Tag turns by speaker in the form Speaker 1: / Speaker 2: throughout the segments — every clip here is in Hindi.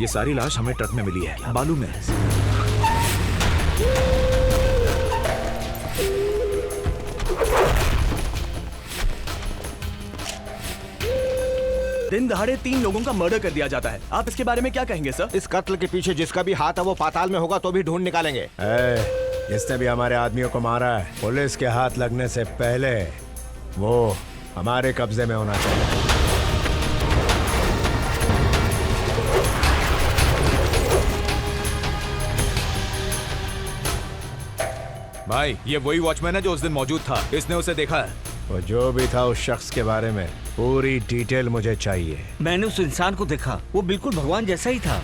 Speaker 1: ये सारी लाश हमें ट्रक में मिली है, बालू में।
Speaker 2: दिन दहाड़े 3 लोगों का मर्डर कर दिया जाता है। आप इसके बारे में क्या कहेंगे सर?
Speaker 3: इस कत्ल के पीछे जिसका भी हाथ है वो पाताल में होगा तो भी ढूंढ निकालेंगे।
Speaker 4: जिसने भी हमारे आदमियों को मारा है, पुलिस के हाथ लगने से पहले वो हमारे कब्जे में होना चाहिए।
Speaker 1: भाई, ये वही वॉचमैन है जो उस दिन मौजूद था। इसने उसे देखा है।
Speaker 4: वो जो भी था उस शख्स के बारे में पूरी डिटेल मुझे चाहिए।
Speaker 5: मैंने उस इंसान को देखा, वो बिल्कुल भगवान जैसा ही था।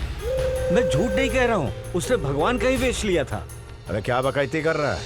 Speaker 5: मैं झूठ नहीं कह रहा हूँ, उसने भगवान का ही वेश लिया था।
Speaker 4: अरे क्या बकैती कर रहा है?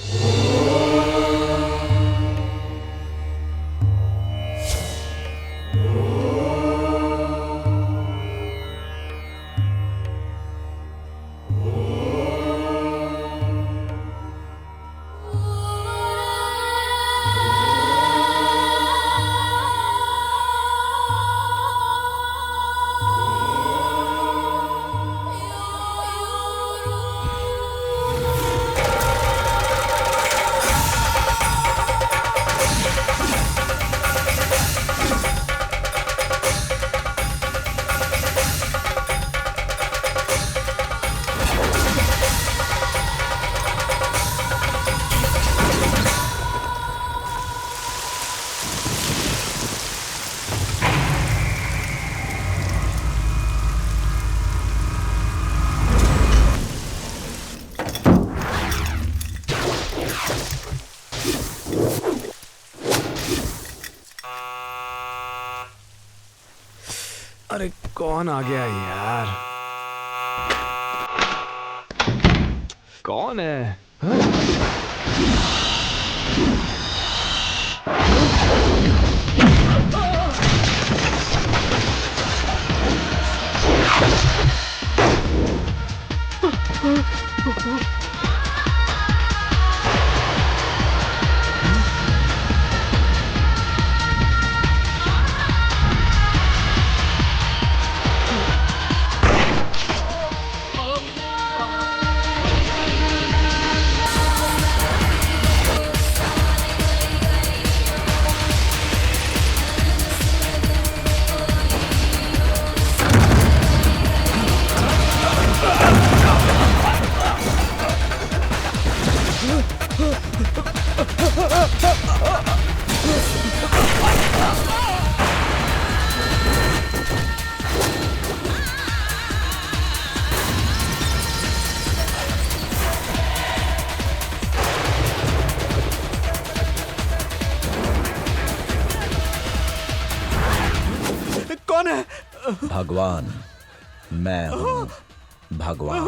Speaker 6: अरे कौन आ गया यार? कौन है?
Speaker 2: कौन है?
Speaker 7: भगवान, मैं हूँ भगवान।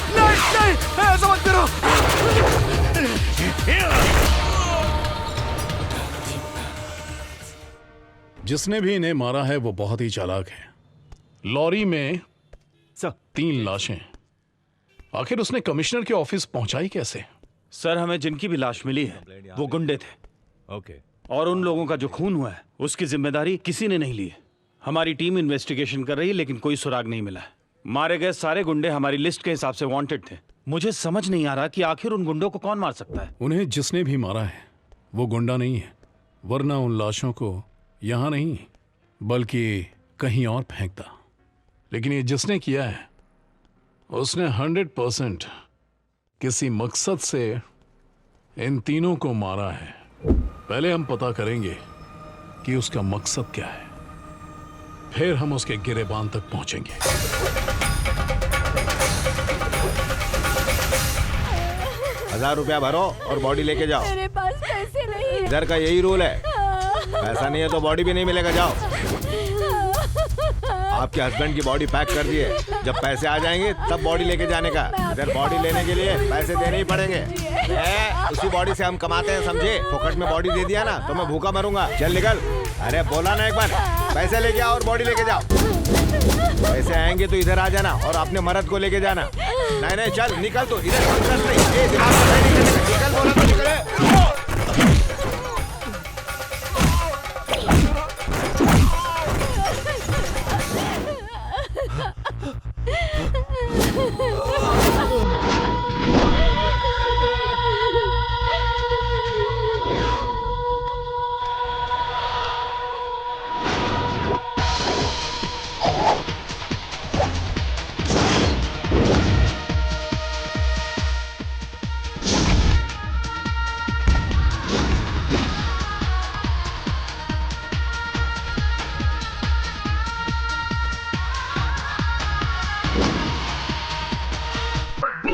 Speaker 2: नहीं नहीं, ऐसा मत करो।
Speaker 8: जिसने भी इन्हें मारा है वो बहुत ही चालाक है। लॉरी में
Speaker 2: सर
Speaker 8: 3 लाशें, आखिर उसने कमिश्नर के ऑफिस पहुंचाई कैसे?
Speaker 5: सर, हमें जिनकी भी लाश मिली है वो गुंडे थे।
Speaker 1: ओके।
Speaker 5: और उन लोगों का जो खून हुआ है उसकी जिम्मेदारी किसी ने नहीं ली है। हमारी टीम इन्वेस्टिगेशन कर रही है लेकिन कोई सुराग नहीं मिला है। मारे गए सारे गुंडे हमारी लिस्ट के हिसाब से वांटेड थे। मुझे समझ नहीं आ रहा कि आखिर उन गुंडों को कौन मार सकता है।
Speaker 8: उन्हें जिसने भी मारा है वो गुंडा नहीं है, वरना उन लाशों को यहां नहीं बल्कि कहीं और फेंकता। लेकिन ये जिसने किया है उसने 100% किसी मकसद से इन तीनों को मारा है। पहले हम पता करेंगे कि उसका मकसद क्या है, फिर हम उसके गिरेबान तक पहुंचेंगे।
Speaker 3: 1000 रुपया भरो और बॉडी लेके जाओ।
Speaker 9: मेरे पास पैसे नहीं है।
Speaker 3: इधर का यही रूल है, पैसा नहीं है तो बॉडी भी नहीं मिलेगा। जाओ। आपके हस्बैंड की बॉडी पैक कर दिए, जब पैसे आ जाएंगे तब बॉडी लेके जाने का। इधर बॉडी लेने के लिए पैसे देने ही पड़ेंगे। उसी बॉडी से हम कमाते हैं, समझे? फोकट में बॉडी दे दिया ना तो मैं भूखा मरूंगा। चल निकल। अरे बोला ना एक बार, पैसे लेके आओ और बॉडी लेके जाओ। पैसे आएंगे तो इधर आ जाना और अपने मर्द को लेके जाना। नहीं नहीं चल निकल, तो इधर निकल, बोला तो निकले।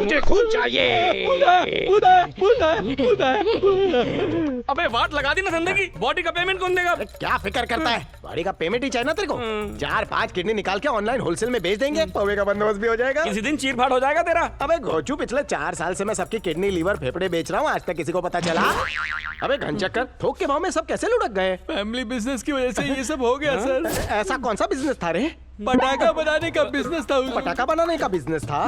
Speaker 6: मुझे खून चाहिए।
Speaker 2: अबे वाट लगा दी ना धंधे की। बॉडी का पेमेंट कौन देगा?
Speaker 3: क्या फिक्र करता है, बॉडी का पेमेंट ही चाहिए ना तेरे को। 4-5 किडनी निकाल के ऑनलाइन होलसेल में बेच देंगे, पौवे का बंदोबस्त भी हो जाएगा।
Speaker 2: किसी दिन चीर फाड़ हो जाएगा तेरा।
Speaker 3: अबे घोचू, पिछले 4 साल से मैं सबकी किडनी, लीवर, फेफड़े बेच रहा हूँ, आज तक किसी को पता चला? अबे घनचक्कर, थोक के भाव में सब कैसे लुढ़क गए?
Speaker 2: फैमिली बिजनेस की वजह से ये सब हो गया सर।
Speaker 3: ऐसा कौन सा बिजनेस था रे?
Speaker 2: पटाखा बनाने का बिजनेस था।
Speaker 3: पटाखा बनाने का बिजनेस था?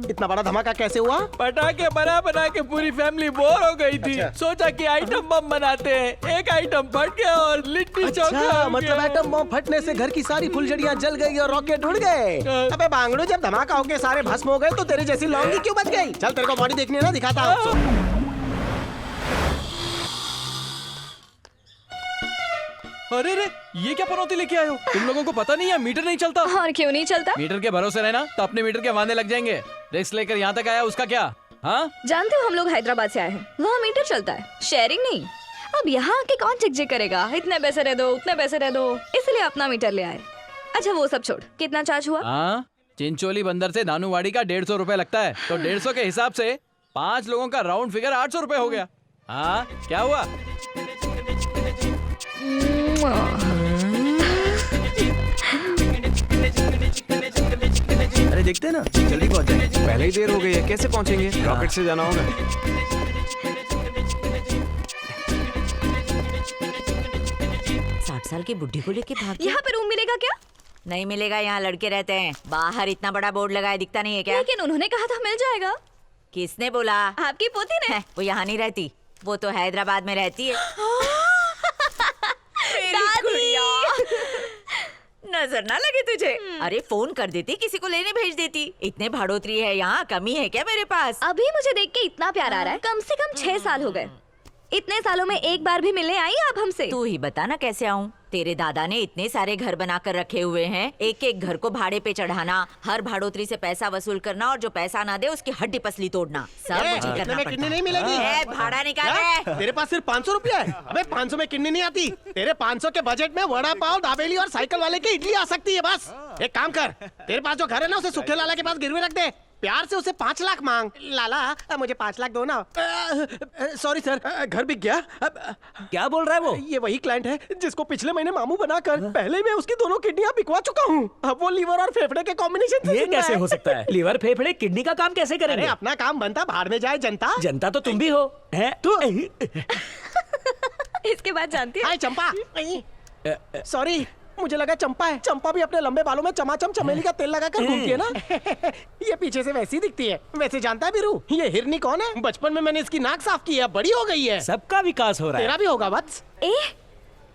Speaker 3: इतना बड़ा धमाका कैसे हुआ?
Speaker 2: पटाखे बना बना के पूरी फैमिली बोर हो गई थी। सोचा कि आइटम बम बनाते हैं। एक आइटम फट गया और लिट्टी चोखा
Speaker 3: अच्छा,
Speaker 2: हो
Speaker 3: मतलब
Speaker 2: गया।
Speaker 3: एटम बम फटने से घर की सारी फुलझड़ियां जल गई और रॉकेट उड़ गए। अबे बांगड़ू, जब धमाका हो के सारे भस्म हो गए तो तेरी जैसी लौंगी क्यों बच गई? चल तेरे को बॉडी देखनी है ना, दिखाता हूँ।
Speaker 2: अरे रे, ये क्या पनौती लेके आए हो? तुम लोगों को पता नहीं है मीटर नहीं चलता?
Speaker 9: और क्यों नहीं चलता?
Speaker 10: मीटर के भरोसे रहना तो अपने मीटर के वादे लग जाएंगे। रिस्क लेकर यहाँ तक आया, उसका क्या? हाँ,
Speaker 9: जानते हो हम लोग हैदराबाद से आए हैं, वहाँ मीटर चलता है, शेयरिंग नहीं। अब यहाँ आके कौन चिक करेगा? इतने पैसे रह दो, उतने पैसे रह दो, इसलिए अपना मीटर ले आए। अच्छा वो सब छोड़, कितना चार्ज हुआ?
Speaker 10: हाँ, चिंचोली बंदर से नानूवाड़ी का 150 रुपए लगता है, तो 150 के हिसाब से 5 लोगों का राउंड फिगर 800 रुपए हो गया। हाँ, क्या हुआ?
Speaker 2: अरे देखते हैं ना, जल्दी पहुंच जाए। पहले ही देर हो गई है, कैसे पहुंचेंगे?
Speaker 3: रॉकेट से जाना होगा।
Speaker 11: 60 साल की बुढ़ी को लेके भाग
Speaker 9: यहाँ पे रूम मिलेगा क्या?
Speaker 11: नहीं मिलेगा, यहाँ लड़के रहते हैं। बाहर इतना बड़ा बोर्ड लगा है, दिखता नहीं है क्या?
Speaker 9: लेकिन उन्होंने कहा था मिल जाएगा।
Speaker 11: किसने बोला?
Speaker 9: आपकी पोती ने।
Speaker 11: वो यहाँ नहीं रहती, वो तो हैदराबाद में रहती है।
Speaker 9: दादी!
Speaker 11: नजर ना लगे तुझे? अरे फोन कर देती, किसी को लेने भेज देती। इतने भाड़ोतरी है यहाँ, कमी है क्या मेरे पास?
Speaker 9: अभी मुझे देख के इतना प्यार आ रहा है। कम से कम 6 साल हो गए। इतने सालों में एक बार भी मिलने आई आप हमसे?
Speaker 11: तू ही बता ना कैसे आऊँ? तेरे दादा ने इतने सारे घर बनाकर रखे हुए हैं, एक एक घर को भाड़े पे चढ़ाना, हर भाड़ोतरी से पैसा वसूल करना, और जो पैसा ना दे उसकी हड्डी पसली तोड़ना, सब मुझे करना
Speaker 3: कितने में
Speaker 11: पड़ता।
Speaker 3: किडनी नहीं मिलेगी?
Speaker 11: भाड़ा निकाल
Speaker 3: क्या?
Speaker 11: के।
Speaker 3: तेरे पास सिर्फ 500 रुपया है? अबे 500 में किडनी नहीं आती। तेरे 500 के बजट में वड़ा पाव, दाबेली और साइकिल वाले की इडली आ सकती है बस। एक काम कर, तेरे पास जो घर है ना, उसे सुखे लाला के पास गिरवी रख दे। प्यार से उसे 5 लाख मांग। लाला मुझे 5 लाख दो ना। सॉरी सर, घर बिक गया।
Speaker 2: क्या बोल रहा है वो?
Speaker 3: ये वही क्लाइंट है जिसको पिछले महीने मामू बनाकर पहले मैं उसकी दोनों किडनियां बिकवा चुका हूँ। अब वो लीवर और फेफड़े के कॉम्बिनेशन से
Speaker 2: ये
Speaker 3: जिंदा
Speaker 2: कैसे
Speaker 3: है।
Speaker 2: हो सकता है? लीवर फेफड़े किडनी का काम कैसे
Speaker 3: अरे
Speaker 2: करेंगे?
Speaker 3: अपना काम बनता, भाड़ में जाए जनता।
Speaker 2: जनता तो तुम भी हो, हैं? तू
Speaker 9: इसके बाद जानती है?
Speaker 3: हाय चंपा। सॉरी, मुझे लगा चंपा है। चंपा भी अपने लंबे बालों में चमाचम चमेली का तेल लगाकर घूमती है ना। ये पीछे से वैसी दिखती है। वैसे जानता है बीरू, ये हिरनी कौन है? बचपन में मैंने इसकी नाक साफ की है, बड़ी हो गई है।
Speaker 2: सबका विकास हो रहा है।
Speaker 3: तेरा भी होगा वत्स।
Speaker 9: ए,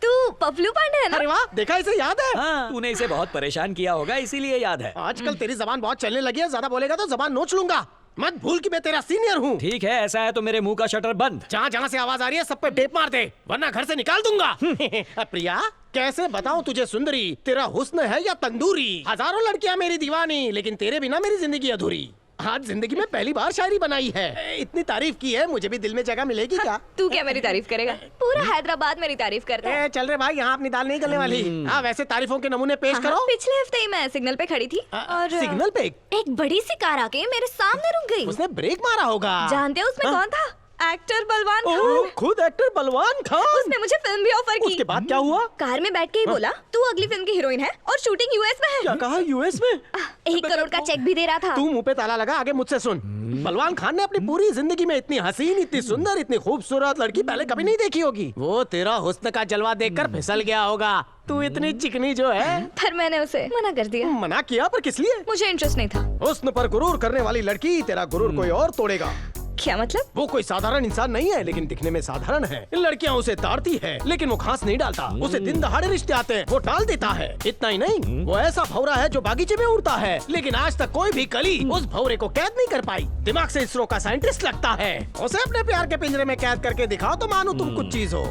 Speaker 9: तू पपलू पांडे है ना?
Speaker 3: अरे वाह, देखा, इसे याद है।
Speaker 2: हाँ, तूने इसे बहुत परेशान किया होगा, इसीलिए याद है।
Speaker 3: आजकल तेरी जबान बहुत चलने लगी है, ज्यादा बोलेगा तो जबान नोच लूंगा। मत भूल कि मैं तेरा सीनियर हूँ।
Speaker 2: ठीक है, ऐसा है तो मेरे मुंह का शटर बंद।
Speaker 3: जहाँ जहाँ से आवाज आ रही है सब पे टेप मार दे, वरना घर से निकाल दूंगा। प्रिया, कैसे बताऊं तुझे सुंदरी, तेरा हुस्न है या तंदूरी। हजारों लड़कियां मेरी दीवानी, लेकिन तेरे बिना मेरी जिंदगी अधूरी। आज जिंदगी में पहली बार शायरी बनाई है। इतनी तारीफ की है, मुझे भी दिल में जगह मिलेगी क्या?
Speaker 9: तू क्या मेरी तारीफ करेगा? पूरा हैदराबाद मेरी तारीफ करता है।
Speaker 3: चल रहे भाई, यहाँ अपनी दाल नहीं गलने वाली। हाँ, वैसे तारीफों के नमूने पेश करो।
Speaker 9: पिछले हफ्ते ही मैं सिग्नल पे खड़ी थी और
Speaker 3: सिग्नल पे
Speaker 9: एक बड़ी सी कार आके मेरे सामने रुक गई।
Speaker 3: उसने ब्रेक मारा होगा।
Speaker 9: जानते हो उसमें कौन था? एक्टर बलवान
Speaker 3: ओह,
Speaker 9: खान।
Speaker 3: खुद एक्टर बलवान खान।
Speaker 9: उसने मुझे फिल्म भी ऑफर की।
Speaker 3: उसके बाद क्या हुआ?
Speaker 9: कार में बैठ के ही बोला, तू अगली फिल्म की हीरोइन है और शूटिंग यूएस में है।
Speaker 3: क्या कहा? यूएस में?
Speaker 9: 1 करोड़ का चेक भी दे रहा था।
Speaker 3: तू मुंह पे ताला लगा, आगे मुझसे सुन। बलवान खान ने अपनी पूरी जिंदगी में इतनी हसीन, इतनी सुंदर, इतनी खूबसूरत लड़की पहले कभी नहीं देखी होगी। वो तेरा हुस्न का जलवा देखकर फिसल गया होगा। तू इतनी चिकनी जो है।
Speaker 9: पर मैंने उसे मना कर दिया।
Speaker 3: मना किया? पर किस लिए?
Speaker 9: मुझे इंटरेस्ट नहीं था।
Speaker 3: हुस्न पर गुरूर करने वाली लड़की, तेरा गुरूर कोई और तोड़ेगा।
Speaker 9: क्या मतलब?
Speaker 3: वो कोई साधारण इंसान नहीं है, लेकिन दिखने में साधारण है। लड़कियां उसे ताड़ती है, लेकिन वो खास नहीं डालता। उसे दिन दहाड़े रिश्ते आते हैं, वो टाल देता है। इतना ही नहीं, वो ऐसा भौरा है जो बागीचे में उड़ता है, लेकिन आज तक कोई भी कली उस भौरे को कैद नहीं कर पाई। दिमाग से इसरो का साइंटिस्ट लगता है। उसे अपने प्यार के पिंजरे में कैद करके दिखाओ तो मानो तुम कुछ चीज हो।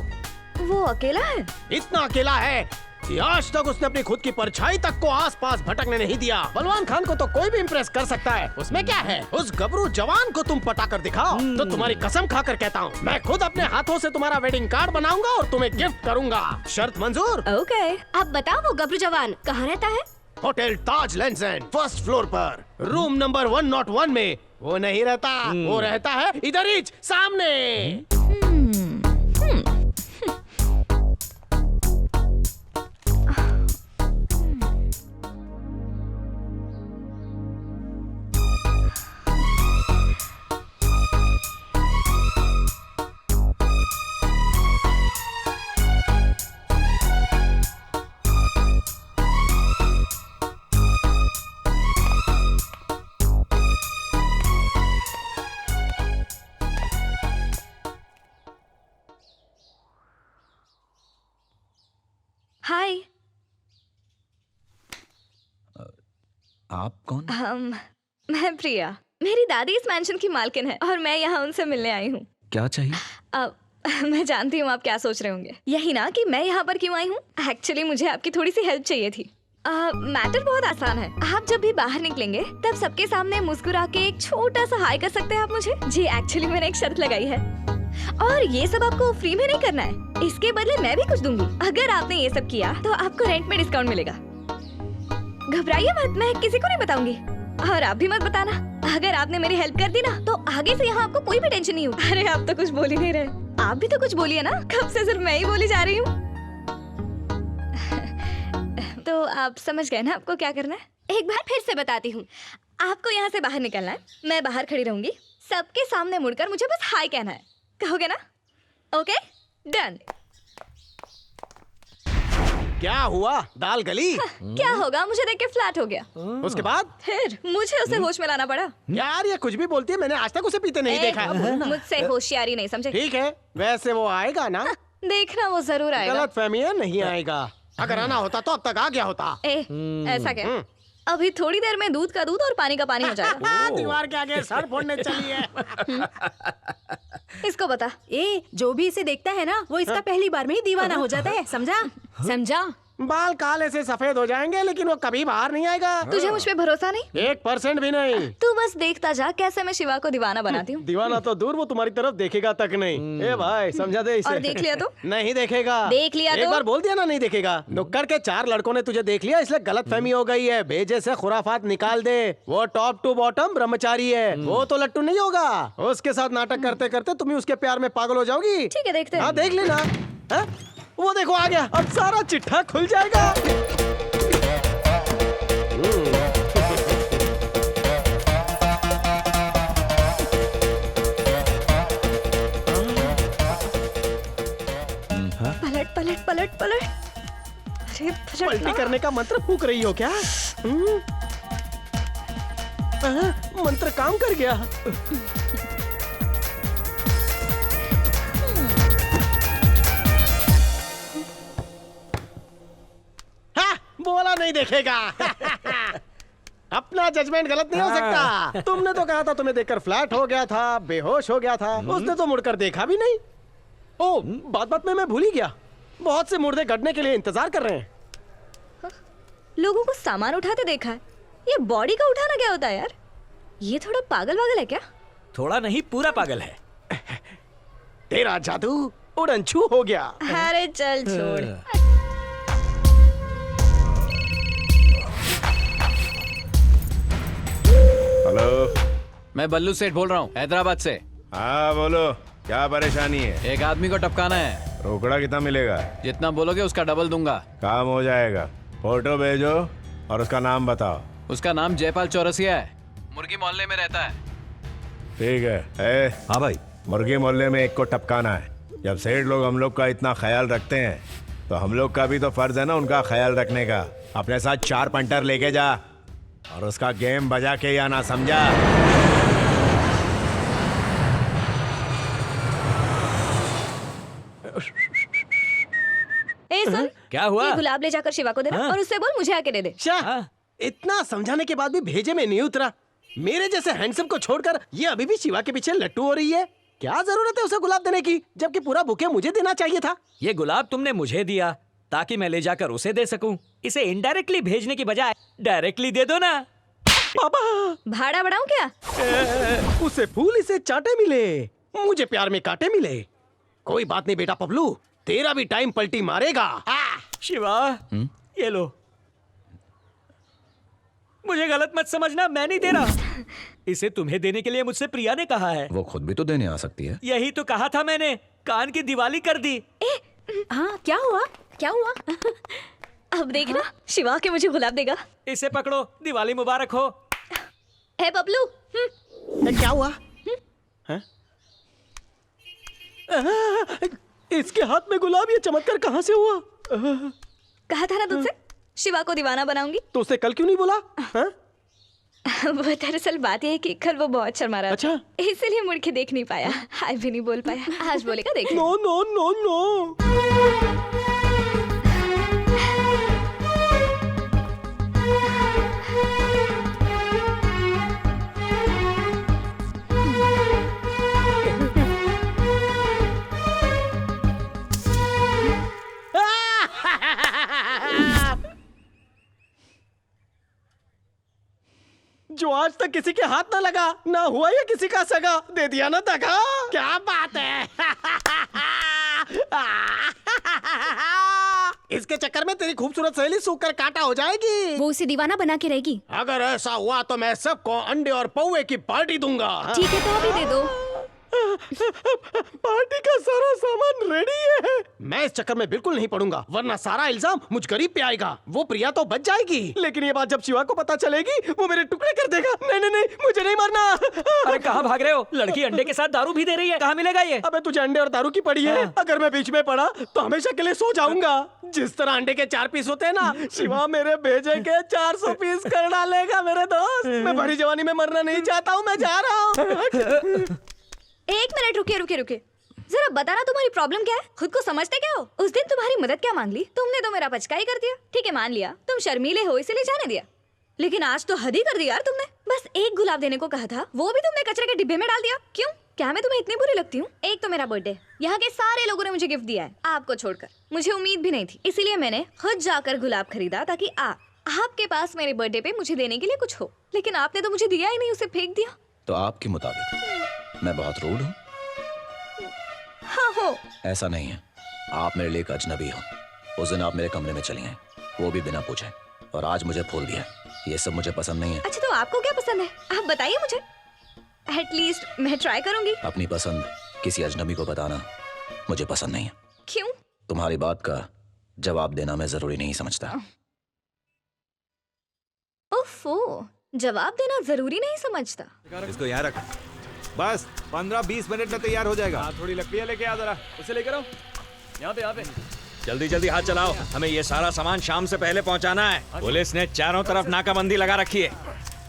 Speaker 9: वो अकेला है?
Speaker 3: इतना अकेला है कि आज तक उसने अपनी खुद की परछाई तक को आसपास भटकने नहीं दिया। बलवान खान को तो कोई भी इम्प्रेस कर सकता है, उसमें क्या है? उस गबरू जवान को तुम पटा कर दिखाओ तो तुम्हारी कसम खाकर कहता हूँ, मैं खुद अपने हाथों से तुम्हारा वेडिंग कार्ड बनाऊंगा और तुम्हें गिफ्ट करूंगा। शर्त मंजूर?
Speaker 9: ओके। अब बताओ वो गबरू जवान कहाँ रहता है?
Speaker 3: Hotel Taj lens and first floor पर रूम नंबर 101 में वो नहीं रहता, वो रहता है इधर ही सामने।
Speaker 9: हाय।
Speaker 7: आप कौन?
Speaker 9: मैं प्रिया। मेरी दादी इस मैंशन की मालकिन है और मैं यहाँ उनसे मिलने आई हूँ।
Speaker 7: क्या चाहिए?
Speaker 9: मैं जानती हूँ आप क्या सोच रहे होंगे, यही ना कि मैं यहाँ पर क्यों आई हूँ। एक्चुअली मुझे आपकी थोड़ी सी हेल्प चाहिए थी। मैटर बहुत आसान है। आप जब भी बाहर निकलेंगे तब सबके सामने मुस्कुरा के एक छोटा सा हाय कर सकते हैं आप मुझे। जी एक्चुअली मैंने एक शर्त लगाई है और ये सब आपको फ्री में नहीं करना है, इसके बदले मैं भी कुछ दूंगी। अगर आपने ये सब किया तो आपको रेंट में डिस्काउंट मिलेगा। घबराइए मत, मैं किसी को नहीं बताऊंगी और आप भी मत बताना। अगर आपने मेरी हेल्प कर दी ना तो आगे से यहाँ आपको कोई भी टेंशन नहीं होगी। अरे आप तो कुछ बोल ही नहीं रहे, आप भी तो कुछ बोलिए ना, कब से सिर्फ मैं ही बोली जा रही हूँ। तो आप समझ गए ना आपको क्या करना है। एक बार फिर से बताती हूँ, आपको यहाँ से बाहर निकलना है। मैं बाहर खड़ी रहूंगी, सबके सामने मुड़कर मुझे बस हाय कहना है। कहोगे ना? Okay done.
Speaker 3: क्या हुआ? दाल गली?
Speaker 9: क्या होगा, मुझे देख के फ्लैट हो गया।
Speaker 3: उसके बाद
Speaker 9: फिर मुझे उसे होश में लाना पड़ा।
Speaker 3: यार ये कुछ भी बोलती है, मैंने आज तक उसे पीते नहीं देखा।
Speaker 9: मुझसे होशियारी नहीं, समझे?
Speaker 3: ठीक है, वैसे वो आएगा ना?
Speaker 9: देखना वो जरूर आएगा।
Speaker 3: गलत फहमी है, नहीं आएगा। अगर आना होता तो अब तक आ गया होता।
Speaker 9: ऐसा क्या? अभी थोड़ी देर में दूध का दूध और पानी का पानी हो जाएगा।
Speaker 3: दीवार के आगे सर फोड़ने चली है।
Speaker 9: इसको बता।
Speaker 12: जो भी इसे देखता है ना वो इसका पहली बार में ही दीवाना हो जाता है, समझा? समझा?
Speaker 3: बाल काले से सफेद हो जाएंगे लेकिन वो कभी बाहर नहीं आएगा।
Speaker 9: तुझे मुझ पे भरोसा नहीं?
Speaker 3: 1% भी नहीं।
Speaker 9: तू बस देखता जा कैसे मैं शिवा को दीवाना बनाती हूँ।
Speaker 3: दीवाना तो दूर, वो तुम्हारी तरफ देखेगा तक नहीं। ए भाई समझा दे इसे।
Speaker 9: और देख लिया तो?
Speaker 3: नहीं देखेगा।
Speaker 9: देख लिया तो?
Speaker 3: एक बार बोल दिया ना नहीं देखेगा। नुक्कड़ के 4 लड़कों ने तुझे देख लिया इसलिए गलत फहमी हो गई है। भेजे से खुराफात निकाल दे। वो टॉप टू बॉटम ब्रह्मचारी है, वो तो लट्टू नहीं होगा। उसके साथ नाटक करते करते तुम उसके प्यार में पागल हो जाओगी।
Speaker 9: ठीक है देखते हैं।
Speaker 3: हाँ देख लेना। वो देखो आ गया, अब सारा चिट्ठा खुल जाएगा।
Speaker 9: पलट पलट पलट पलट। अरे
Speaker 3: पलटी करने का मंत्र फूक रही हो क्या? मंत्र काम कर गया। बोला नहीं देखेगा। अपना जजमेंट गलत नहीं हो सकता। तुमने तो कहा था तुम्हें देखकर फ्लैट हो गया था, बेहोश हो गया था। उसने तो मुड़कर देखा भी नहीं। ओ बात में मैं भूल ही गया, बहुत से मुर्दे गड़ने के लिए इंतजार कर रहे हैं।
Speaker 9: लोगों को सामान उठाते देखा है, ये बॉडी का उठाना क्या होता है यार? ये थोड़ा पागल वागल है क्या?
Speaker 10: थोड़ा नहीं, पूरा पागल है।
Speaker 3: तेरा जादू उड़नछू हो गया।
Speaker 9: अरे चल छोड़।
Speaker 4: हेलो,
Speaker 10: मैं बल्लू सेठ बोल रहा हूँ, हैदराबाद से।
Speaker 4: हाँ बोलो, क्या परेशानी है?
Speaker 10: एक आदमी को टपकाना है।
Speaker 4: रोकड़ा कितना मिलेगा?
Speaker 10: जितना बोलोगे उसका डबल दूंगा।
Speaker 4: काम हो जाएगा। फोटो भेजो और उसका नाम बताओ।
Speaker 10: उसका नाम जयपाल चौरसिया है, मुर्गी मोहल्ले में रहता है।
Speaker 4: ठीक है।
Speaker 7: हाँ भाई,
Speaker 4: मुर्गी मोहल्ले में एक को टपकाना है। जब सेठ लोग हम लोग का इतना ख्याल रखते हैं तो हम लोग का भी तो फर्ज है ना उनका ख्याल रखने का। अपने साथ 4 पंटर लेके जा और उसका गेम बजा के आना, समझा?
Speaker 9: सुन,
Speaker 10: क्या हुआ?
Speaker 9: ये गुलाब ले जाकर शिवा को देना और उससे बोल मुझे आके दे दे।
Speaker 3: इतना समझाने के बाद भी भेजे में नहीं उतरा। मेरे जैसे हैंडसम को छोड़कर ये अभी भी शिवा के पीछे लट्टू हो रही है। क्या जरूरत है उसे गुलाब देने की, जबकि पूरा बुके मुझे देना चाहिए था।
Speaker 13: ये गुलाब तुमने मुझे दिया ताकि मैं ले जाकर उसे दे सकूं। इसे इनडायरेक्टली भेजने की बजाय डायरेक्टली दे दो ना।
Speaker 3: पापा
Speaker 9: भाड़ा बढ़ाऊं क्या?
Speaker 3: उसे फूल इसे चाटे मिले, मुझे प्यार में कांटे मिले। कोई बात नहीं बेटा पबलू, तेरा भी टाइम पलटी मारेगा।
Speaker 13: शिवा ये लो। मुझे गलत मत समझना, मैं नहीं दे रहा। इसे तुम्हें देने के लिए मुझसे प्रिया ने कहा है।
Speaker 7: वो खुद भी तो देने आ सकती है।
Speaker 13: यही तो कहा था मैंने, कान की दिवाली कर दी।
Speaker 12: हाँ क्या हुआ?
Speaker 9: क्या हुआ? अब देखना शिवा के मुझे गुलाब देगा।
Speaker 13: इसे पकड़ो, दिवाली मुबारक हो।
Speaker 9: है बबलू।
Speaker 2: क्या हुआ? इसके हाथ में गुलाब, ये चमत्कार कहाँ से हुआ?
Speaker 9: कहा था ना तुझसे शिवा को दीवाना बनाऊंगी।
Speaker 2: तो उसने कल क्यों नहीं बोला?
Speaker 9: वो दरअसल बात यह है कि कल वो बहुत शर्मा रहा
Speaker 2: अच्छा?
Speaker 9: था, इसलिए मुड़ के देख नहीं पाया, हाय भी नहीं बोल पाया। आज बोलेगा, देख।
Speaker 2: No no no no. जो आज तक किसी के हाथ ना लगा, ना हुआ या किसी का सगा, दे दिया ना दगा। क्या बात है। इसके चक्कर में तेरी खूबसूरत सहेली सूख कर कांटा हो जाएगी।
Speaker 12: वो उसे दीवाना बना के रहेगी।
Speaker 2: अगर ऐसा हुआ तो मैं सबको अंडे और पौवे की पार्टी दूंगा।
Speaker 12: ठीक है तो अभी दे दो।
Speaker 2: पार्टी का सारा सामान रेडी है। मैं इस चक्कर में बिल्कुल नहीं पड़ूंगा, वरना सारा इल्जाम मुझ गरीब पे आएगा। वो प्रिया तो बच जाएगी, लेकिन ये बात जब शिवा को पता चलेगी वो मेरे टुकड़े कर देगा। नहीं नहीं नहीं, मुझे नहीं मरना।
Speaker 13: अरे कहाँ भाग रहे हो? लड़की अंडे के साथ दारू भी दे रही है, कहाँ मिलेगा ये?
Speaker 2: अबे तुझे अंडे और दारू की पड़ी है। अगर मैं बीच में पड़ा तो हमेशा के लिए सो जाऊंगा। जिस तरह अंडे के 4 पीस होते हैं ना, शिवा मेरे भेजे के 400 पीस कर डालेगा मेरे दोस्त। मैं भरी जवानी में मरना नहीं चाहता हूँ, मैं जा रहा हूँ।
Speaker 9: एक मिनट, रुके रुके रुके, जरा बताना तुम्हारी प्रॉब्लम क्या है? खुद को समझते क्या हो? उस दिन तुम्हारी मदद क्या मांग ली तुमने, तो मेरा पचका ही कर दिया। ठीक है मान लिया तुम शर्मीले हो इसलिए जाने दिया, लेकिन आज तो हद ही कर दी यार तुमने। बस एक गुलाब देने को कहा था, वो भी तुमने कचरे के डिब्बे में डाल दिया। क्यों? क्या मैं तुम्हें इतनी बुरी लगती हूँ? एक तो मेरा बर्थडे, यहाँ के सारे लोगों ने मुझे गिफ्ट दिया है, आपको छोड़कर। मुझे उम्मीद भी नहीं थी, इसीलिए मैंने खुद जाकर गुलाब खरीदा ताकि आपके पास मेरे बर्थडे पे मुझे देने के लिए कुछ हो। लेकिन आपने तो मुझे दिया ही नहीं, उसे फेंक दिया।
Speaker 7: तो आपके मुताबिक मैं बहुत रूड हूँ?
Speaker 9: हाँ हो।
Speaker 7: ऐसा नहीं है, आप मेरे लिए एक अजनबी हो। उस दिन आप मेरे कमरे में चली गए, वो भी बिना पूछे, और आज मुझे फूल दिया। ये सब मुझे पसंद नहीं है।
Speaker 9: अच्छा तो आपको क्या पसंद है? आप बताइए मुझे, एटलीस्ट मैं ट्राई करूंगी।
Speaker 7: अपनी पसंद किसी अजनबी को बताना मुझे पसंद नहीं है।
Speaker 9: क्यों?
Speaker 7: तुम्हारी बात का जवाब देना मैं जरूरी नहीं समझता।
Speaker 9: ओफो, जवाब देना जरूरी नहीं समझता।
Speaker 1: इसको यहाँ रख, बस 15-20 मिनट में तैयार हो जाएगा।
Speaker 10: थोड़ी लकड़ियाँ लेके आ, जरा उसे लेकर आओ। यहाँ पे
Speaker 13: जल्दी जल्दी हाथ चलाओ, हमें ये सारा सामान शाम से पहले पहुंचाना है। पुलिस ने चारों तरफ नाकाबंदी लगा रखी है।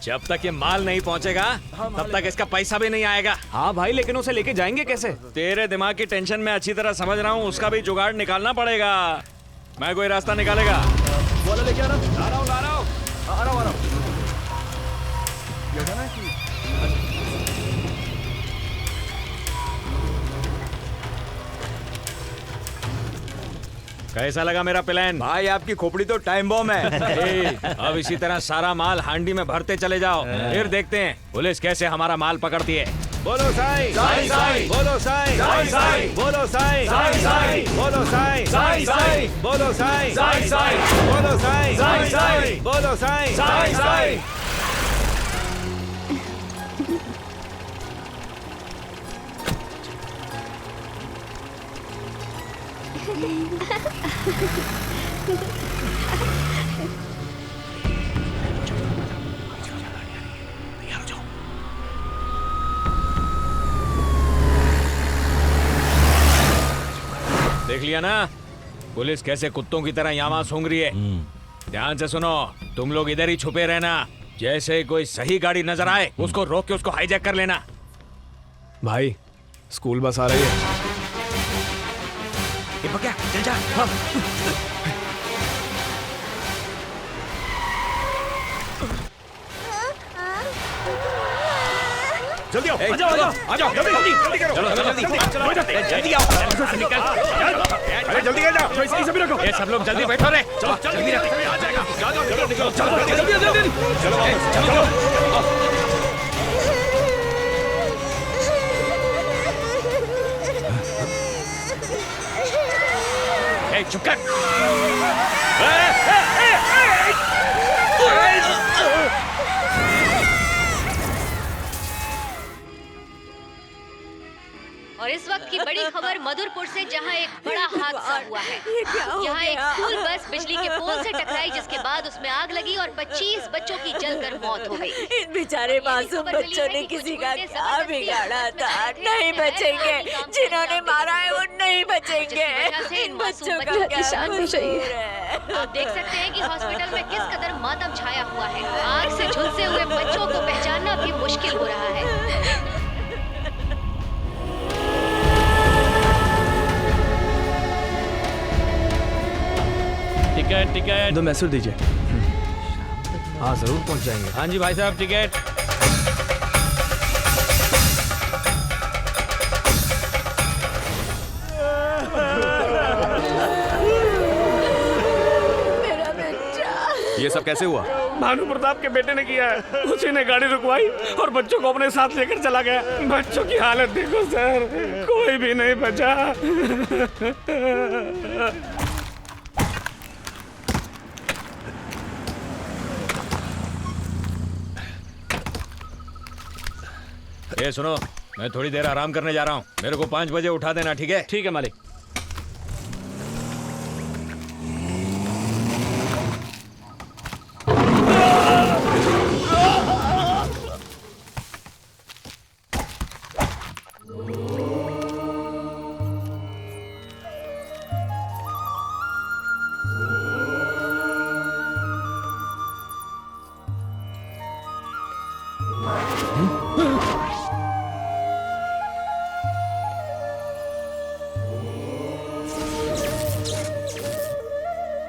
Speaker 13: जब तक ये माल नहीं पहुंचेगा तब तक इसका पैसा भी नहीं आएगा।
Speaker 5: हाँ भाई, लेकिन उसे लेके जाएंगे कैसे?
Speaker 13: तेरे दिमाग की टेंशन में अच्छी तरह समझ रहा हूँ, उसका भी जुगाड़ निकालना पड़ेगा। मैं कोई रास्ता निकालेगा।
Speaker 2: बोला लेके आ रहा हूँ।
Speaker 13: कैसा लगा मेरा प्लान?
Speaker 1: भाई आपकी खोपड़ी तो टाइम बॉम्ब है।
Speaker 13: अब इसी तरह सारा माल हांडी में भरते चले जाओ, फिर देखते हैं पुलिस कैसे हमारा माल पकड़ती है।
Speaker 3: बोलो साईं, साईं साईं, बोलो साईं, साईं साईं, बोलो साईं, साईं साईं, बोलो साईं, साईं साईं, बोलो साईं, साईं साईं, बोलो साईं, साईं साईं, बोलो साईं, साईं साईं।
Speaker 13: देख लिया ना पुलिस कैसे कुत्तों की तरह यहाँ सूंघ रही है। ध्यान से सुनो, तुम लोग इधर ही छुपे रहना। जैसे कोई सही गाड़ी नजर आए उसको रोक के उसको हाईजैक कर लेना।
Speaker 6: भाई स्कूल बस आ रही है।
Speaker 13: क्या चल जा। हाँ।
Speaker 3: जल्दी आओ,
Speaker 13: आ जाओ, जल्दी करो। चलो जल्दी आओ,
Speaker 3: अरे जल्दी आ जाओ।
Speaker 13: सभी रखो, ये सब लोग जल्दी बैठो रे। चलो जल्दी आ जाएगा। चुप कर।
Speaker 14: और इस वक्त की बड़ी खबर मधुरपुर से, जहां एक बड़ा हादसा हुआ है। यहाँ एक स्कूल बस बिजली के पोल से टकराई, जिसके बाद उसमें आग लगी और 25 बच्चों की जलकर मौत हो गई।
Speaker 11: इन बेचारे मासूम बच्चों ने किसी का क्या बिगाड़ा था? नहीं बचेंगे, जिन्होंने मारा है वो नहीं बचेंगे। इन बच्चों का क्या कसूर है?
Speaker 14: आप देख सकते हैं कि हॉस्पिटल में किस कदर मातम छाया हुआ है। आग से झुलसे हुए बच्चों को पहचानना भी मुश्किल हो रहा है।
Speaker 10: टिकट
Speaker 2: 2 मैसूर दीजिए। हाँ जरूर पहुंच जाएंगे।
Speaker 13: हाँ जी भाई साहब, टिकट।
Speaker 11: मेरा बच्चा।
Speaker 1: ये सब कैसे हुआ?
Speaker 2: भानु प्रताप के बेटे ने किया है। उसी ने गाड़ी रुकवाई और बच्चों को अपने साथ लेकर चला गया। बच्चों की हालत देखो सर, कोई भी नहीं बचा।
Speaker 13: ये सुनो, मैं थोड़ी देर आराम करने जा रहा हूँ। मेरे को 5 बजे उठा देना, ठीक है?
Speaker 10: ठीक है मालिक।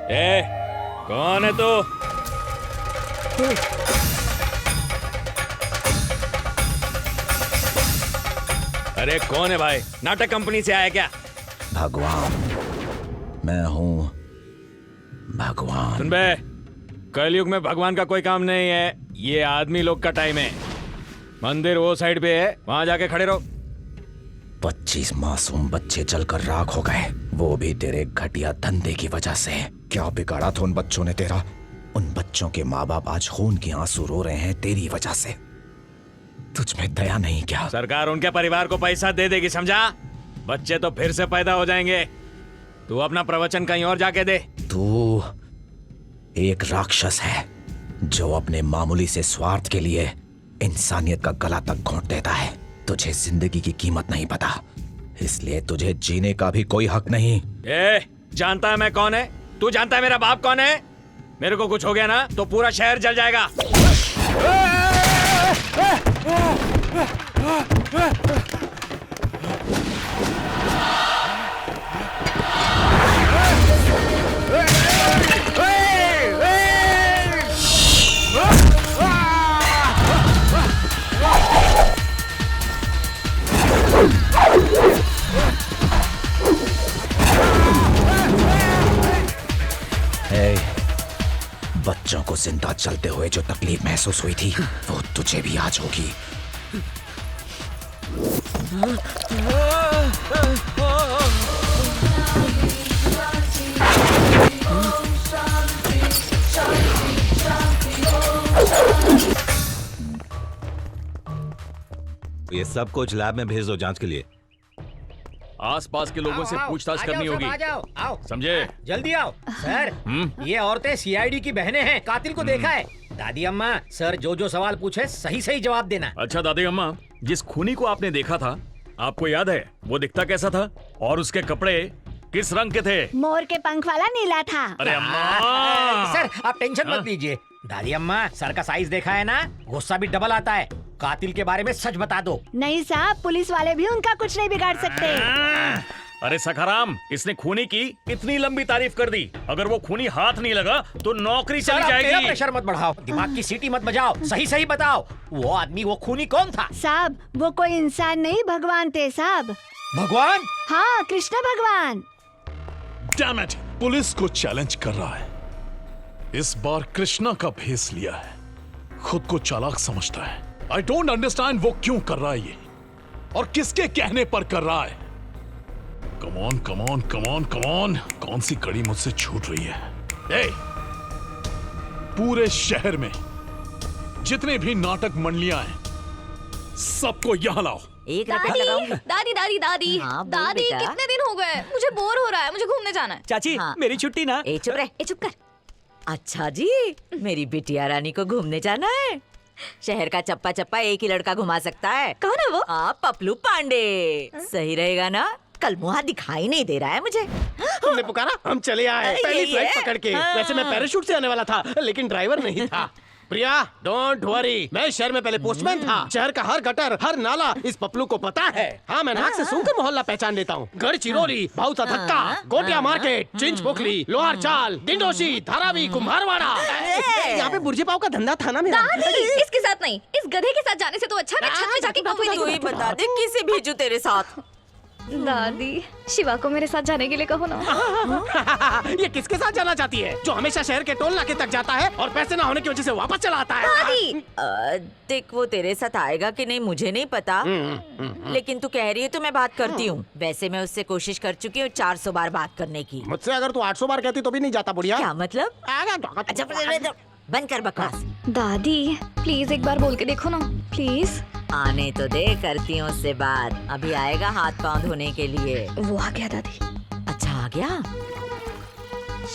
Speaker 13: ए, कौन है तू? अरे कौन है भाई? नाटक कंपनी से आया क्या?
Speaker 7: भगवान, मैं हूँ भगवान।
Speaker 13: सुन बे, कलयुग में भगवान का कोई काम नहीं है। ये आदमी लोग का टाइम है। मंदिर वो साइड पे है, वहां जाके खड़े रहो।
Speaker 7: 25 मासूम बच्चे जलकर राख हो गए, वो भी तेरे घटिया धंधे की वजह से। क्या बिगाड़ा था उन बच्चों ने तेरा? उन बच्चों के माँ बाप आज खून के आंसू रो रहे हैं तेरी वजह से। तुझ में दया नहीं क्या?
Speaker 13: सरकार उनके परिवार को पैसा दे देगी, समझा? बच्चे तो फिर से पैदा हो जाएंगे। तू अपना प्रवचन कहीं और जाके दे।
Speaker 7: तू एक राक्षस है जो अपने मामूली से स्वार्थ के लिए इंसानियत का गला तक घोंट देता है। तुझे जिंदगी की कीमत नहीं पता, इसलिए तुझे जीने का भी कोई हक नहीं।
Speaker 13: जानता है मैं कौन है? तू जानता है मेरा बाप कौन है? मेरे को कुछ हो गया ना तो पूरा शहर जल जाएगा।
Speaker 7: बच्चों को जिंदा चलते हुए जो तकलीफ महसूस हुई थी वो तुझे भी आज होगी।
Speaker 15: ये सब कुछ लैब में भेज दो जांच के लिए।
Speaker 13: आसपास के लोगों से पूछताछ करनी होगी,
Speaker 16: आओ
Speaker 13: समझे?
Speaker 16: जल्दी आओ सर। ये औरतें सीआईडी की बहनें हैं। कातिल को देखा है। दादी अम्मा, सर जो सवाल पूछे सही सही जवाब देना।
Speaker 13: अच्छा दादी अम्मा, जिस खूनी को आपने देखा था, आपको याद है वो दिखता कैसा था और उसके कपड़े किस रंग के थे?
Speaker 12: मोर के पंख वाला नीला था।
Speaker 13: अरे अम्मा!
Speaker 16: सर आप टेंशन मत लीजिए। दादी अम्मा, सर का साइज देखा है ना, गुस्सा भी डबल आता है। कातिल के बारे में सच बता दो।
Speaker 12: नहीं साहब, पुलिस वाले भी उनका कुछ नहीं बिगाड़ सकते।
Speaker 13: अरे सखाराम, इसने खूनी की इतनी लंबी तारीफ कर दी, अगर वो खूनी हाथ नहीं लगा तो नौकरी चली जाएगी।
Speaker 16: मेरा प्रेशर मत बढ़ाओ, दिमाग की सीटी मत बजाओ, सही सही बताओ। वो आदमी, वो खूनी कौन था?
Speaker 12: साहब, वो कोई इंसान नहीं, भगवान थे साहब।
Speaker 16: भगवान?
Speaker 12: हाँ, कृष्ण भगवान।
Speaker 8: डैम इट, पुलिस को चैलेंज कर रहा है। इस बार कृष्णा का भेस लिया है, खुद को चालाक समझता है। आई डोंट अंडरस्टैंड वो क्यों कर रहा है ये, और किसके कहने पर कर रहा है। कमॉन कमॉन कमॉन कमॉन, कौन सी कड़ी मुझसे छूट रही है? ए, पूरे शहर में जितने भी नाटक मंडलियां हैं सबको यहां लाओ।
Speaker 11: एक रपेट लगाऊंगी।
Speaker 9: दादी दादी दादी
Speaker 11: हाँ, बोल
Speaker 9: दादी
Speaker 11: बेटा।
Speaker 9: कितने दिन हो गए, मुझे बोर हो रहा है, मुझे घूमने जाना है।
Speaker 16: चाची मेरी छुट्टी ना।
Speaker 11: ए चुप रह,
Speaker 9: ए चुप कर।
Speaker 11: अच्छा जी, मेरी बिटिया रानी को घूमने जाना है। शहर का चप्पा चप्पा एक ही लड़का घुमा सकता है।
Speaker 9: कौन है वो?
Speaker 11: आप पपलू पांडे। सही रहेगा ना? कल मुहा दिखाई नहीं दे रहा है मुझे।
Speaker 2: तुमने पुकारा, हम चले आए पहली
Speaker 11: ये
Speaker 2: फ्लाइट पकड़ के।
Speaker 11: हाँ।
Speaker 2: वैसे मैं पैराशूट से आने वाला था, लेकिन ड्राइवर नहीं था। प्रिया डोंट वरी, मैं शहर में पहले पोस्टमैन था। शहर का हर गटर हर नाला इस पपलू को पता है। हाँ, मैं नाक से सूंघकर मोहल्ला पहचान लेता हूँ। गढ़ चिरोली, भाऊसा धक्का, गोटिया मार्केट, चिंच पोखली, लोहार चाल, दिंडोशी, धारावी, कुम्हारवाड़ा। यहाँ पे बुर्जी पाव का धंधा था ना मेरा।
Speaker 9: दादी इसके साथ नहीं, इस गधे के साथ जाने से तो अच्छा मैं छत पे जाके कॉफी
Speaker 11: तू ही बता दे किसे भेजूं तेरे साथ।
Speaker 9: दादी शिवा को मेरे साथ जाने के लिए कहो ना।
Speaker 2: ये किसके साथ जाना चाहती है, जो हमेशा शहर के टोल नाके तक जाता है और पैसे ना होने की वजह से वापस चला आता है?
Speaker 11: देख वो तेरे साथ आएगा कि नहीं मुझे नहीं पता, लेकिन तू कह रही है तो मैं बात करती हूँ। वैसे मैं उससे कोशिश कर चुकी हूँ 400 बार बात करने की।
Speaker 2: मुझसे अगर तू 800 बार कहती तो भी नहीं जाता बुढ़िया।
Speaker 11: क्या मतलब? अच्छा बंद कर बकवास।
Speaker 9: दादी प्लीज एक बार बोल के देखो ना, प्लीज।
Speaker 11: आने तो दे, करती हूँ उससे बात। अभी आएगा हाथ पांव धोने के लिए।
Speaker 9: वो आ गया दादी।
Speaker 11: अच्छा आ गया।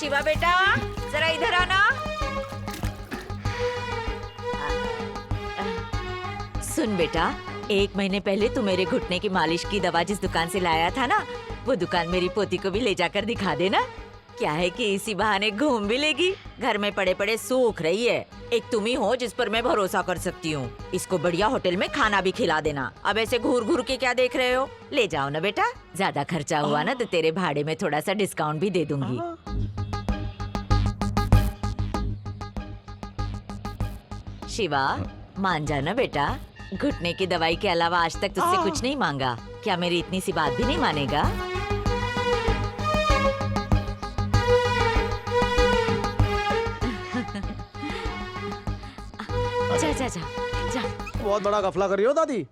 Speaker 11: शिवा बेटा जरा इधर आना। सुन बेटा, 1 महीने पहले तू मेरे घुटने की मालिश की दवा जिस दुकान से लाया था ना, वो दुकान मेरी पोती को भी ले जाकर दिखा देना। क्या है कि इसी बहाने घूम भी लेगी। घर में पड़े पड़े सूख रही है। एक तुम ही हो जिस पर मैं भरोसा कर सकती हूँ। इसको बढ़िया होटल में खाना भी खिला देना। अब ऐसे घूर घूर के क्या देख रहे हो? ले जाओ ना बेटा। ज्यादा खर्चा हुआ ना तो तेरे भाड़े में थोड़ा सा डिस्काउंट भी दे दूंगी। शिवा मान जाना बेटा, घुटने की दवाई के अलावा आज तक तुझसे कुछ नहीं मांगा। क्या मेरी इतनी सी बात भी नहीं मानेगा? जा जा जा जा।
Speaker 2: बहुत बड़ा गफला कर रही हो दादी।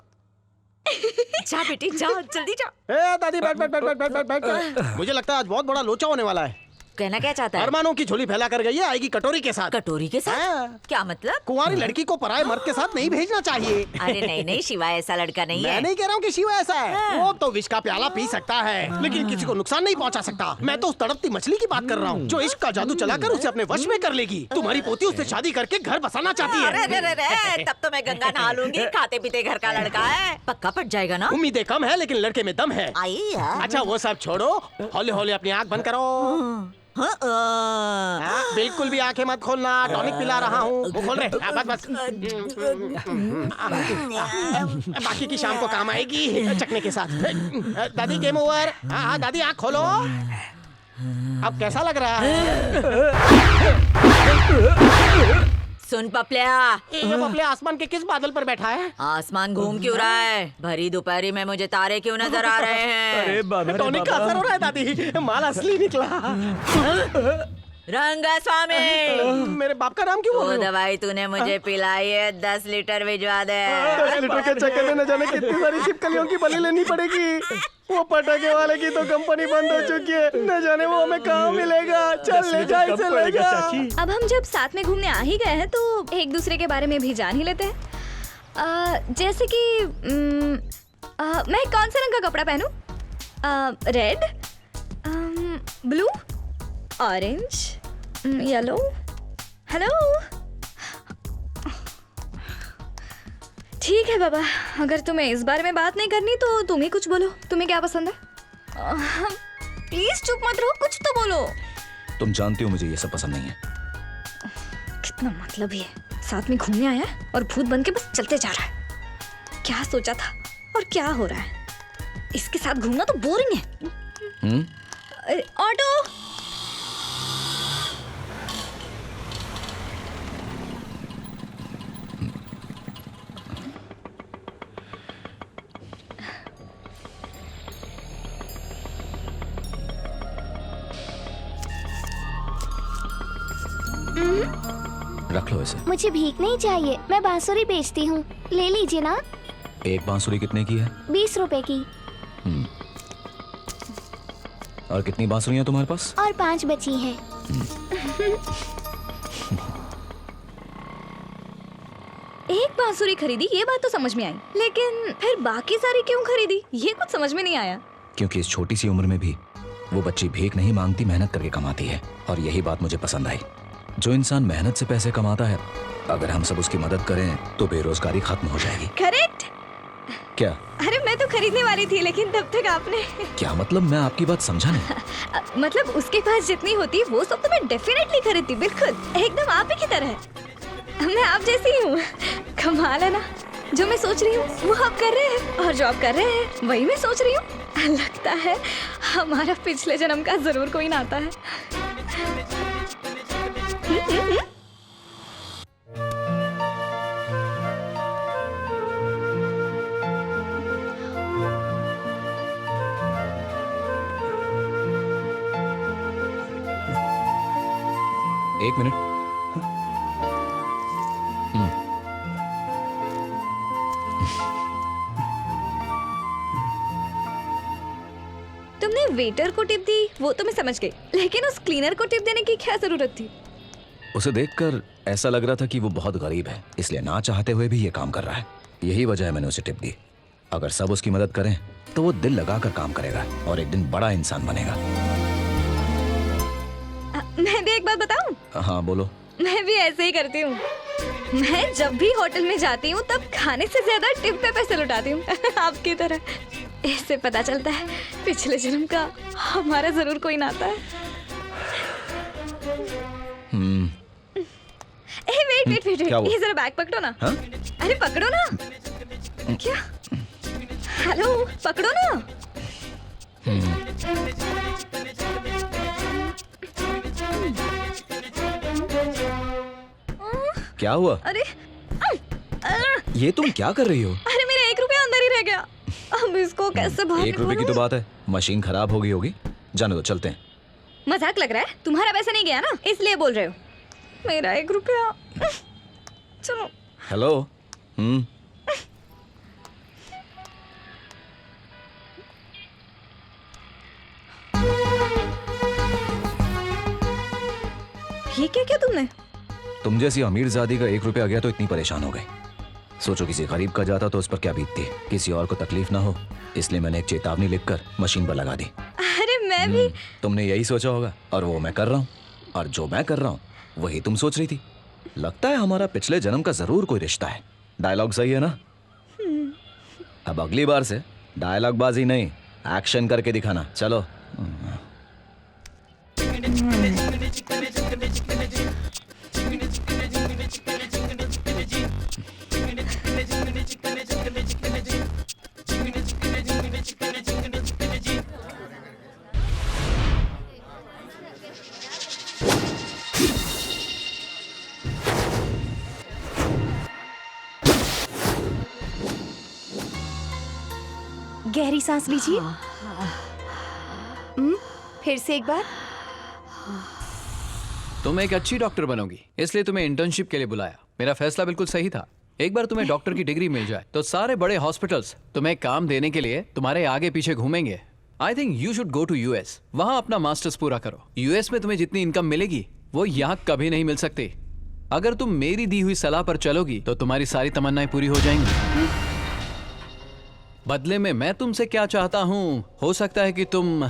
Speaker 11: जा बेटी जा, जल्दी जा।
Speaker 2: ए दादी बैठ बैठ बैठ बैठ बैठ बैठ बैठ। मुझे लगता है आज बहुत बड़ा लोचा होने वाला है।
Speaker 11: कहना क्या चाहता है?
Speaker 2: अरमानों की झोली फैला कर गई है, आएगी कटोरी के साथ।
Speaker 11: कटोरी के साथ? क्या मतलब?
Speaker 2: कुंवारी लड़की को पराये मर्द के साथ नहीं भेजना चाहिए।
Speaker 11: अरे नहीं नहीं शिवा ऐसा लड़का नहीं है।
Speaker 2: मैं नहीं कह रहा हूँ कि शिवा ऐसा है। वो तो विष का प्याला पी सकता है, लेकिन किसी को नुकसान नहीं पहुँचा सकता। मैं तो उस तड़पती मछली की बात कर रहा हूँ जो इश्क का जादू चलाकर उसे अपने वश में कर लेगी। तुम्हारी पोती उससे शादी करके घर बसाना चाहती है।
Speaker 11: अरे तब तो मैं गंगा नहा लूंगी। खाते पीते घर का लड़का है, पक्का पट जाएगा ना?
Speaker 2: उम्मीदें कम है लेकिन लड़के में दम है।
Speaker 11: आई यार।
Speaker 2: अच्छा वो सब छोड़ो, हौले हौले अपनी आँख बंद करो। बिल्कुल भी आंखें मत खोलना, टॉनिक पिला रहा हूँ। वो खोल रहे। बस बस। बाकी की शाम को काम आएगी चखने के साथ। दादी गेम ओवर। हाँ हाँ दादी आँख खोलो। अब कैसा लग रहा है?
Speaker 11: सुन पपलिया,
Speaker 2: ये पपलिया आसमान के किस बादल पर बैठा है?
Speaker 11: आसमान घूम क्यों रहा है? भरी दोपहरी में मुझे तारे क्यों नजर आ रहे हैं?
Speaker 2: अरे बाबा, टॉनिक का असर हो रहा है दादी, माल असली निकला।
Speaker 11: रंगास्वामी,
Speaker 2: मेरे बाप का नाम क्यों बोल
Speaker 11: वो
Speaker 2: रहे हो?
Speaker 11: दवाई तूने मुझे पिलाई है, 10 लीटर भिजवा दे।
Speaker 2: 10 लीटर के चक्कर में न जाने कितनी सारी छिपकलियों की बलि लेनी पड़ेगी। वो पटाखे वाले की तो कंपनी बंद हो चुकी है, न जाने वो हमें कहाँ मिलेगा। चल ले जा इसे, ले जा।
Speaker 9: अब हम जब साथ में घूमने आ ही गए हैं तो एक दूसरे के बारे में भी जान ही लेते हैं। जैसे कि मैं कौन से रंग का कपड़ा पहनूं? Red, blue, orange, yellow. Hello, ठीक है बाबा, अगर तुम्हें इस बारे में बात नहीं करनी तो तुम ही कुछ बोलो। तुम्हें क्या पसंद है? प्लीज चुप मत रहो, कुछ तो बोलो।
Speaker 7: तुम जानती हो मुझे ये सब पसंद नहीं है।
Speaker 9: कितना मतलब ही है, साथ में घूमने आया है और भूत बन के बस चलते जा रहा है। क्या सोचा था और क्या हो रहा है? इसके साथ घूमना तो बोरिंग है। ऑटो।
Speaker 7: रख लो इसे।
Speaker 17: मुझे भीख नहीं चाहिए, मैं बांसुरी बेचती हूँ, ले लीजिए ना।
Speaker 7: एक बांसुरी कितने की है?
Speaker 17: 20 रुपए की।
Speaker 7: और कितनी बांसुरियां तुम्हारे पास?
Speaker 17: और 5 बची हैं।
Speaker 9: एक बांसुरी खरीदी ये बात तो समझ में आई, लेकिन फिर बाकी सारी क्यों खरीदी ये कुछ समझ में नहीं आया।
Speaker 7: क्योंकि इस छोटी सी उम्र में भी वो बच्ची भीख नहीं मांगती, मेहनत करके कमाती है। और यही बात मुझे पसंद आई। जो इंसान मेहनत से पैसे कमाता है, अगर हम सब उसकी मदद करें तो बेरोजगारी खत्म हो जाएगी।
Speaker 9: करेक्ट।
Speaker 7: क्या?
Speaker 9: अरे मैं तो खरीदने वाली थी, लेकिन तब तक आपने
Speaker 7: क्या मतलब? मैं आपकी बात समझा नहीं।
Speaker 9: मतलब उसके पास जितनी होती वो सब तो मैं डेफिनेटली खरीदती, बिल्कुल एकदम आप ही की तरह। मैं आप जैसी ही हूँ। कमाल है ना, जो मैं सोच रही हूँ वो आप कर रहे हैं, और जो आप कर रहे हैं वही मैं सोच रही हूँ। लगता है हमारा पिछले जन्म का जरूर कोई नाता है।
Speaker 7: एक मिनट।
Speaker 9: तुमने वेटर को टिप दी वो तो मैं समझ गई, लेकिन उस क्लीनर को टिप देने की क्या जरूरत थी?
Speaker 7: उसे देखकर ऐसा लग रहा था कि वो बहुत गरीब है, इसलिए ना चाहते हुए भी ये काम कर रहा है। यही वजह है मैंने उसे टिप दी। अगर सब उसकी मदद करें तो वो दिल लगाकर काम करेगा और एक दिन बड़ा इंसान बनेगा।
Speaker 9: मैं भी एक बात बताऊं?
Speaker 7: हाँ बोलो।
Speaker 9: मैं भी ऐसे ही करती हूँ। मैं जब भी होटल में जाती हूँ तब खाने से ज्यादा टिप पे पैसे लुटाती हूँ। आपकी तरह। इससे पता चलता है पिछले जन्म का हमारा जरूर कोई नाता है। वेट वेट वेट, ये जरा बैग पकड़ो ना।
Speaker 7: हाँ?
Speaker 9: अरे पकड़ो ना। क्या? हेलो पकड़ो ना।
Speaker 7: क्या हुआ?
Speaker 9: अरे
Speaker 7: ये तुम क्या कर रही हो?
Speaker 9: अरे मेरा 1 रुपया अंदर ही रह गया। अब इसको कैसे बाहर
Speaker 7: 1 रुपए की तो बात है, मशीन खराब हो गई होगी। जाने दो, चलते हैं।
Speaker 9: मजाक लग रहा है? तुम्हारा पैसा नहीं गया ना, इसलिए बोल रहे हो। मेरा 1 रुपया। चलो।
Speaker 7: हेलो।
Speaker 9: ये क्या किया तुमने?
Speaker 7: तुम जैसी अमीरजादी का 1 रुपया गया तो इतनी परेशान हो गई। सोचो किसी गरीब का जाता तो उस पर क्या बीतती। किसी और को तकलीफ ना हो इसलिए मैंने एक चेतावनी लिखकर मशीन पर लगा दी।
Speaker 9: अरे मैं भी।
Speaker 7: तुमने यही सोचा होगा और वो मैं कर रहा हूँ, और जो मैं कर रहा हूँ वही तुम सोच रही थी। लगता है हमारा पिछले जन्म का जरूर कोई रिश्ता है। डायलॉग सही है ना? अब अगली बार से डायलॉग बाजी नहीं, एक्शन करके दिखाना। चलो।
Speaker 12: गहरी सांस लीजिए। फिर से एक बार।
Speaker 10: तुम एक अच्छी डॉक्टर बनोगी, इसलिए तुम्हें इंटर्नशिप के लिए बुलाया। मेरा फैसला बिल्कुल सही था। एक बार तुम्हें डॉक्टर की डिग्री मिल जाए तो सारे बड़े हॉस्पिटल्स तुम्हें काम देने के लिए तुम्हारे आगे पीछे घूमेंगे। I think you should go to US. वहां अपना मास्टर्स पूरा करो। यूएस में तुम्हें जितनी इनकम मिलेगी वो यहाँ कभी नहीं मिल सकती। अगर तुम मेरी दी हुई सलाह पर चलोगी तो तुम्हारी सारी तमन्नाएं पूरी हो जाएंगी। बदले में मैं तुमसे क्या चाहता हूँ हो सकता है कि तुम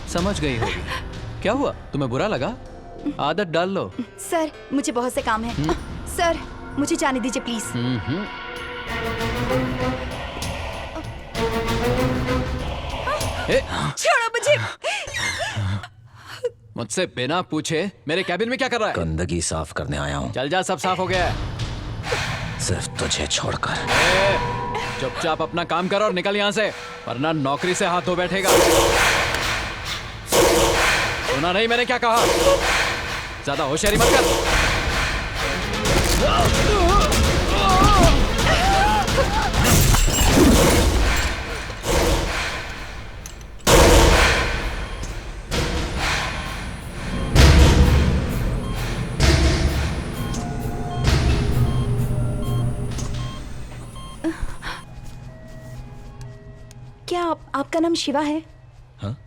Speaker 10: समझ गई होगी। क्या हुआ? तुम्हें बुरा लगा? आदत डाल लो।
Speaker 12: सर मुझे बहुत से काम है। सर मुझे जाने दीजिए प्लीज।
Speaker 9: छोड़ो मुझे।
Speaker 10: मुझसे बिना पूछे मेरे कैबिन में क्या कर रहा है?
Speaker 7: गंदगी साफ करने आया हूँ।
Speaker 10: चल जा, सब साफ हो गया है।
Speaker 7: सिर्फ तुझे छोड़कर।
Speaker 10: चुपचाप अपना काम कर और निकल यहाँ से, वरना नौकरी से हाथ धो बैठेगा। सुना नहीं मैंने क्या कहा? ज्यादा होशियारी मत कर।
Speaker 12: क्या आपका नाम शिवा है?
Speaker 7: हाँ?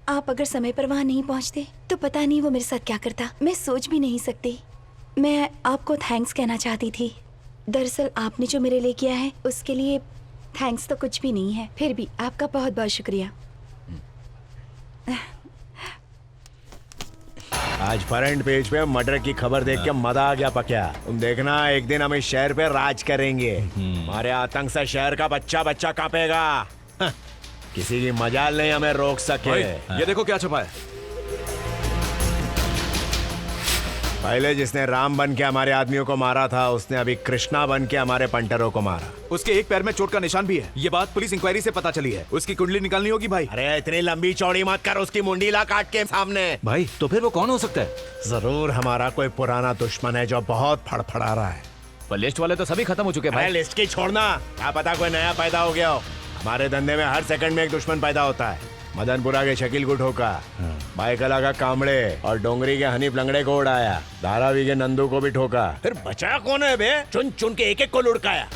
Speaker 12: आप अगर समय पर वहाँ नहीं पहुँचते तो पता नहीं वो मेरे साथ क्या करता। मैं सोच भी नहीं सकती। मैं आपको थैंक्स कहना चाहती थी।
Speaker 18: दरअसल आपने जो मेरे लिए किया है उसके लिए थैंक्स तो कुछ भी नहीं है, फिर भी आपका बहुत बहुत शुक्रिया।
Speaker 4: आज फ्रंट पेज पे मर्डर की खबर देख के मजा आ गया पक्या। तुम देखना एक दिन हम इस शहर पे राज करेंगे। हमारे आतंक से शहर का बच्चा बच्चा कांपेगा। किसी की मजाल नहीं हमें रोक सके।
Speaker 1: ये देखो क्या छपा है।
Speaker 4: पहले जिसने राम बन के हमारे आदमियों को मारा था उसने अभी कृष्णा बन के हमारे पंटरों को मारा।
Speaker 1: उसके एक पैर में चोट का निशान भी है। ये बात पुलिस इंक्वायरी से पता चली है। उसकी कुंडली निकालनी होगी भाई।
Speaker 4: अरे इतनी लंबी चौड़ी मत कर, उसकी मुंडी ला काट के सामने।
Speaker 15: भाई तो फिर वो कौन हो सकता है?
Speaker 4: जरूर हमारा कोई पुराना दुश्मन है जो बहुत फड़फड़ा रहा है।
Speaker 10: पर लिस्ट वाले तो सभी खत्म हो चुके हैं भाई।
Speaker 4: लिस्ट की छोड़ना, क्या पता कोई नया पैदा हो गया हो। हमारे धंधे में हर सेकंड में एक दुश्मन पैदा होता है। मदनपुरा के शकील को ठोका, बाईकला का कामड़े और डोंगरी के हनीफ लंगड़े को उड़ाया, धारावी के नंदू को भी ठोका। फिर बचा कौन है बे? चुन चुन के एक एक को लुढ़काया।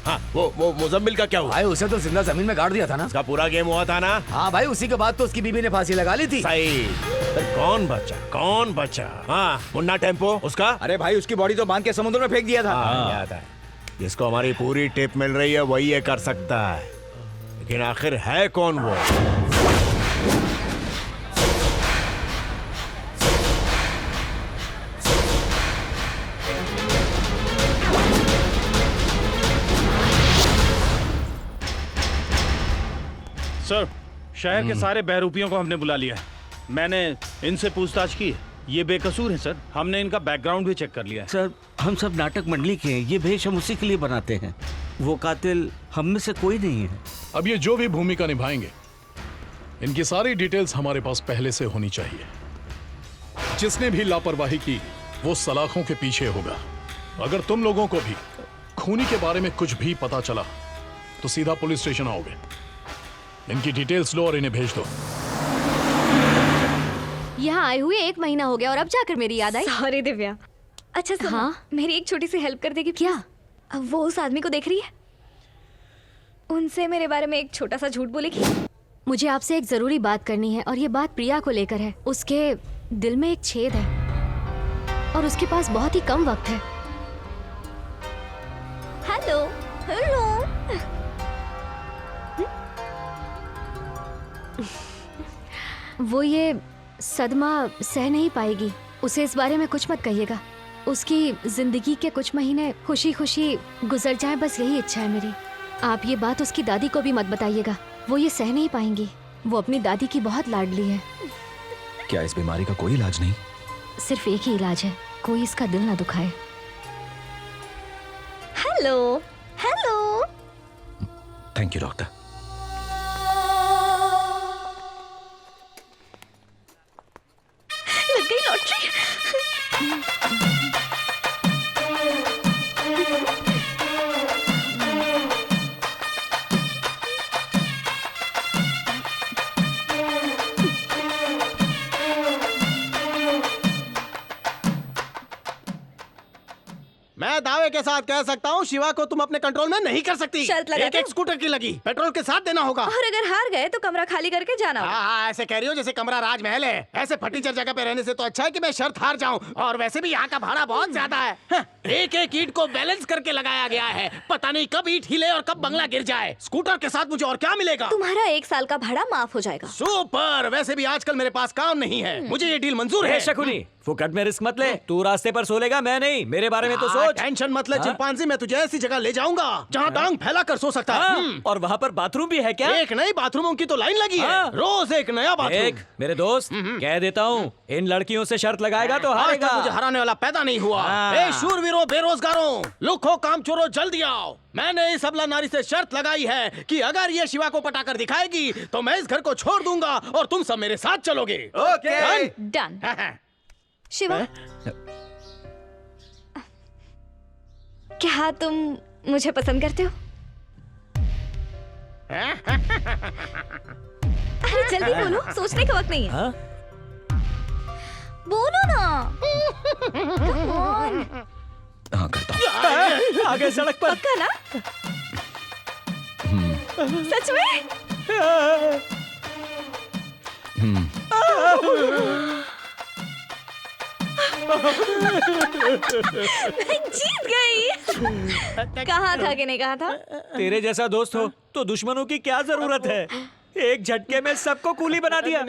Speaker 4: हाँ वो मुजम्मिल का क्या हुआ?
Speaker 7: भाई उसे तो जिंदा जमीन में गाड़ दिया था ना।
Speaker 4: उसका पूरा गेम हुआ था ना।
Speaker 7: हाँ भाई, उसी के बाद तो उसकी बीवी ने फांसी लगा ली थी।
Speaker 4: सही। फिर कौन बचा? हाँ मुन्ना टेम्पो उसका।
Speaker 15: अरे भाई उसकी बॉडी तो बांध के समुद्र में फेंक दिया था।
Speaker 4: याद है। जिसको हमारी पूरी टिप मिल रही है वही ये कर सकता है, लेकिन आखिर है कौन वो?
Speaker 5: सर, शहर के सारे बहरूपियों को हमने बुला लिया है। मैंने इनसे पूछताछ की है। ये बेकसूर है सर। हमने इनका बैकग्राउंड भी चेक कर लिया है।
Speaker 19: सर, हम सब नाटक मंडली के हैं। ये भेष हम उसी के लिए बनाते हैं। वो कातिल हम में से कोई नहीं है।
Speaker 8: अब ये जो भी भूमिका निभाएंगे, इनकी सारी डिटेल्स हमारे पास पहले से होनी चाहिए। जिसने भी लापरवाही की वो सलाखों के पीछे होगा। अगर तुम लोगों को भी खूनी के बारे में कुछ भी पता चला तो सीधा पुलिस स्टेशन आओगे। इनकी डिटेल्स लो और इन्हें भेज दो।
Speaker 9: यहाँ आए हुए 1 महीना हो गया और अब जाकर मेरी याद आई। सॉरी दिव्या। अच्छा सुनो, हाँ? मेरी एक छोटी सी हेल्प कर देगी क्या? अब वो उस आदमी को देख रही है, उनसे मेरे बारे में एक छोटा सा झूठ बोलेगी।
Speaker 20: मुझे आपसे एक जरूरी बात करनी है और ये बात प्रिया को लेकर है। उसके दिल में एक छेद है और उसके पास बहुत ही कम वक्त है।
Speaker 9: Hello hello.
Speaker 20: वो ये सदमा सह नहीं पाएगी। उसे इस बारे में कुछ मत कहिएगा। उसकी जिंदगी के कुछ महीने खुशी खुशी गुजर जाएं, बस यही इच्छा है मेरी। आप ये बात उसकी दादी को भी मत बताइएगा, वो ये सह नहीं पाएंगी। वो अपनी दादी की बहुत लाडली है।
Speaker 7: क्या इस बीमारी का कोई इलाज नहीं?
Speaker 20: सिर्फ एक ही इलाज है, कोई इसका दिल ना दुखाए।
Speaker 9: Hello hello.
Speaker 7: Thank you doctor.
Speaker 9: लग गई लॉटरी।
Speaker 2: मैं दावे के साथ कह सकता हूँ शिवा को तुम अपने कंट्रोल में नहीं कर सकती।
Speaker 9: शर्त लगा
Speaker 2: एक स्कूटर की लगी, पेट्रोल के साथ देना होगा।
Speaker 9: और अगर हार गए तो कमरा खाली करके जाना होगा।
Speaker 2: हाँ, ऐसे कह रही हो जैसे कमरा राजमहल है। ऐसे फटीचर जगह पे रहने से तो अच्छा है कि मैं शर्त हार जाऊं। और वैसे भी यहाँ का भाड़ा बहुत ज्यादा है। एक एक ईंट को बैलेंस करके लगाया गया है। पता नहीं कब ईंट हिले और कब बंगला गिर जाए। स्कूटर के साथ मुझे और क्या मिलेगा?
Speaker 9: तुम्हारा 1 साल का भाड़ा माफ हो जाएगा।
Speaker 2: सुपर। वैसे भी आजकल मेरे पास काम नहीं है, मुझे ये डील मंजूर है।
Speaker 13: शकुनी, फुकट में रिस्क मत ले। तू रास्ते पर सो लेगा, मैं नहीं। मेरे बारे में तो सोच।
Speaker 2: टेंशन मत ले चिंपांजी, मैं तुझे ऐसी जगह ले जाऊंगा जहाँ टांग फैला कर सो सकता है।
Speaker 13: और वहाँ पर बाथरूम भी है क्या?
Speaker 2: एक नई बाथरूमों की तो लाइन लगी है। रोज एक नया बाथरूम।
Speaker 13: एक मेरे दोस्त कह देता हूँ, इन लड़कियों से शर्त लगाएगा तो हारेगा।
Speaker 2: आज तक मुझे हराने वाला पैदा नहीं हुआ। ए शूरवीरों, बेरोजगारों, लुखो, कामचोरों, जल्दी आओ। मैंने इस अबला नारी से शर्त लगाई है कि अगर ये शिवा को पटाकर दिखाएगी तो मैं इस घर को छोड़ दूंगा और तुम सब मेरे साथ चलोगे।
Speaker 9: Okay done. शिवा, क्या तुम मुझे पसंद करते हो? अरे जल्दी बोलो, सोचने का वक्त नहीं है। बोलो ना। Come on।
Speaker 7: हाँ करता हूँ।
Speaker 13: आगे सड़क पर।
Speaker 9: पक्का ना? सच में? मैं जीत गई। कहा था कि नहीं कहा था?
Speaker 13: तेरे जैसा दोस्त हो तो दुश्मनों की क्या जरूरत है? एक झटके में सबको कूली बना दिया।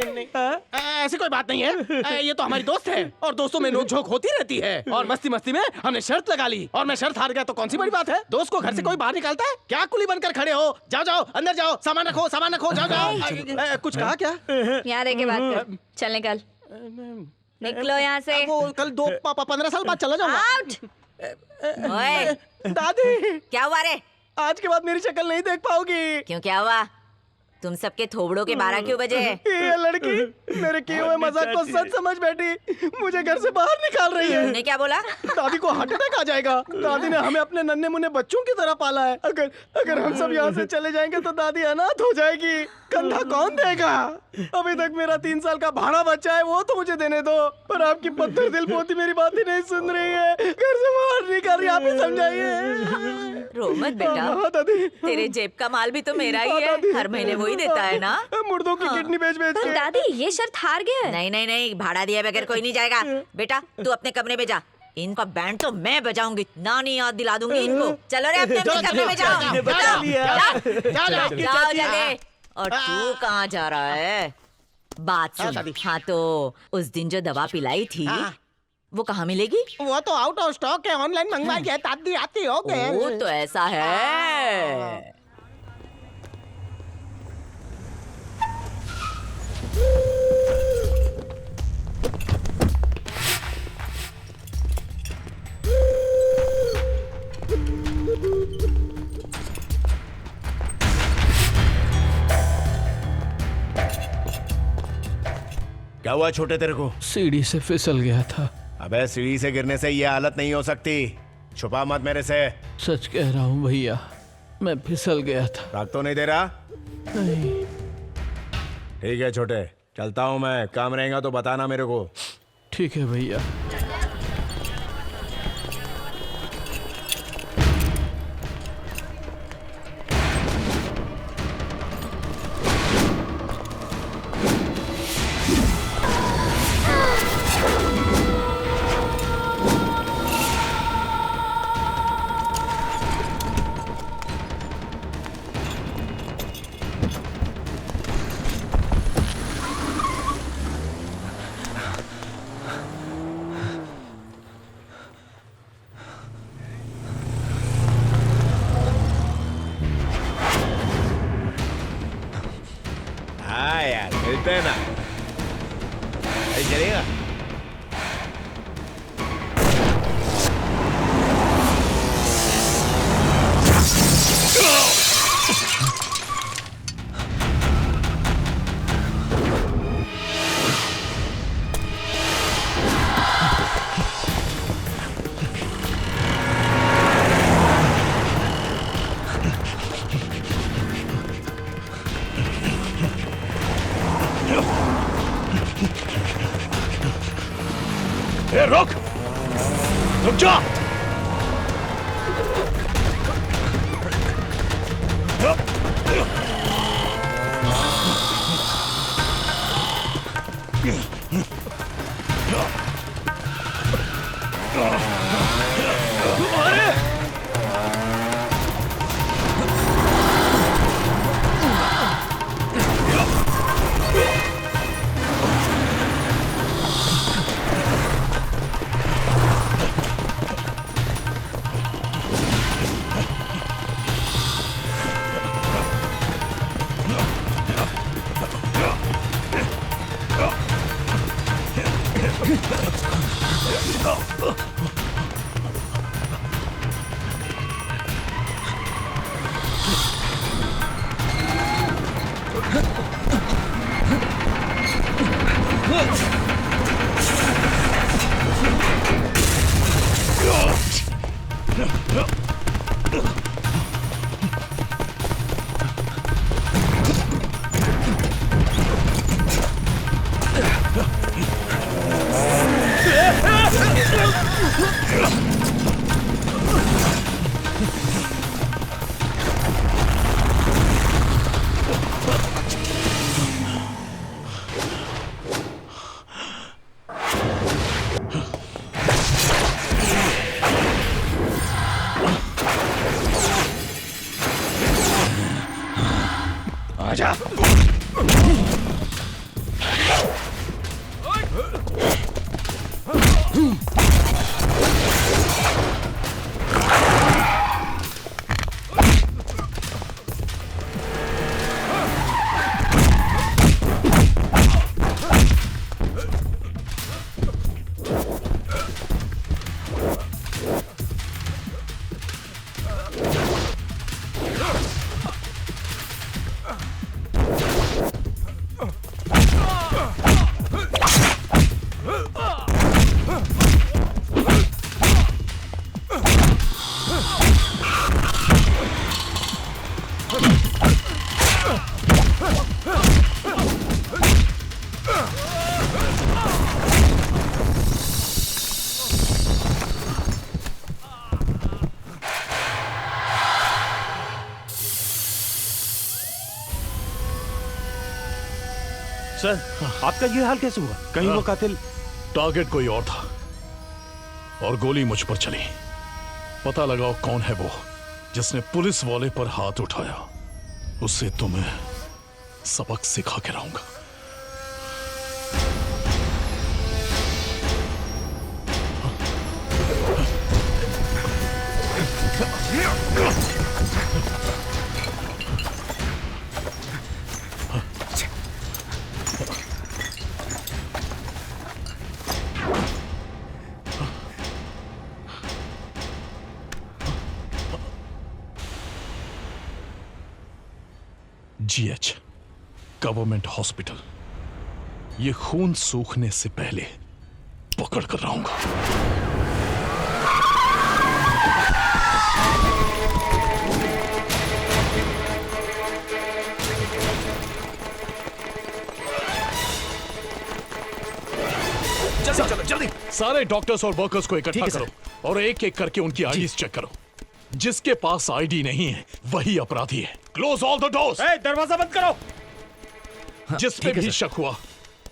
Speaker 2: ऐसी कोई बात नहीं है, ये तो हमारी दोस्त है और दोस्तों में नोकझोंक होती रहती है। और मस्ती मस्ती में हमने शर्त लगा ली और मैं शर्त हार गया तो कौन सी बड़ी बात है? दोस्त को घर से कोई बाहर निकालता है क्या? कुली बनकर खड़े हो, जाओ जाओ अंदर जाओ, सामान रखो जाओ जाओ। कुछ कहा क्या?
Speaker 9: यहाँ रह के बात कर। चल निकल, निकलो यहाँ से।
Speaker 2: वो कल 15 साल बाद चला जाऊंगा।
Speaker 11: आउट। ओए
Speaker 2: दादी
Speaker 11: क्या हुआ रे?
Speaker 2: आज के बाद मेरी शक्ल नहीं देख पाओगी।
Speaker 11: क्यों, क्या हुआ? तुम सबके थोबड़ों के 12 क्यों बजे?
Speaker 2: ये लड़की मेरे किए हुए मजाक को सच समझ बैठी, मुझे घर से बाहर निकाल रही है।
Speaker 11: तूने क्या बोला?
Speaker 2: दादी को हार्ट अटैक आ जाएगा। दादी ने हमें अपने नन्हे मुन्ने बच्चों की तरह पाला है। अगर हम सब यहाँ से चले जाएंगे तो दादी अनाथ हो जाएगी। कंधा कौन देगा? अभी तक मेरा 3 साल का भाड़ा बचा है, वो तो मुझे देने दो। पर आपकी पत्थर दिल पोती मेरी बात ही नहीं सुन रही है, घर से बाहर निकाल रही है। आप ही समझाइए।
Speaker 11: रो मत बेटा,
Speaker 2: दादी
Speaker 11: तेरे जेब का माल भी तो मेरा ही है, हर महीने वही देता है ना।
Speaker 2: मुर्दों की किडनी बेच के।
Speaker 9: दादी ये शर्त हार गया है।
Speaker 11: नहीं, भाड़ा दिए बगैर कोई नहीं जाएगा। बेटा तू अपने कमरे में जा, इनका बैंड तो मैं बजाऊंगी, नानी याद दिला दूंगी इनको। चलो रे अपने कमरे में जाओ जल्दी। और तू कहाँ जा रहा है? बात सुन। हाँ तो उस दिन जो दवा पिलाई थी वो कहाँ मिलेगी?
Speaker 2: वो तो आउट ऑफ स्टॉक है, ऑनलाइन मंगवाई है। दादी आती हो गए।
Speaker 11: वो तो ऐसा है।
Speaker 4: क्या हुआ छोटे तेरे को?
Speaker 5: सीढ़ी से फिसल गया था।
Speaker 4: अबे सीढ़ी से गिरने से ये हालत नहीं हो सकती। छुपा मत मेरे से।
Speaker 5: सच कह रहा हूँ भैया, मैं फिसल गया था।
Speaker 4: राग तो नहीं दे रहा?
Speaker 5: नहीं।
Speaker 4: ठीक है छोटे, चलता हूँ मैं। काम रहेगा तो बताना मेरे को।
Speaker 5: ठीक है भैया।
Speaker 4: हाँ यार, मिलते हैं ना। अरे चलेगा?
Speaker 8: रुक जा।
Speaker 7: आजा।
Speaker 5: सर, आपका ये हाल कैसे हुआ? कहीं वो कातिल?
Speaker 8: टारगेट कोई और था और गोली मुझ पर चली। पता लगाओ कौन है वो जिसने पुलिस वाले पर हाथ उठाया। उससे तुम्हें सबक सिखा के रहूंगा। GH government hospital. ये खून सूखने से पहले पकड़ कर रहूंगा।
Speaker 5: जल्दी चलो, जल्दी।
Speaker 8: सारे डॉक्टर्स और वर्कर्स को इकट्ठा करो और एक एक करके उनकी आईडीज चेक करो। जिसके पास आईडी नहीं है वही अपराधी है। Close all the doors.
Speaker 2: दरवाजा बंद करो।
Speaker 8: जिस पे भी शक हुआ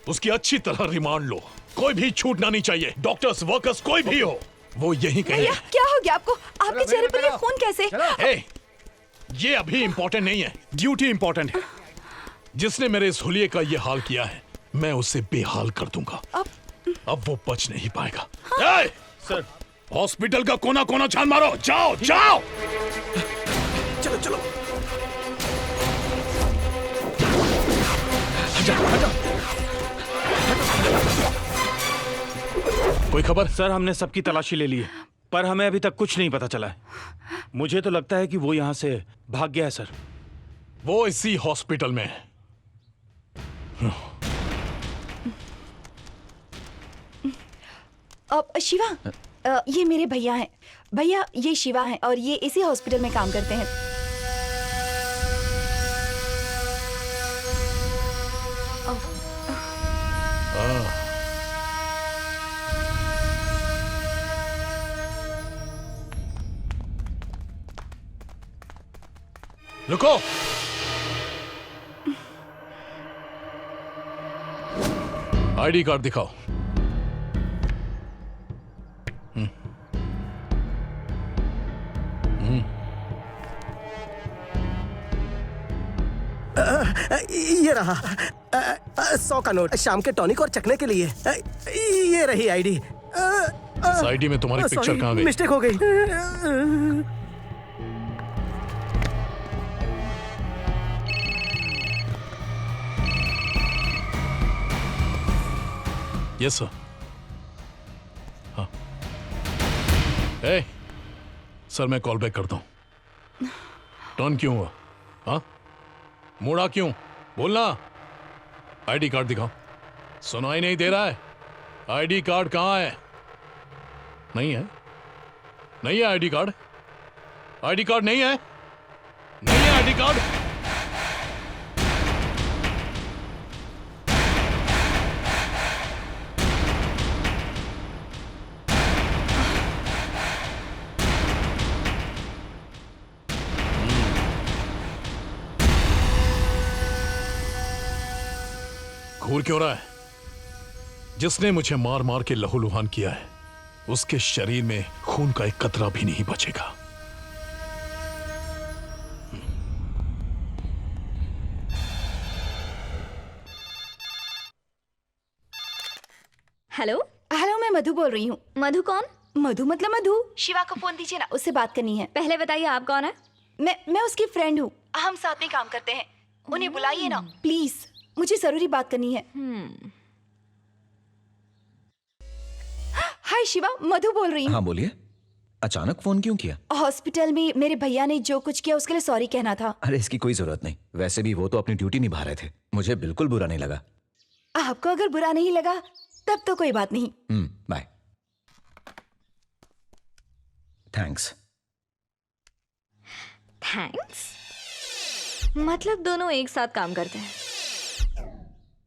Speaker 8: उसकी अच्छी तरह रिमांड लो। कोई भी छूटना नहीं चाहिए। डॉक्टर्स, वर्कर्स, कोई भी हो, वो यही कहीं
Speaker 18: भैया,
Speaker 8: है।
Speaker 18: क्या हो गया आपको? आपके चेहरे पर ये खून कैसे?
Speaker 8: ए, ये अभी इंपॉर्टेंट नहीं है, ड्यूटी इंपॉर्टेंट है। जिसने मेरे इस हुलिये का ये हाल किया है, मैं उसे बेहाल कर दूंगा। अब वो बच नहीं पाएगा।
Speaker 5: हाँ?
Speaker 8: सर, हॉस्पिटल का कोना कोना छान मारो। जाओ जाओ।
Speaker 2: चलो चलो।
Speaker 8: कोई खबर?
Speaker 5: सर, हमने सबकी तलाशी ले ली है पर हमें अभी तक कुछ नहीं पता चला है। मुझे तो लगता है कि वो यहाँ से भाग गया है सर।
Speaker 8: वो इसी हॉस्पिटल में है।
Speaker 18: शिवा, ये मेरे भैया हैं। भैया, ये शिवा हैं और ये इसी हॉस्पिटल में काम करते हैं।
Speaker 8: रुको। आईडी कार्ड दिखाओ।
Speaker 2: ये रहा 100 का नोट शाम के टॉनिक और चखने के लिए। ये रही आईडी।
Speaker 8: इस आईडी में तुम्हारी पिक्चर कहाँ गई?
Speaker 2: मिस्टेक हो गई।
Speaker 8: Yes sir. हाँ। ए, सर मैं कॉल बैक करता हूं। टर्न क्यों हुआ? हाँ, मुड़ा क्यों? बोलना। आईडी कार्ड दिखाओ। सुनाई नहीं दे रहा है? आईडी कार्ड कहाँ है? नहीं है? नहीं है आईडी कार्ड? आईडी कार्ड नहीं है? नहीं है आईडी कार्ड? घूर क्यों रहा है? जिसने मुझे मार मार के लहूलुहान किया है उसके शरीर में खून का एक कतरा भी नहीं बचेगा।
Speaker 9: हेलो
Speaker 18: हेलो, मैं मधु बोल रही हूँ।
Speaker 9: मधु कौन?
Speaker 18: मधु मतलब मधु। शिवा को फोन दीजिए ना, उससे बात करनी है।
Speaker 9: पहले बताइए आप कौन है?
Speaker 18: मैं उसकी फ्रेंड हूँ, हम साथ में काम करते हैं। उन्हें बुलाइए ना प्लीज, मुझे जरूरी बात करनी है। हाय शिवा, मधु बोल रही हूँ।
Speaker 7: हाँ बोलिए। अचानक फोन क्यों किया?
Speaker 18: हॉस्पिटल में मेरे भैया ने जो कुछ किया उसके लिए सॉरी कहना था।
Speaker 7: अरे इसकी कोई जरूरत नहीं, वैसे भी वो तो अपनी ड्यूटी निभा रहे थे, मुझे बिल्कुल बुरा नहीं लगा।
Speaker 18: आपको अगर बुरा नहीं लगा तब तो कोई बात नहीं।
Speaker 7: बाय। थैंक्स।
Speaker 9: थैंक्स मतलब दोनों एक साथ काम करते हैं?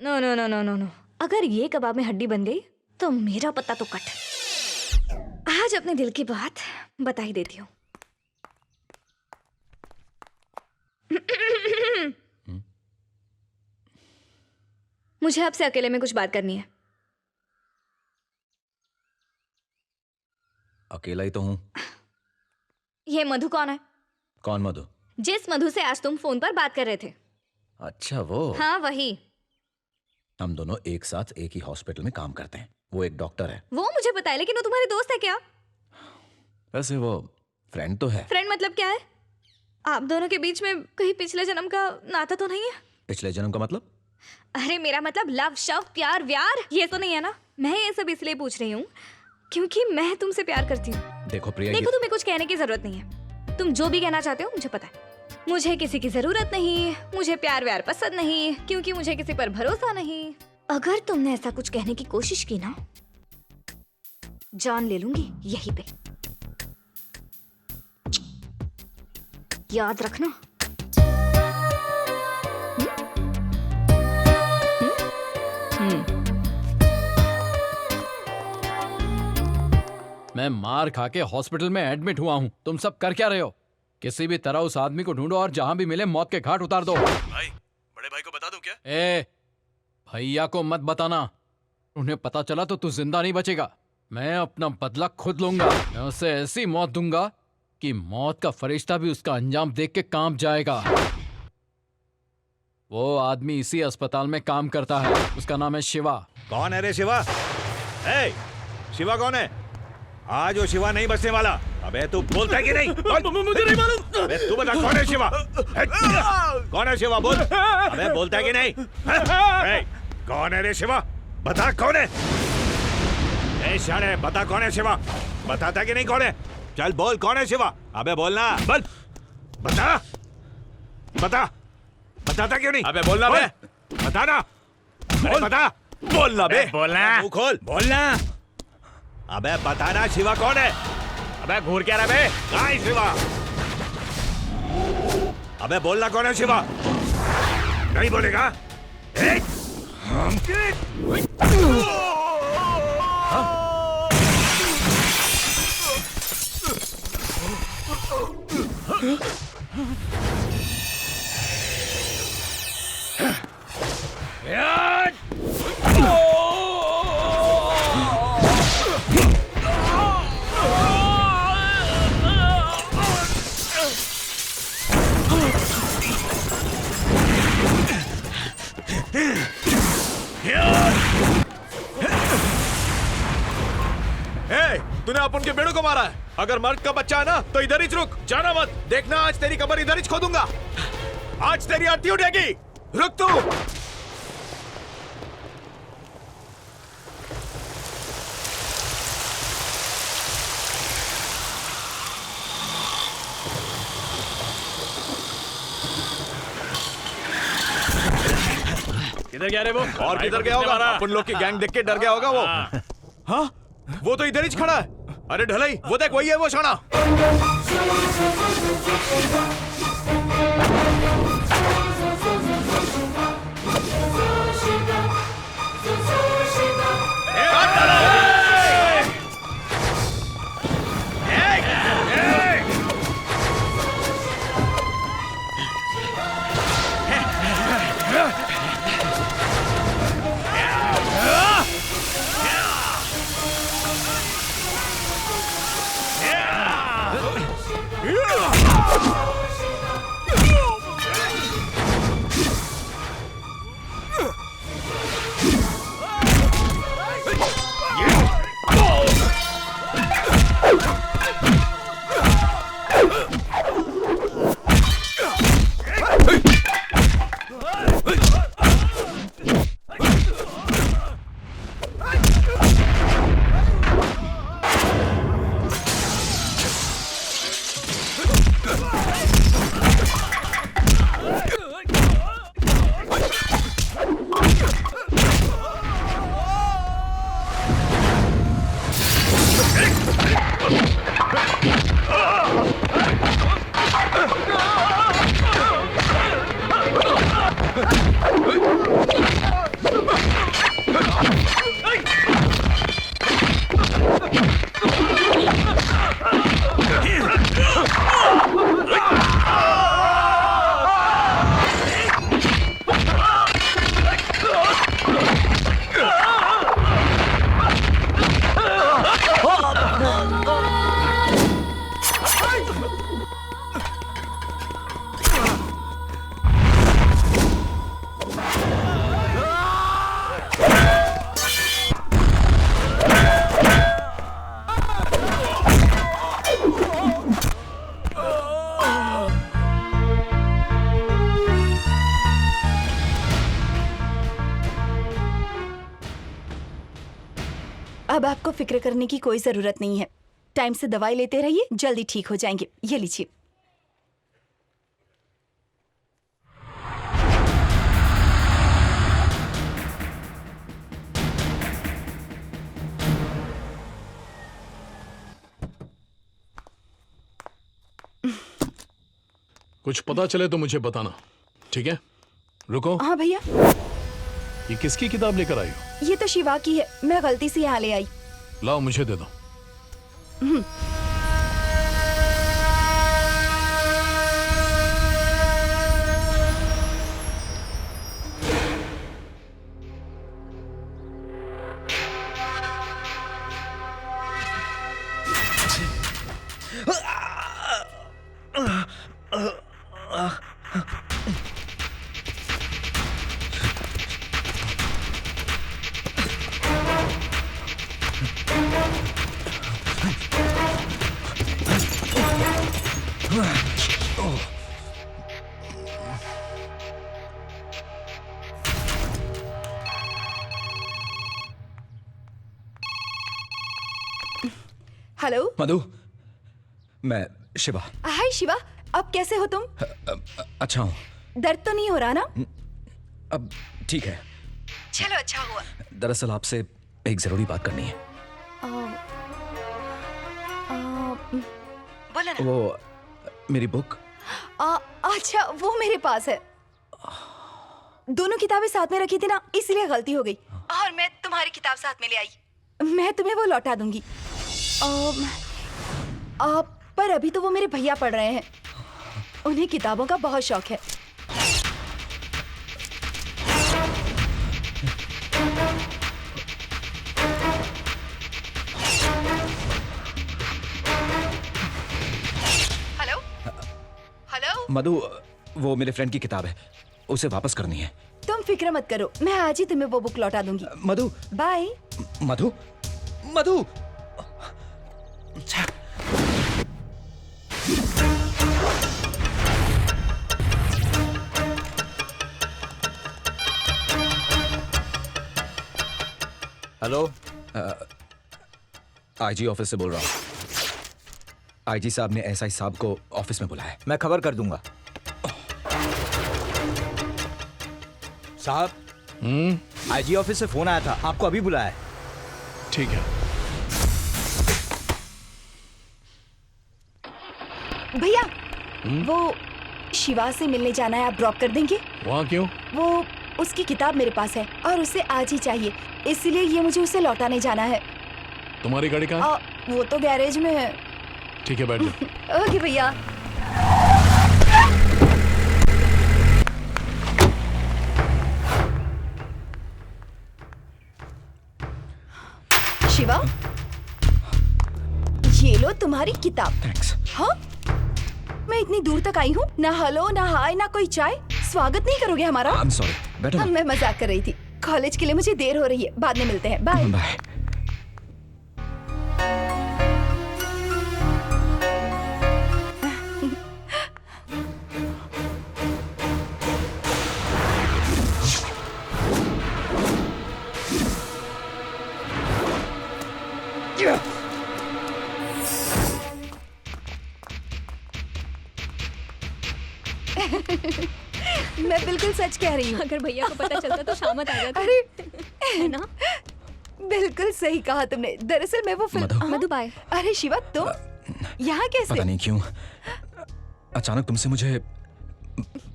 Speaker 9: No no no no no no, अगर ये कबाब में हड्डी बन गई तो मेरा पत्ता तो कट। आज अपने दिल की बात बता ही देती हूँ। मुझे आपसे अकेले में कुछ बात करनी है।
Speaker 7: अकेला ही तो हूँ।
Speaker 9: ये मधु कौन है?
Speaker 7: कौन मधु?
Speaker 9: जिस मधु से आज तुम फोन पर बात कर रहे थे।
Speaker 7: अच्छा वो।
Speaker 9: हाँ वही।
Speaker 7: हम दोनों एक साथ एक ही हॉस्पिटल में काम करते हैं, वो एक डॉक्टर है।
Speaker 9: वो मुझे पता है, लेकिन वो तुम्हारे दोस्त है क्या?
Speaker 7: वैसे वो फ्रेंड तो है।
Speaker 9: फ्रेंड मतलब क्या है? आप दोनों के बीच में कहीं पिछले जन्म का नाता तो नहीं है?
Speaker 7: पिछले जन्म का मतलब?
Speaker 9: अरे मेरा मतलब लव शव प्यार व्यार ये तो नहीं है ना? मैं ये सब इसलिए पूछ रही हूँ क्योंकि मैं तुमसे प्यार करती हूँ।
Speaker 7: देखो प्रिया,
Speaker 9: देखो तुम्हें कुछ कहने की जरूरत नहीं है। तुम जो भी कहना चाहते हो मुझे पता है। मुझे किसी की जरूरत नहीं, मुझे प्यार व्यार पसंद नहीं, क्योंकि मुझे किसी पर भरोसा नहीं। अगर तुमने ऐसा कुछ कहने की कोशिश की ना, जान ले लूंगी यहीं पे, याद रखना।
Speaker 10: मैं मार खा के हॉस्पिटल में एडमिट हुआ हूँ, तुम सब कर क्या रहे हो? किसी भी तरह उस आदमी को ढूंढो और जहां भी मिले मौत के घाट उतार दो।
Speaker 8: भाई, बड़े भाई को बता दूं क्या?
Speaker 10: भैया को मत बताना, उन्हें पता चला तो तू जिंदा नहीं बचेगा। मैं अपना बदला खुद लूंगा। मैं उसे ऐसी मौत दूंगा कि मौत का फरिश्ता भी उसका अंजाम देख के कांप जाएगा। वो आदमी इसी अस्पताल में काम करता है, उसका नाम है शिवा।
Speaker 3: कौन है रे शिवा? शिवा कौन है? आज वो शिवा नहीं बचने वाला। अबे तू बोलता है कि नहीं?
Speaker 2: मुझे नहीं मालूम।
Speaker 3: अबे तू बता कौन है शिवा? कौन है शिवा? बोल। अबे बोलता है कि नहीं? कौन है रे शिवा? बता कौन है? शाने बता कौन है शिवा? बताता कि नहीं कौन है? चल बोल कौन है शिवा? अबे बोलना, बोल। बता बता, बताता क्यों नहीं?
Speaker 1: अबे बोलना बे।
Speaker 3: बता ना, बता।
Speaker 1: बोलना बे।
Speaker 3: बोलना, मुंह खोल, बोलना। अबे बताना शिवा कौन है? अबे घूर क्या रहा बे? कहाँ है शिवा? अबे बोलना कौन है शिवा? नहीं बोलेगा?
Speaker 1: तूने अपन के बेड़ों को मारा है। अगर मर्द का बच्चा है ना तो इधर ही रुक, जाना मत। देखना आज तेरी कमर इधर ही खोदूंगा। आज तेरी आरती उठेगी। रुक तू।
Speaker 13: किधर गया रे वो?
Speaker 1: और किधर गया होगा? अपन लोग की गैंग देख के डर गया होगा वो। हाँ वो तो इधर ही खड़ा है। अरे ढलाई, वो देख वही है वो शाना।
Speaker 18: अब आपको फिक्र करने की कोई जरूरत नहीं है। टाइम से दवाई लेते रहिए, जल्दी ठीक हो जाएंगे। ये लीजिए।
Speaker 8: कुछ पता चले तो मुझे बताना, ठीक है? रुको।
Speaker 18: हाँ भैया।
Speaker 8: ये किसकी किताब लेकर आई हो?
Speaker 18: ये तो शिवा की है, मैं गलती से यहाँ ले आई।
Speaker 8: लाओ मुझे दे दो।
Speaker 18: हेलो
Speaker 7: मधु, मैं शिवा।
Speaker 18: हाय शिवा, अब कैसे हो तुम?
Speaker 7: अच्छा हूँ।
Speaker 18: दर्द तो नहीं हो रहा ना?
Speaker 7: अब ठीक है।
Speaker 18: चलो अच्छा हुआ।
Speaker 7: दरअसल आपसे एक जरूरी बात करनी है।
Speaker 18: बोलो ना।
Speaker 7: वो मेरी बुक।
Speaker 18: अच्छा, वो मेरे पास है। दोनों किताबें साथ में रखी थी ना, इसलिए गलती हो गई और मैं तुम्हारी किताब साथ में ले आई। मैं तुम्हें वो लौटा दूंगी। पर अभी तो वो मेरे भैया पढ़ रहे हैं, उन्हें किताबों का बहुत शौक है। हेलो हेलो
Speaker 7: मधु, वो मेरे फ्रेंड की किताब है, उसे वापस करनी है।
Speaker 18: तुम फिक्र मत करो, मैं आज ही तुम्हें वो बुक लौटा दूंगी।
Speaker 7: मधु।
Speaker 18: बाय।
Speaker 7: मधु, मधु।
Speaker 15: हेलो,
Speaker 7: आईजी ऑफिस से बोल रहा हूँ। आईजी साहब ने एसआई साहब को ऑफिस में बुलाया है।
Speaker 15: मैं खबर कर दूंगा। साहब, आईजी ऑफिस से फोन आया था, आपको अभी बुलाया है।
Speaker 8: ठीक है।
Speaker 18: भैया, वो शिवा से मिलने जाना है, आप ड्रॉप कर देंगे?
Speaker 8: वहाँ क्यों?
Speaker 18: वो उसकी किताब मेरे पास है और उसे आज ही चाहिए, इसलिए ये मुझे उसे लौटाने जाना है।
Speaker 8: तुम्हारी गाड़ी कहाँ है?
Speaker 18: वो तो गैरेज में है।
Speaker 8: ठीक है, बैठ जाओ।
Speaker 18: ओके भैया। शिवा, ये लो तुम्हारी किताब।
Speaker 7: थैंक्स।
Speaker 18: हाँ, मैं इतनी दूर तक आई हूँ, ना हेलो ना हाय ना कोई चाय, स्वागत नहीं करोगे हमारा?
Speaker 7: I'm sorry, बैठो ना।
Speaker 18: मैं मजाक कर रही थी। कॉलेज के लिए मुझे देर हो रही है, बाद में मिलते हैं। Bye
Speaker 7: bye.
Speaker 18: मैं बिल्कुल सच कह रही हूँ।
Speaker 20: अगर भैया को पता चलता तो शामत आ जाती।
Speaker 18: अरे
Speaker 20: है ना?
Speaker 18: बिल्कुल सही कहा तुमने। दरअसल मैं वो फिल्म।
Speaker 20: मधु बाय।
Speaker 18: अरे शिवा, तुम यहाँ कैसे?
Speaker 7: पता नहीं क्यों अचानक तुमसे मुझे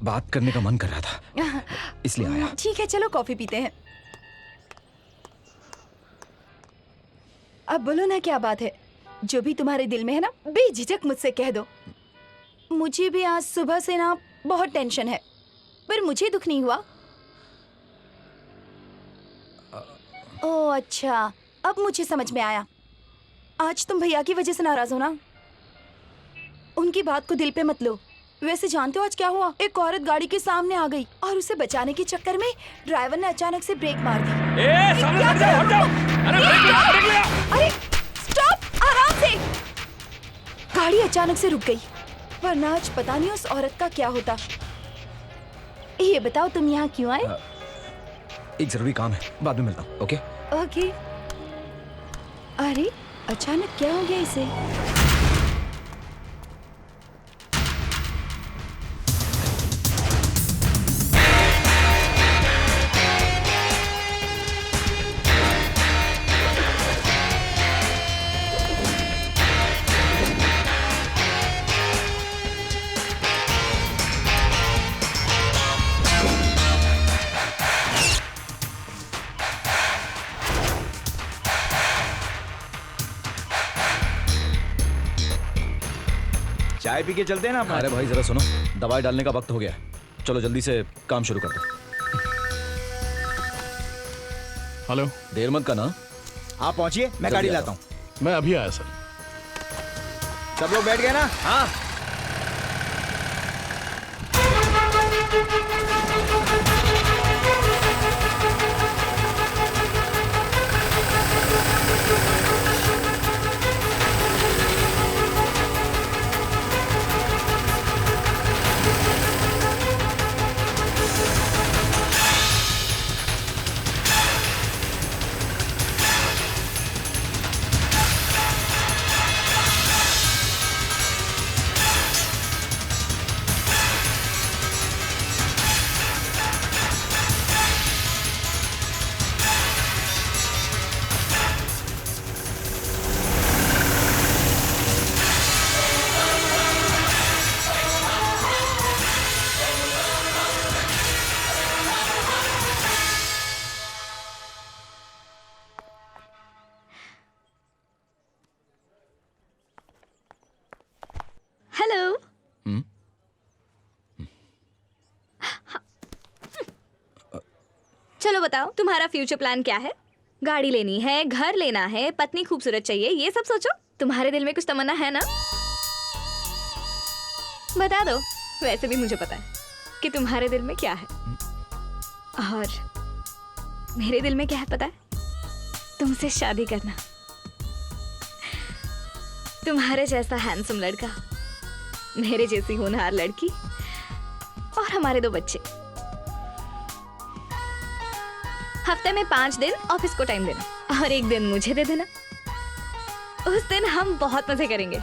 Speaker 7: बात करने का मन कर रहा था, इसलिए आया।
Speaker 18: ठीक है, चलो कॉफी पीते हैं। अब बोलो ना, क्या बात है? जो भी तुम्हारे दिल में है ना, बेझिझक मुझसे कह दो। मुझे भी आज सुबह से ना बहुत टेंशन है, पर मुझे दुख नहीं हुआ। ओह अच्छा, अब मुझे समझ में आया। आज तुम भैया की वजह से नाराज हो ना? उनकी बात को दिल पे मत लो। वैसे जानते हो आज क्या हुआ? एक औरत गाड़ी के सामने आ गई और उसे बचाने के चक्कर में ड्राइवर ने अचानक से ब्रेक मार दी।
Speaker 13: सामने हट जाओ, हट जाओ। अरे
Speaker 18: अरे स्टॉप, आराम से। गाड़ी अचानक से रुक गई, वरना आज पता नहीं उस औरत का क्या होता। ये बताओ, तुम यहाँ क्यों आए?
Speaker 7: एक जरूरी काम है, बाद में मिलता हूँ। Okay
Speaker 18: okay. अरे अचानक क्या हो गया इसे?
Speaker 15: चाय पी के चलते हैं ना।
Speaker 7: अरे भाई जरा सुनो, दवाई डालने का वक्त हो गया। चलो जल्दी से काम शुरू कर दो।
Speaker 8: हेलो,
Speaker 7: देर मत करना।
Speaker 15: आप पहुंचिए, मैं गाड़ी लाता हूँ।
Speaker 8: मैं अभी आया सर।
Speaker 15: सब लोग बैठ गए ना? हाँ।
Speaker 9: हेलो। चलो बताओ, तुम्हारा फ्यूचर प्लान क्या है? गाड़ी लेनी है, घर लेना है, पत्नी खूबसूरत चाहिए, ये सब सोचो। तुम्हारे दिल में कुछ तमन्ना है ना? बता दो। वैसे भी मुझे पता है कि तुम्हारे दिल में क्या है, और मेरे दिल में क्या है पता है? तुमसे शादी करना। तुम्हारे जैसा हैंडसम लड़का, मेरे जैसी होनहार लड़की, और हमारे 2 बच्चे। हफ्ते में 5 दिन ऑफिस को टाइम देना और 1 दिन मुझे दे देना। उस दिन हम बहुत मजे करेंगे,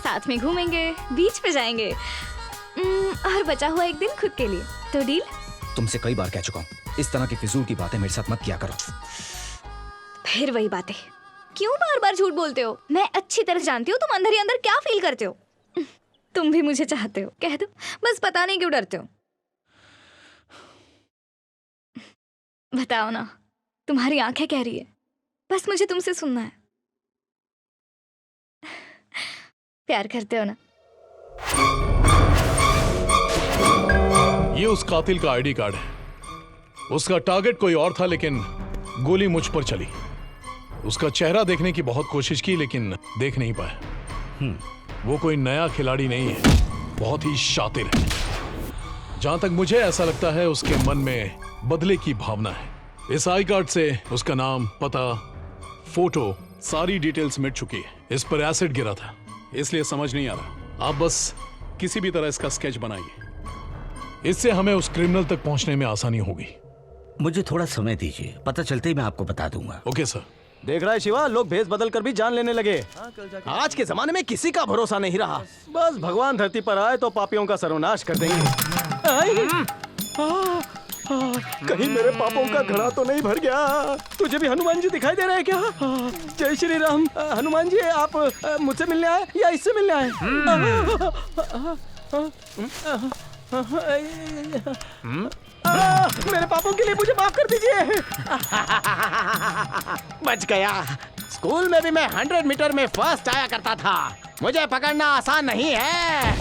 Speaker 9: साथ में घूमेंगे, बीच पे जाएंगे, और बचा हुआ 1 दिन खुद के लिए। तो डील?
Speaker 7: तुमसे कई बार कह चुका हूँ, इस तरह की फिजूल की बातें मेरे साथ मत किया करो।
Speaker 9: फिर वही बातें। क्यों बार बार झूठ बोलते हो? मैं अच्छी तरह जानती हूँ तुम अंदर ही अंदर क्या फील करते हो। तुम भी मुझे चाहते हो, कह दो, बस पता नहीं क्यों डरते हो। बताओ ना, तुम्हारी आंखें कह रही है, बस मुझे तुमसे सुनना है। प्यार करते हो ना?
Speaker 8: ये उस कातिल का आईडी कार्ड है। उसका टारगेट कोई और था, लेकिन गोली मुझ पर चली। उसका चेहरा देखने की बहुत कोशिश की, लेकिन देख नहीं पाया। वो कोई नया खिलाड़ी नहीं है, बहुत ही शातिर है। जहां तक मुझे ऐसा लगता है, उसके मन में बदले की भावना है। इस आई कार्ड से उसका नाम, पता, फोटो, सारी डिटेल्स मिट चुकी है। इस पर एसिड गिरा था, इसलिए समझ नहीं आ रहा। आप बस किसी भी तरह इसका स्केच बनाइए, इससे हमें उस क्रिमिनल तक पहुंचने में आसानी होगी।
Speaker 19: मुझे थोड़ा समय दीजिए, पता चलते ही मैं आपको बता दूंगा।
Speaker 8: Okay sir.
Speaker 2: देख रहा है शिवा, लोग भेस बदल कर भी जान लेने लगे। आज के जमाने में किसी का भरोसा नहीं रहा। बस भगवान धरती पर आए तो पापियों का सर्वनाश कर देंगे। कहीं मेरे पापों का घड़ा तो नहीं भर गया। तुझे भी हनुमान जी दिखाई दे रहे हैं क्या? जय श्री राम। हनुमान जी, आप मुझसे मिलने आए या इससे मिलने आए? मेरे पापों के लिए मुझे माफ कर दीजिए। बच गया। स्कूल में भी मैं 100 मीटर में फर्स्ट आया करता था। मुझे पकड़ना आसान नहीं है।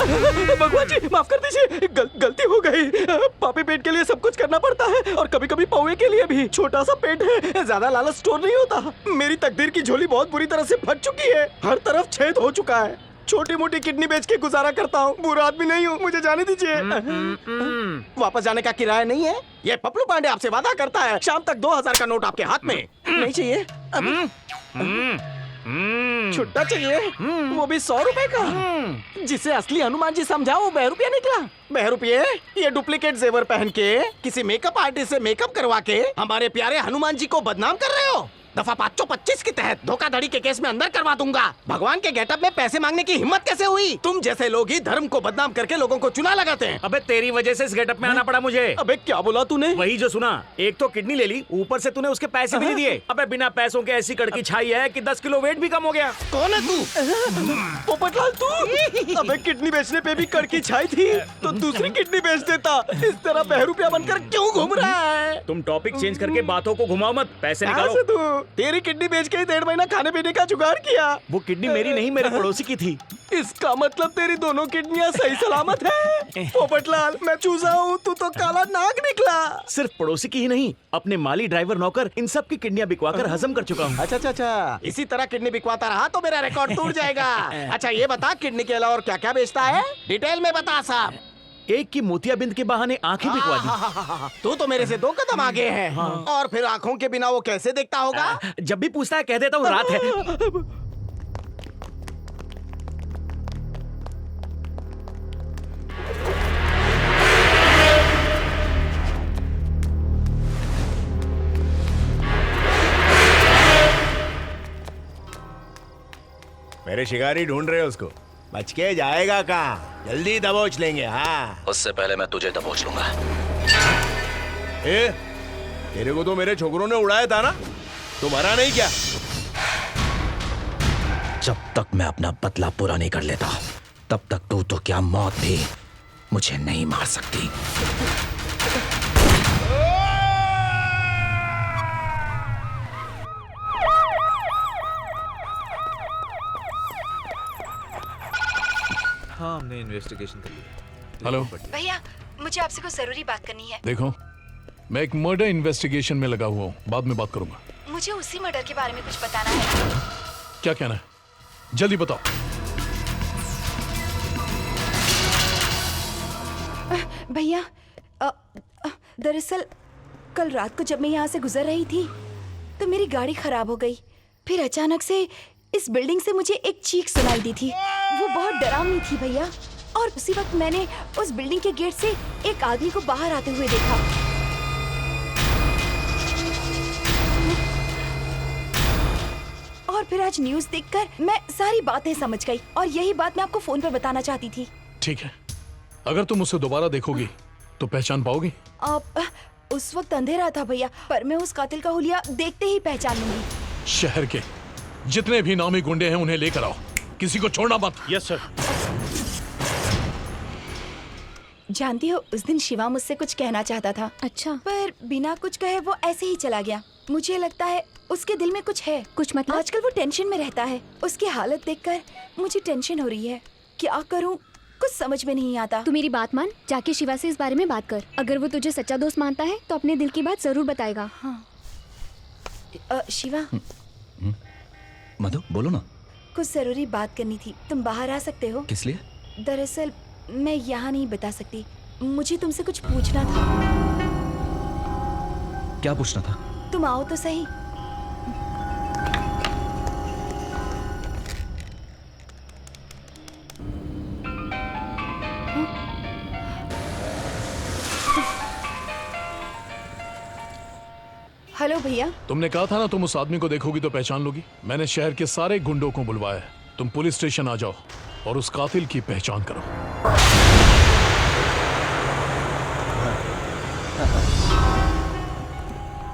Speaker 2: भगवान जी माफ कर दीजिए, गलती हो गई। पापी पेट के लिए सब कुछ करना पड़ता है, और कभी कभी पौवे के लिए भी। छोटा सा पेट है, ज्यादा लालच स्टोर नहीं होता। मेरी तकदीर की झोली बहुत बुरी तरह से फट चुकी है, हर तरफ छेद हो चुका है। छोटी मोटी किडनी बेच के गुजारा करता हूँ। बुरा आदमी नहीं हूँ, मुझे जाने दीजिए। वापस जाने का किराया नहीं है। ये पप्पू पांडे आपसे वादा करता है शाम तक 2000 का नोट आपके हाथ में। नहीं चाहिए? छुट्टा चाहिए, वो भी 100 रुपए का। जिसे असली हनुमान जी समझा वो बहरूपिया निकला। बहरूपिये, ये डुप्लीकेट जेवर पहन के किसी मेकअप आर्टिस्ट से मेकअप करवा के हमारे प्यारे हनुमान जी को बदनाम कर रहे हो। दफा 525 के तहत धोखाधड़ी के केस में अंदर करवा दूंगा। भगवान के गेटअप में पैसे मांगने की हिम्मत कैसे हुई? तुम जैसे लोग ही धर्म को बदनाम करके लोगों को चुना लगाते हैं।
Speaker 15: अबे तेरी वजह से इस गेटअप में आना पड़ा मुझे।
Speaker 2: अबे क्या बोला तूने?
Speaker 15: वही जो सुना, एक तो किडनी ले ली, ऊपर से तूने उसके पैसे भी नहीं दिए। अबे बिना पैसों के ऐसी कड़की छाई है कि 10 किलो वेट भी कम हो गया।
Speaker 2: कौन है तू? पोपटलाल तू? अबे किडनी बेचने पे भी कड़की छाई थी तो दूसरी किडनी बेच देता। इस तरह बहरूपिया बनकर क्यों घूम रहा है?
Speaker 15: तुम टॉपिक चेंज करके बातों को घुमाओ मत, पैसे
Speaker 2: कहाँ
Speaker 15: निकालो।
Speaker 2: से तू? तेरी किडनी बेच के ही 1.5 महीना खाने पीने का जुगाड़ किया।
Speaker 15: वो किडनी मेरी नहीं, मेरे पड़ोसी की थी।
Speaker 2: इसका मतलब तेरी दोनों किडनियां सही सलामत है। पोपटलाल मैं चूजा हूँ, तू तो काला नाग निकला।
Speaker 15: सिर्फ पड़ोसी की ही नहीं, अपने माली, ड्राइवर, नौकर, इन सब की किडनियां बिकवाकर हजम कर चुका हूँ।
Speaker 2: अच्छा, इसी तरह किडनी बिकवाता रहा तो मेरा रिकॉर्ड टूट जाएगा। अच्छा ये बता, किडनी के अलावा और क्या क्या बेचता है? डिटेल में बता साहब।
Speaker 15: एक की मोतियाबिंद के बहाने आंखें बिकवा दी।
Speaker 2: तू तो मेरे से 2 कदम आगे है। और फिर आंखों के बिना वो कैसे देखता होगा?
Speaker 15: जब भी पूछता है कह देता हूँ रात है।
Speaker 4: मेरे शिकारी ढूंढ रहे हो उसको, बच के जाएगा कहाँ? जल्दी दबोच लेंगे। हाँ,
Speaker 7: उससे पहले मैं तुझे दबोच लूंगा।
Speaker 4: तेरे को तो मेरे छोकरों ने उड़ाया था ना, तो मरा नहीं क्या?
Speaker 7: जब तक मैं अपना बदला पूरा नहीं कर लेता, तब तक तू तो क्या मौत भी मुझे नहीं मार सकती।
Speaker 1: हाँ, हमने इन्वेस्टिगेशन कर लिया।
Speaker 8: हेलो
Speaker 18: भैया, मुझे आपसे कुछ जरूरी बात करनी है।
Speaker 8: देखो, मैं एक मर्डर इन्वेस्टिगेशन में लगा हुआ हूँ, बाद में बात करूंगा।
Speaker 18: मुझे उसी मर्डर के बारे में कुछ बताना है।
Speaker 8: क्या कहना है? जल्दी बताओ।
Speaker 18: भैया, दरअसल कल रात को जब मैं यहाँ से गुजर रही थी तो मेरी गाड़ी खराब हो गई। फिर अचानक से इस बिल्डिंग से मुझे एक चीख सुनाई दी थी। वो बहुत डरावनी थी भैया। और उसी वक्त मैंने उस बिल्डिंग के गेट से एक आदमी को बाहर आते हुए देखा। और फिर आज न्यूज़ देखकर मैं सारी बातें समझ गई और यही बात मैं आपको फोन पर बताना चाहती थी।
Speaker 8: ठीक है, अगर तुम उसे दोबारा देखोगी तो पहचान पाओगी?
Speaker 18: उस वक्त अंधेरा था भैया, पर मैं उस कातिल का हुलिया देखते ही पहचान लूंगी।
Speaker 8: शहर के जितने भी नामी गुंडे हैं उन्हें लेकर आओ, किसी को छोड़ना मत।
Speaker 5: Yes sir.
Speaker 18: जानती हो, उस दिन शिवा मुझसे कुछ कहना चाहता था।
Speaker 20: अच्छा।
Speaker 18: पर बिना कुछ कहे वो ऐसे ही चला गया। मुझे लगता है उसके दिल में कुछ है।
Speaker 20: कुछ मतलब?
Speaker 18: आजकल वो टेंशन में रहता है। उसकी हालत देखकर मुझे टेंशन हो रही है। क्या करूं, कुछ समझ में नहीं आता।
Speaker 20: तू मेरी बात मान, जाके शिवा से इस बारे में बात कर। अगर वो तुझे सच्चा दोस्त मानता है तो अपने दिल की बात जरूर बताएगा।
Speaker 18: हाँ। शिवा,
Speaker 7: मधु बोलो ना।
Speaker 18: कुछ जरूरी बात करनी थी। तुम बाहर आ सकते हो?
Speaker 7: किस लिए?
Speaker 18: दरअसल मैं यहाँ नहीं बता सकती। मुझे तुमसे कुछ पूछना था।
Speaker 7: क्या पूछना था?
Speaker 18: तुम आओ तो सही। हेलो भैया।
Speaker 8: तुमने कहा था ना तुम उस आदमी को देखोगी तो पहचान लोगी। मैंने शहर के सारे गुंडों को बुलवाया है। तुम पुलिस स्टेशन आ जाओ और उस कातिल की पहचान करो।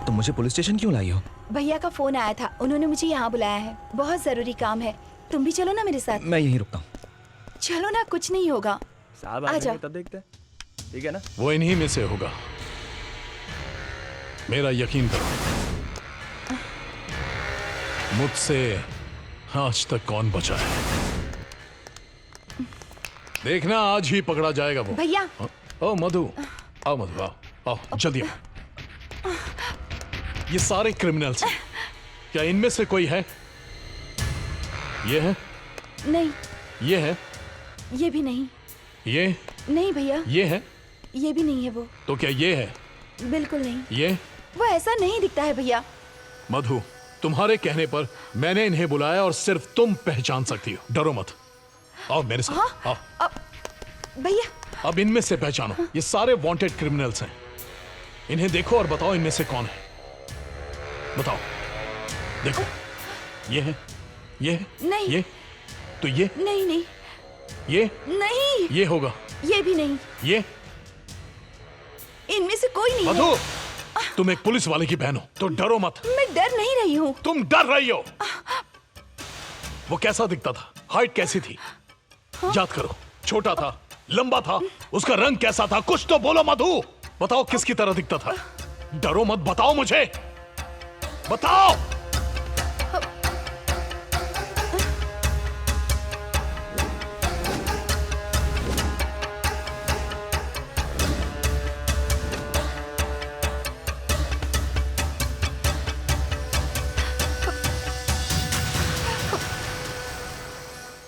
Speaker 7: तुम मुझे पुलिस स्टेशन क्यों लाई हो?
Speaker 18: भैया का फोन आया था, उन्होंने मुझे यहाँ बुलाया है। बहुत जरूरी काम है। तुम भी चलो ना मेरे साथ।
Speaker 7: मैं यहीं रुकता हूँ।
Speaker 18: चलो ना, कुछ नहीं होगा।
Speaker 15: साहब
Speaker 18: आ जाओ।
Speaker 15: तब देखते हैं, ठीक है ना?
Speaker 8: वो इन्हीं में से होगा, मेरा यकीन करो। मुझसे आज तक कौन बचा है, देखना आज ही पकड़ा जाएगा वो।
Speaker 18: भैया।
Speaker 8: ओ मधु, आओ मधु, आओ आओ जल्दी आओ। ये सारे क्रिमिनल्स हैं, क्या इनमें से कोई है? ये है?
Speaker 18: नहीं।
Speaker 8: ये है?
Speaker 18: ये भी नहीं।
Speaker 8: ये?
Speaker 18: नहीं भैया।
Speaker 8: ये है?
Speaker 18: ये भी नहीं है वो।
Speaker 8: तो क्या ये है?
Speaker 18: बिल्कुल नहीं।
Speaker 8: ये?
Speaker 18: वो ऐसा नहीं दिखता है भैया।
Speaker 8: मधु, तुम्हारे कहने पर मैंने इन्हें बुलाया और सिर्फ तुम पहचान सकती हो। डरो मत, आओ मेरे साथ। आओ
Speaker 18: भैया।
Speaker 8: अब इनमें से पहचानो, ये सारे वांटेड क्रिमिनल्स हैं। इन्हें देखो और बताओ इनमें से कौन है। बताओ। देखो, ये है, ये है,
Speaker 18: नहीं।
Speaker 8: ये तो ये
Speaker 18: नहीं नहीं
Speaker 8: ये
Speaker 18: नहीं,
Speaker 8: ये होगा,
Speaker 18: ये भी नहीं,
Speaker 8: ये
Speaker 18: इनमें से कोई नहीं
Speaker 8: मधु,
Speaker 18: है।
Speaker 8: तुम एक पुलिस वाले की बहन हो तो डरो मत।
Speaker 18: मैं डर नहीं रही हूँ।
Speaker 8: तुम डर रही हो। वो कैसा दिखता था, हाइट कैसी थी, याद करो। छोटा था, लंबा था, उसका रंग कैसा था, कुछ तो बोलो मधु। बताओ किसकी तरह दिखता था। डरो मत, बताओ मुझे, बताओ।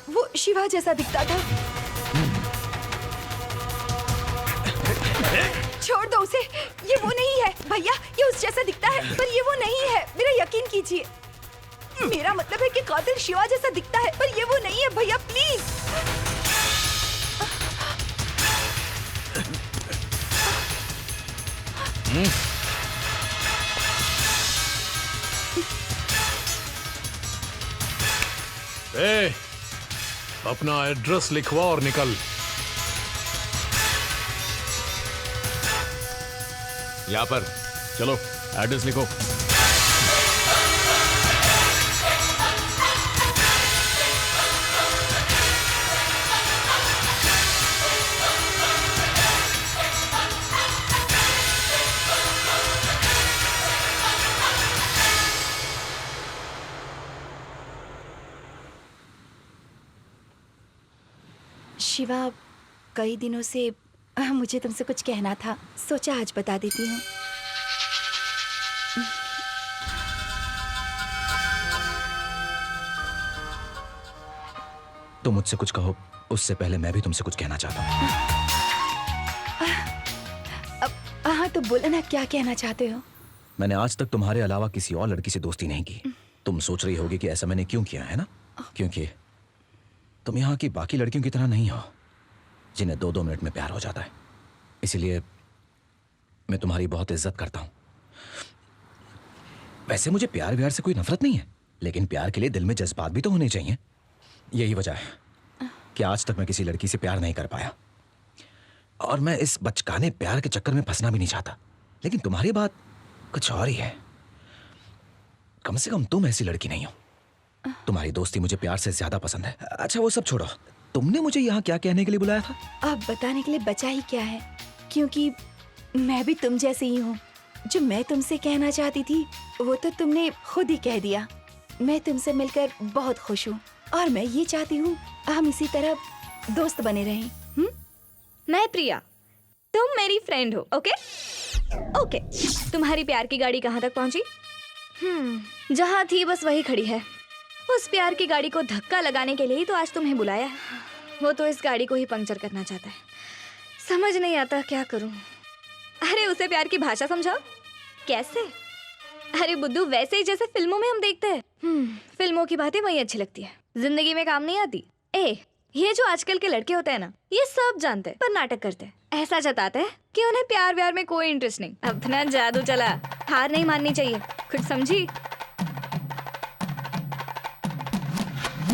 Speaker 18: वो शिवा जैसा दिखता था। छोड़ दो उसे, ये वो नहीं है भैया, ये उस जैसा दिखता है पर ये वो नहीं है, मेरा यकीन कीजिए। मेरा मतलब है कि कातिल शिवा जैसा दिखता है पर ये वो नहीं है भैया, प्लीज।
Speaker 8: ए, अपना एड्रेस लिखवा और निकल।
Speaker 1: यहाँ पर चलो, एड्रेस लिखो।
Speaker 18: शिवा, कई दिनों से मुझे तुमसे कुछ कहना था, सोचा आज बता देती हूँ।
Speaker 7: तुम मुझसे कुछ कहो, उससे पहले मैं भी तुमसे कुछ कहना चाहता हूँ।
Speaker 18: हाँ तो बोलो ना, क्या कहना चाहते हो?
Speaker 7: मैंने आज तक तुम्हारे अलावा किसी और लड़की से दोस्ती नहीं की। तुम सोच रही होगी कि ऐसा मैंने क्यों किया, है ना? क्योंकि तुम यहाँ की बाकी लड़कियों की तरह नहीं हो जिन्हें 2-2 मिनट में प्यार हो जाता है। इसीलिए मैं तुम्हारी बहुत इज्जत करता हूँ। वैसे मुझे प्यार व्यार से कोई नफरत नहीं है, लेकिन प्यार के लिए दिल में जज्बात भी तो होने चाहिए। यही वजह है कि आज तक मैं किसी लड़की से प्यार नहीं कर पाया, और मैं इस बचकाने प्यार के चक्कर में फंसना भी नहीं चाहता। लेकिन तुम्हारी बात कुछ और ही है। कम से कम तुम ऐसी लड़की नहीं हो। तुम्हारी दोस्ती मुझे प्यार से ज्यादा पसंद है। अच्छा वो सब छोड़ो, तुमने मुझे यहाँ क्या कहने के लिए बुलाया था?
Speaker 18: अब बताने के लिए बचा ही क्या है, क्योंकि मैं भी तुम जैसे ही हूँ। जो मैं तुमसे कहना चाहती थी वो तो तुमने खुद ही कह दिया। मैं तुमसे मिलकर बहुत खुश हूँ और मैं ये चाहती हूँ हम इसी तरह दोस्त बने रहें।
Speaker 9: मैं प्रिया, तुम मेरी फ्रेंड हो। Okay okay. तुम्हारी प्यार की गाड़ी कहाँ तक पहुँची? जहाँ थी बस वही खड़ी है। उस प्यार की गाड़ी को धक्का लगाने के लिए ही तो आज तुम्हें बुलाया है। वो तो इस गाड़ी को ही पंक्चर करना चाहता है। समझ नहीं आता क्या करूं। अरे उसे प्यार की भाषा समझाओ। कैसे? अरे बुद्धू, वैसे ही जैसे फिल्मों में हम देखते हैं। फिल्मों की बातें वही अच्छी लगती है, जिंदगी में काम नहीं आती। ये जो आजकल के लड़के होते हैं ना, ये सब जानते हैं पर नाटक करते हैं। ऐसा जताते हैं कि उन्हें प्यार व्यार में कोई इंटरेस्ट नहीं। अपना जादू चला, हार नहीं माननी चाहिए। कुछ समझी?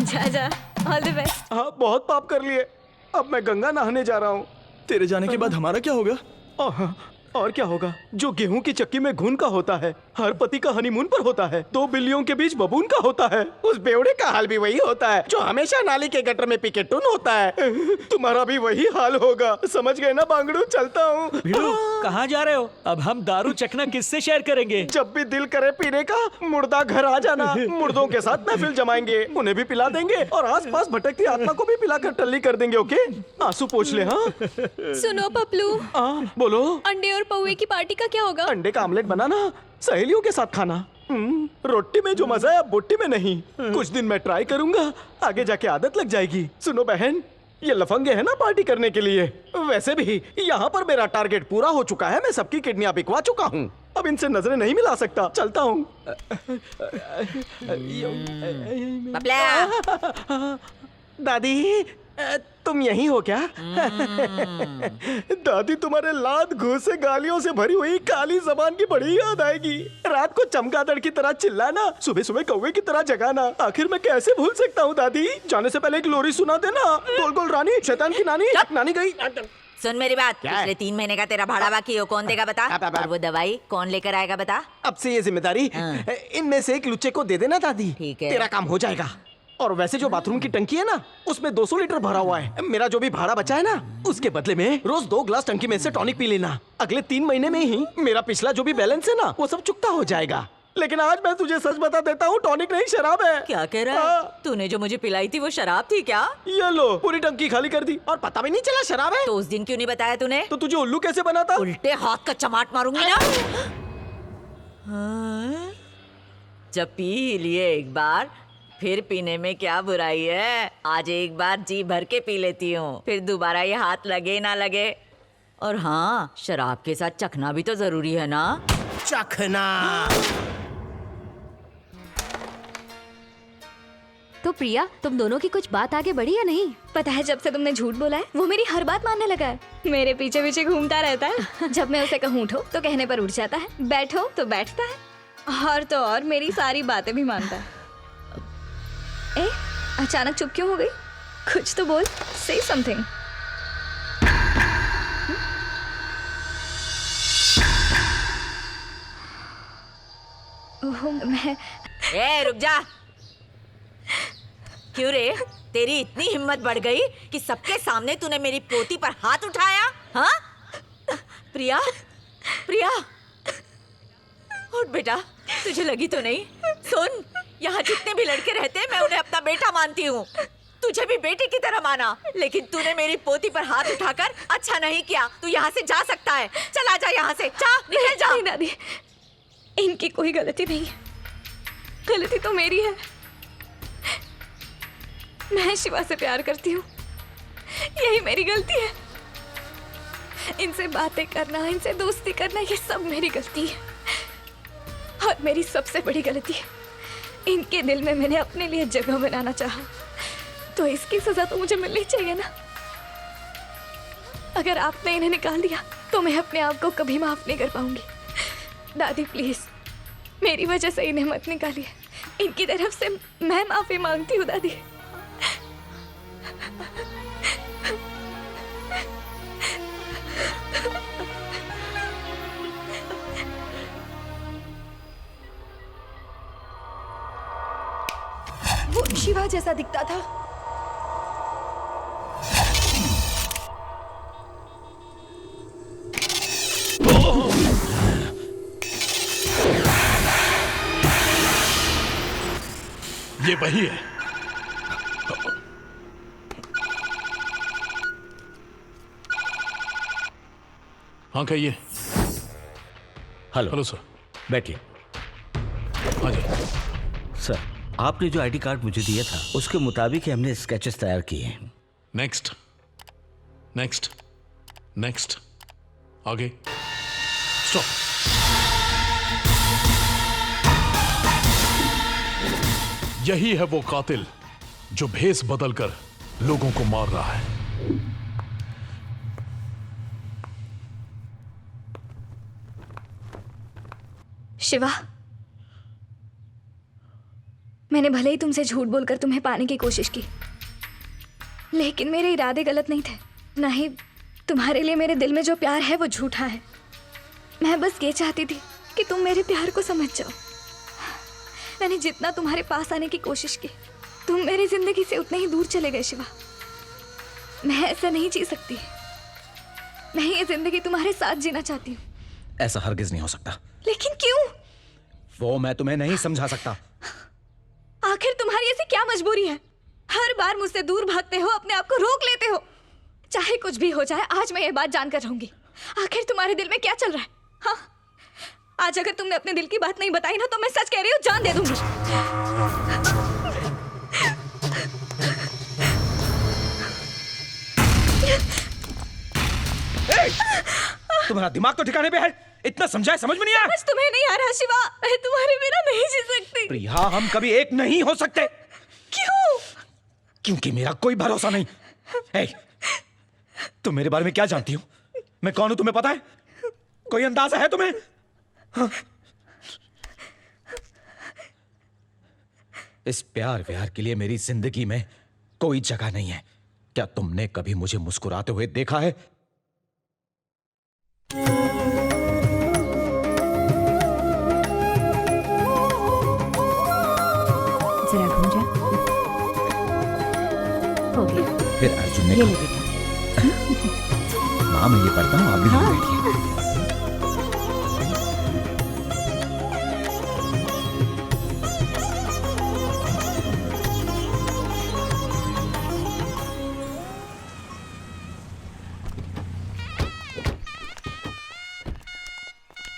Speaker 9: जा जा, ऑल द बेस्ट।
Speaker 2: हाँ, बहुत पाप कर लिए। अब मैं गंगा नहाने जा रहा हूँ।
Speaker 6: तेरे जाने के बाद हमारा क्या होगा?
Speaker 2: और क्या होगा? जो गेहूं की चक्की में घुन का होता है, हर पति का हनीमून पर होता है, 2 बिल्लियों के बीच बबून का होता है, उस बेवड़े का हाल भी वही होता है जो हमेशा नाली के गटर में पी के टुन होता है। तुम्हारा भी वही हाल होगा। समझ गए ना बांगड़ू? चलता हूँ।
Speaker 15: भिड़ू, कहाँ जा रहे हो? अब हम दारू चखना किससे शेयर करेंगे?
Speaker 2: जब भी दिल करे पीने का, मुर्दा घर आ जाना। मुर्दों के साथ महफिल जमाएंगे, उन्हें भी पिला देंगे और आसपास भटकती आत्मा को भी पिलाकर टल्ली कर देंगे। ओके, आंसू पोंछ ले। हाँ
Speaker 20: सुनो पपलू,
Speaker 2: बोलो।
Speaker 20: अंडे और पौवे की पार्टी का क्या होगा?
Speaker 2: अंडे का आमलेट बनाना, सहेलियों के साथ खाना। रोटी में जो मजा है बोटी में नहीं। कुछ दिन मैं ट्राई करूंगा, आगे जाके आदत लग जाएगी। सुनो बहन, ये लफंगे हैं ना पार्टी करने के लिए। वैसे भी यहाँ पर मेरा टारगेट पूरा हो चुका है। मैं सबकी किडनियां बिकवा चुका हूँ। अब इनसे नजरें नहीं मिला सकता। चलता हूँ। दादी, तुम यही हो क्या? दादी, तुम्हारे लात घूसे गालियों से भरी हुई काली जबान की बड़ी याद आएगी। रात को चमगादड़ की तरह चिल्लाना, सुबह सुबह कौवे की तरह जगाना, आखिर मैं कैसे भूल सकता हूँ दादी? जाने से पहले एक लोरी सुना देना। गोल गोल रानी, शैतान की नानी, नानी गई।
Speaker 11: सुन मेरी बात, पिछले 3 महीने का तेरा भाड़ा बाकी हो, कौन देगा बता? और वो दवाई कौन लेकर आएगा बता?
Speaker 2: अब से ये जिम्मेदारी इनमें से एक लुच्चे को दे देना दादी।
Speaker 11: ठीक है,
Speaker 2: तेरा काम हो जाएगा। और वैसे जो बाथरूम की टंकी है ना, उसमें 200 लीटर भरा हुआ है। मेरा जो भी भाड़ा बचा है ना, उसके बदले में रोज 2 ग्लास टंकी में से टॉनिक पी लेना। अगले 3 महीने में ही मेरा पिछला जो भी बैलेंस है ना, वो सब चुकता हो जाएगा। लेकिन आज मैं तुझे सच बता देता हूँ, टॉनिक नहीं शराब है।
Speaker 11: क्या कह रहा है? तूने जो मुझे पिलाई थी वो शराब थी क्या?
Speaker 2: ये लो, पूरी टंकी खाली कर दी और पता भी नहीं चला शराब है।
Speaker 11: तो उस दिन क्यों नहीं बताया तूने?
Speaker 2: तो तुझे उल्लू कैसे बना था?
Speaker 11: उल्टे हाथ का चमाट मारूंगी ना। हाँ? जब पी ही लिए एक बार, फिर पीने में क्या बुराई है? आज एक बार जी भर के पी लेती हूँ, फिर दोबारा ये हाथ लगे ना लगे। और हाँ, शराब के साथ चखना भी तो जरूरी है ना।
Speaker 2: चखना।
Speaker 20: तो प्रिया, तुम दोनों की कुछ बात आगे बढ़ी या नहीं?
Speaker 9: पता है, जब से तुमने झूठ बोला है, वो मेरी हर बात मानने लगा है। मेरे पीछे पीछे घूमता रहता है। जब मैं उसे कहूँ उठो तो कहने पर उठ जाता है, बैठो तो बैठता है, और तो और मेरी सारी बातें भी मानता है। ए, अचानक चुप क्यों हो गई? कुछ तो बोल, से समथिंग। मैं
Speaker 11: रुक जा। क्यों रे, तेरी इतनी हिम्मत बढ़ गई कि सबके सामने तूने मेरी पोती पर हाथ उठाया? हाँ? प्रिया, प्रिया, उठ बेटा, तुझे लगी तो नहीं? सुन, यहाँ जितने भी लड़के रहते हैं, मैं उन्हें अपना बेटा मानती हूँ। तुझे भी बेटी की तरह माना, लेकिन तूने मेरी पोती पर हाथ उठाकर अच्छा नहीं किया। तू यहाँ से जा सकता है। चला जा यहाँ से, जा, निकल जा।
Speaker 9: नहीं दादी, इनकी कोई गलती नहीं है, गलती तो मेरी है। मैं शिवा से प्यार करती हूँ, यही मेरी गलती है। इनसे बातें करना, इनसे दोस्ती करना, ये सब मेरी गलती है। और मेरी सबसे बड़ी गलती है, इनके दिल में मैंने अपने लिए जगह बनाना चाहा, तो इसकी सजा तो मुझे मिलनी चाहिए ना। अगर आपने इन्हें निकाल दिया तो मैं अपने आप को कभी माफ नहीं कर पाऊंगी। दादी प्लीज, मेरी वजह से इन्हें मत निकालिए। इनकी तरफ से मैं माफी मांगती हूँ दादी।
Speaker 18: वो शिवा जैसा दिखता था।
Speaker 8: ये वही है। हाँ कहिए।
Speaker 19: Hello
Speaker 8: sir.
Speaker 19: बैठिए।
Speaker 8: हाँ जी
Speaker 19: सर, आपने जो आईडी कार्ड मुझे दिया था उसके मुताबिक ही हमने स्केचेस तैयार किए हैं।
Speaker 8: नेक्स्ट नेक्स्ट नेक्स्ट, आगे। स्टॉप। यही है वो कातिल जो भेस बदलकर लोगों को मार रहा है।
Speaker 9: शिवा, मैंने भले ही तुमसे झूठ बोलकर तुम्हें पाने की कोशिश की, लेकिन मेरे इरादे गलत नहीं थे। ना ही तुम्हारे लिए मेरे दिल में जो प्यार है वो झूठा है। मैं बस ये चाहती थी कि तुम मेरे प्यार को समझ जाओ। मैंने जितना तुम्हारे पास आने की कोशिश की, तुम मेरी जिंदगी से उतने ही दूर चले गए शिवा। मैं ऐसा नहीं जी सकती। मैं ये जिंदगी तुम्हारे साथ जीना चाहती हूँ।
Speaker 7: ऐसा हरगिज नहीं हो सकता।
Speaker 9: लेकिन क्यों?
Speaker 7: वो मैं तुम्हें नहीं समझा सकता।
Speaker 9: आखिर तुम्हारी ऐसी क्या मजबूरी है? हर बार मुझसे दूर भागते हो, अपने आप को रोक लेते हो। चाहे कुछ भी हो जाए, आज मैं ये बात जानकर रहूंगी, आखिर तुम्हारे दिल में क्या चल रहा है। हाँ, आज अगर तुमने अपने दिल की बात नहीं बताई ना, तो मैं सच कह रही हूँ, जान दे दूंगी।
Speaker 13: तुम्हारा दिमाग तो ठिकाने पे है? इतना समझाए समझ में नहीं आया?
Speaker 9: समझ तुम्हें नहीं आ रहा शिवा, मैं तुम्हारे बिना नहीं जी सकती।
Speaker 13: प्रिया, हम कभी एक नहीं हो सकते।
Speaker 9: क्यों?
Speaker 13: क्योंकि मेरा कोई भरोसा नहीं।
Speaker 7: तुम मेरे बारे में क्या जानती हो? मैं कौन हूं तुम्हें पता है? कोई अंदाजा है तुम्हें? हाँ? इस प्यार व्यार के लिए मेरी जिंदगी में कोई जगह नहीं है। क्या तुमने कभी मुझे मुस्कुराते हुए देखा है?
Speaker 12: जरा घूम जा। हो गया।
Speaker 7: फिर अर्जुन ने
Speaker 12: ये
Speaker 7: कहा,
Speaker 12: ले बेटा।
Speaker 7: माँ मैं ये पढ़ता हूँ, आप भी
Speaker 12: हाँ।
Speaker 7: बैठिए।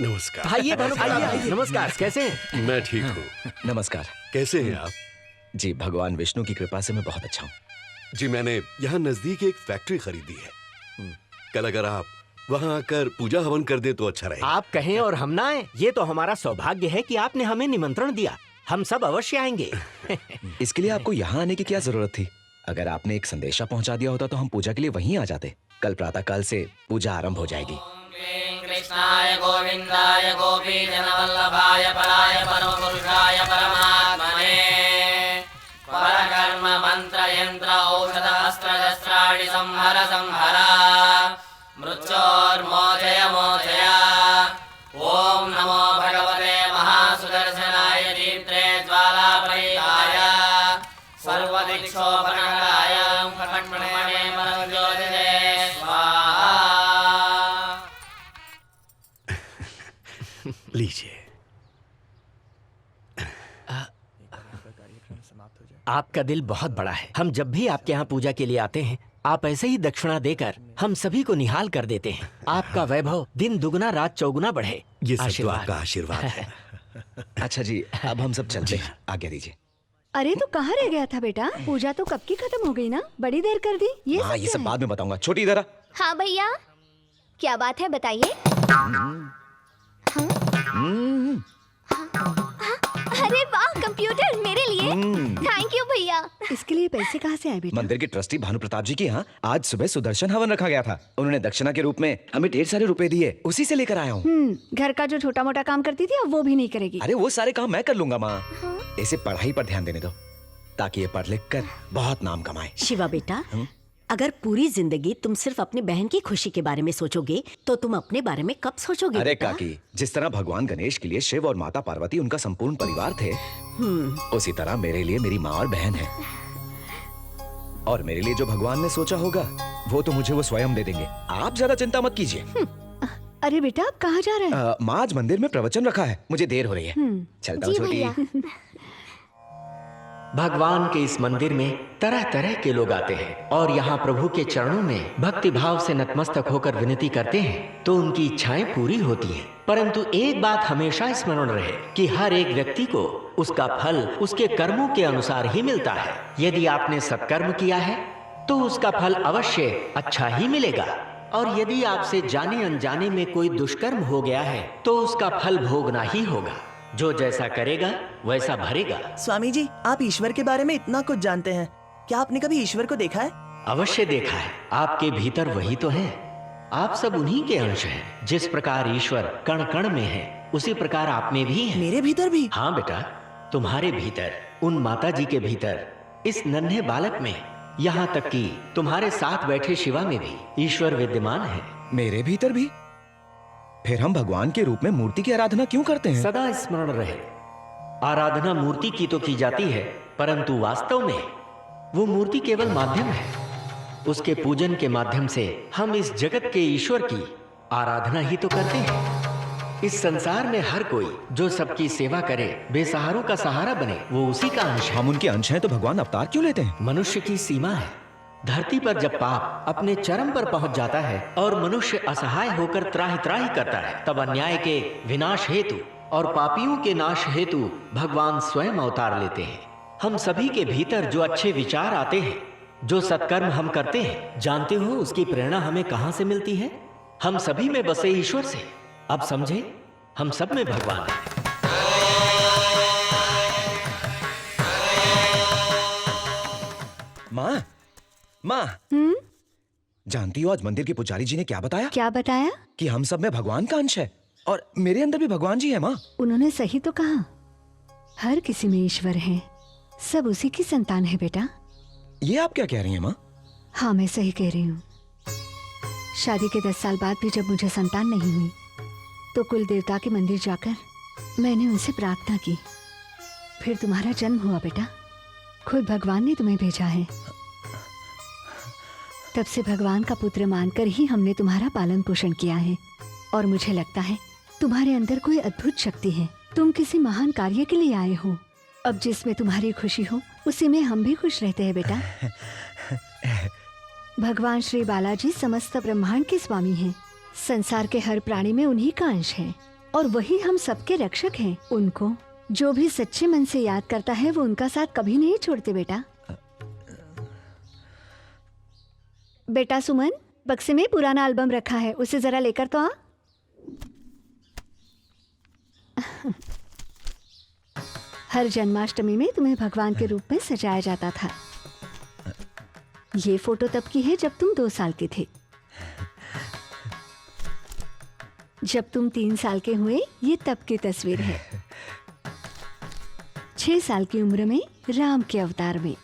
Speaker 21: नमस्कार।
Speaker 2: आइए भानु भाई, आइए। नमस्कार, कैसे हैं?
Speaker 21: मैं ठीक हूँ।
Speaker 7: नमस्कार।
Speaker 21: कैसे हैं आप?
Speaker 7: जी भगवान विष्णु की कृपा से मैं बहुत अच्छा हूँ।
Speaker 21: जी मैंने यहाँ नजदीक एक फैक्ट्री खरीदी है। कल अगर आप वहाँ आकर पूजा हवन कर दे तो अच्छा रहेगा।
Speaker 2: आप कहें और हम ना आए, ये तो हमारा सौभाग्य है कि आपने हमें निमंत्रण दिया। हम सब अवश्य आएंगे।
Speaker 7: इसके लिए आपको यहाँ आने की क्या जरूरत थी? अगर आपने एक संदेशा पहुँचा दिया होता तो हम पूजा के लिए वहीं आ जाते। कल प्रातःकाल से पूजा आरंभ हो जाएगी।
Speaker 22: कृष्णाय गोविंदाय गोपी जनवल्लभाय पराय परमपुरुषाय परमात्मने परकर्म मंत्र यंत्र औषध अस्त्र शस्त्राणि संहर संहर मृत्योर्मोचय मोचय। ओम नमो भगवते महासुदर्शनाय दीप्त्रे ज्वालापरीताय सर्वदिक्षोपनराय खट्मणे परमज्योतिषे स्वाहा।
Speaker 21: लीजिए।
Speaker 2: आपका दिल बहुत बड़ा है। हम जब भी आपके यहाँ पूजा के लिए आते हैं, आप ऐसे ही दक्षिणा देकर हम सभी को निहाल कर देते हैं। आपका वैभव दिन दुगना रात चौगुना बढ़े।
Speaker 21: ये सब तो आपका आशीर्वाद है।
Speaker 7: अच्छा जी, अब हम सब चलते हैं। आज्ञा दीजिए।
Speaker 20: अरे तो कहाँ रह गया था बेटा? पूजा तो कब की खत्म हो गई ना, बड़ी देर कर दी।
Speaker 7: हाँ, ये सब बाद में बताऊंगा। छोटी इधर आ।
Speaker 17: हाँ भैया, क्या बात है बताइए। अरे वाह, कंप्यूटर मेरे लिए। थैंक यू भैया।
Speaker 20: इसके लिए पैसे कहाँ से आए बेटा?
Speaker 7: मंदिर के ट्रस्टी भानु प्रताप जी के यहाँ आज सुबह सुदर्शन हवन रखा गया था। उन्होंने दक्षिणा के रूप में हमें ढेर सारे रुपए दिए, उसी से लेकर आया हूँ।
Speaker 20: घर का जो छोटा मोटा काम करती थी अब वो भी नहीं करेगी।
Speaker 7: अरे वो सारे काम मैं कर लूंगा माँ। इसे पढ़ाई पर ध्यान देने दो ताकि ये पढ़ लिख कर बहुत नाम कमाए।
Speaker 23: शिवा बेटा, अगर पूरी जिंदगी तुम सिर्फ अपनी बहन की खुशी के बारे में सोचोगे तो तुम अपने बारे में कब सोचोगे?
Speaker 7: अरे
Speaker 23: बेटा?
Speaker 7: काकी, जिस तरह भगवान गणेश के लिए शिव और माता पार्वती उनका संपूर्ण परिवार थे, उसी तरह मेरे लिए मेरी माँ और बहन है। और मेरे लिए जो भगवान ने सोचा होगा वो तो मुझे वो स्वयं दे देंगे। आप ज्यादा चिंता मत कीजिए।
Speaker 20: अरे बेटा, आप कहाँ जा रहे हैं?
Speaker 7: माँ आज मंदिर में प्रवचन रखा है, मुझे देर हो रही है। चलता हूँ छोटी।
Speaker 2: भगवान के इस मंदिर में तरह तरह के लोग आते हैं और यहाँ प्रभु के चरणों में भक्ति भाव से नतमस्तक होकर विनती करते हैं तो उनकी इच्छाएं पूरी होती हैं। परंतु एक बात हमेशा स्मरण रहे कि हर एक व्यक्ति को उसका फल उसके कर्मों के अनुसार ही मिलता है। यदि आपने सत्कर्म किया है तो उसका फल अवश्य अच्छा ही मिलेगा, और यदि आपसे जाने अनजाने में कोई दुष्कर्म हो गया है तो उसका फल भोगना ही होगा। जो जैसा करेगा वैसा भरेगा।
Speaker 24: स्वामी जी, आप ईश्वर के बारे में इतना कुछ जानते हैं, क्या आपने कभी ईश्वर को देखा है?
Speaker 2: अवश्य देखा है। आपके भीतर वही तो है। आप सब उन्हीं के अंश हैं। जिस प्रकार ईश्वर कण कण में है, उसी प्रकार आप में भी है।
Speaker 24: मेरे भीतर भी?
Speaker 2: हाँ बेटा, तुम्हारे भीतर, उन माता जी के भीतर, इस नन्हे बालक में, यहाँ तक कि तुम्हारे साथ बैठे शिवा में भी ईश्वर विद्यमान है।
Speaker 7: मेरे भीतर भी? फिर हम भगवान के रूप में मूर्ति की आराधना क्यों करते हैं?
Speaker 2: सदा स्मरण रहे, आराधना मूर्ति की तो की जाती है, परंतु वास्तव में वो मूर्ति केवल माध्यम है। उसके पूजन के माध्यम से हम इस जगत के ईश्वर की आराधना ही तो करते हैं। इस संसार में हर कोई जो सबकी सेवा करे, बेसहारों का सहारा बने, वो उसी का अंश है।
Speaker 7: हम उनके अंश हैं तो भगवान अवतार क्यों लेते हैं?
Speaker 2: मनुष्य की सीमा है। धरती पर जब पाप अपने चरम पर पहुंच जाता है और मनुष्य असहाय होकर त्राहि त्राहि करता है, तब अन्याय के विनाश हेतु और पापियों के नाश हेतु भगवान स्वयं अवतार लेते हैं। हम सभी के भीतर जो अच्छे विचार आते हैं, जो सत्कर्म हम करते हैं, जानते हो उसकी प्रेरणा हमें कहां से मिलती है? हम सभी में बसे ईश्वर से। अब समझे, हम सब में भगवान है।
Speaker 7: माँ, माँ जानती हो आज मंदिर के पुजारी जी ने क्या बताया?
Speaker 20: क्या बताया?
Speaker 7: कि हम सब में भगवान का अंश है और मेरे अंदर भी भगवान जी है माँ।
Speaker 20: उन्होंने सही तो कहा, हर किसी में ईश्वर है, सब उसी की संतान है बेटा।
Speaker 7: ये आप क्या कह रही हैं माँ?
Speaker 20: हाँ मैं सही कह रही हूँ। शादी के 10 साल बाद भी जब मुझे संतान नहीं हुई तो कुल देवता के मंदिर जाकर मैंने उनसे प्रार्थना की, फिर तुम्हारा जन्म हुआ बेटा। खुद भगवान ने तुम्हें भेजा है। तब से भगवान का पुत्र मानकर ही हमने तुम्हारा पालन पोषण किया है और मुझे लगता है तुम्हारे अंदर कोई अद्भुत शक्ति है। तुम किसी महान कार्य के लिए आए हो। अब जिसमें तुम्हारी खुशी हो उसी में हम भी खुश रहते हैं बेटा। भगवान श्री बालाजी समस्त ब्रह्मांड के स्वामी हैं। संसार के हर प्राणी में उन्हीं का अंश है और वही हम सबके रक्षक हैं। उनको जो भी सच्चे मन से याद करता है वो उनका साथ कभी नहीं छोड़ते बेटा। बेटा सुमन, बक्से में पुराना एल्बम रखा है, उसे जरा लेकर तो आ। हर जन्माष्टमी में तुम्हें भगवान के रूप में सजाया जाता था। ये फोटो तब की है जब तुम 2 साल के थे। जब तुम 3 साल के हुए ये तब की तस्वीर है। 6 साल की उम्र में राम के अवतार में।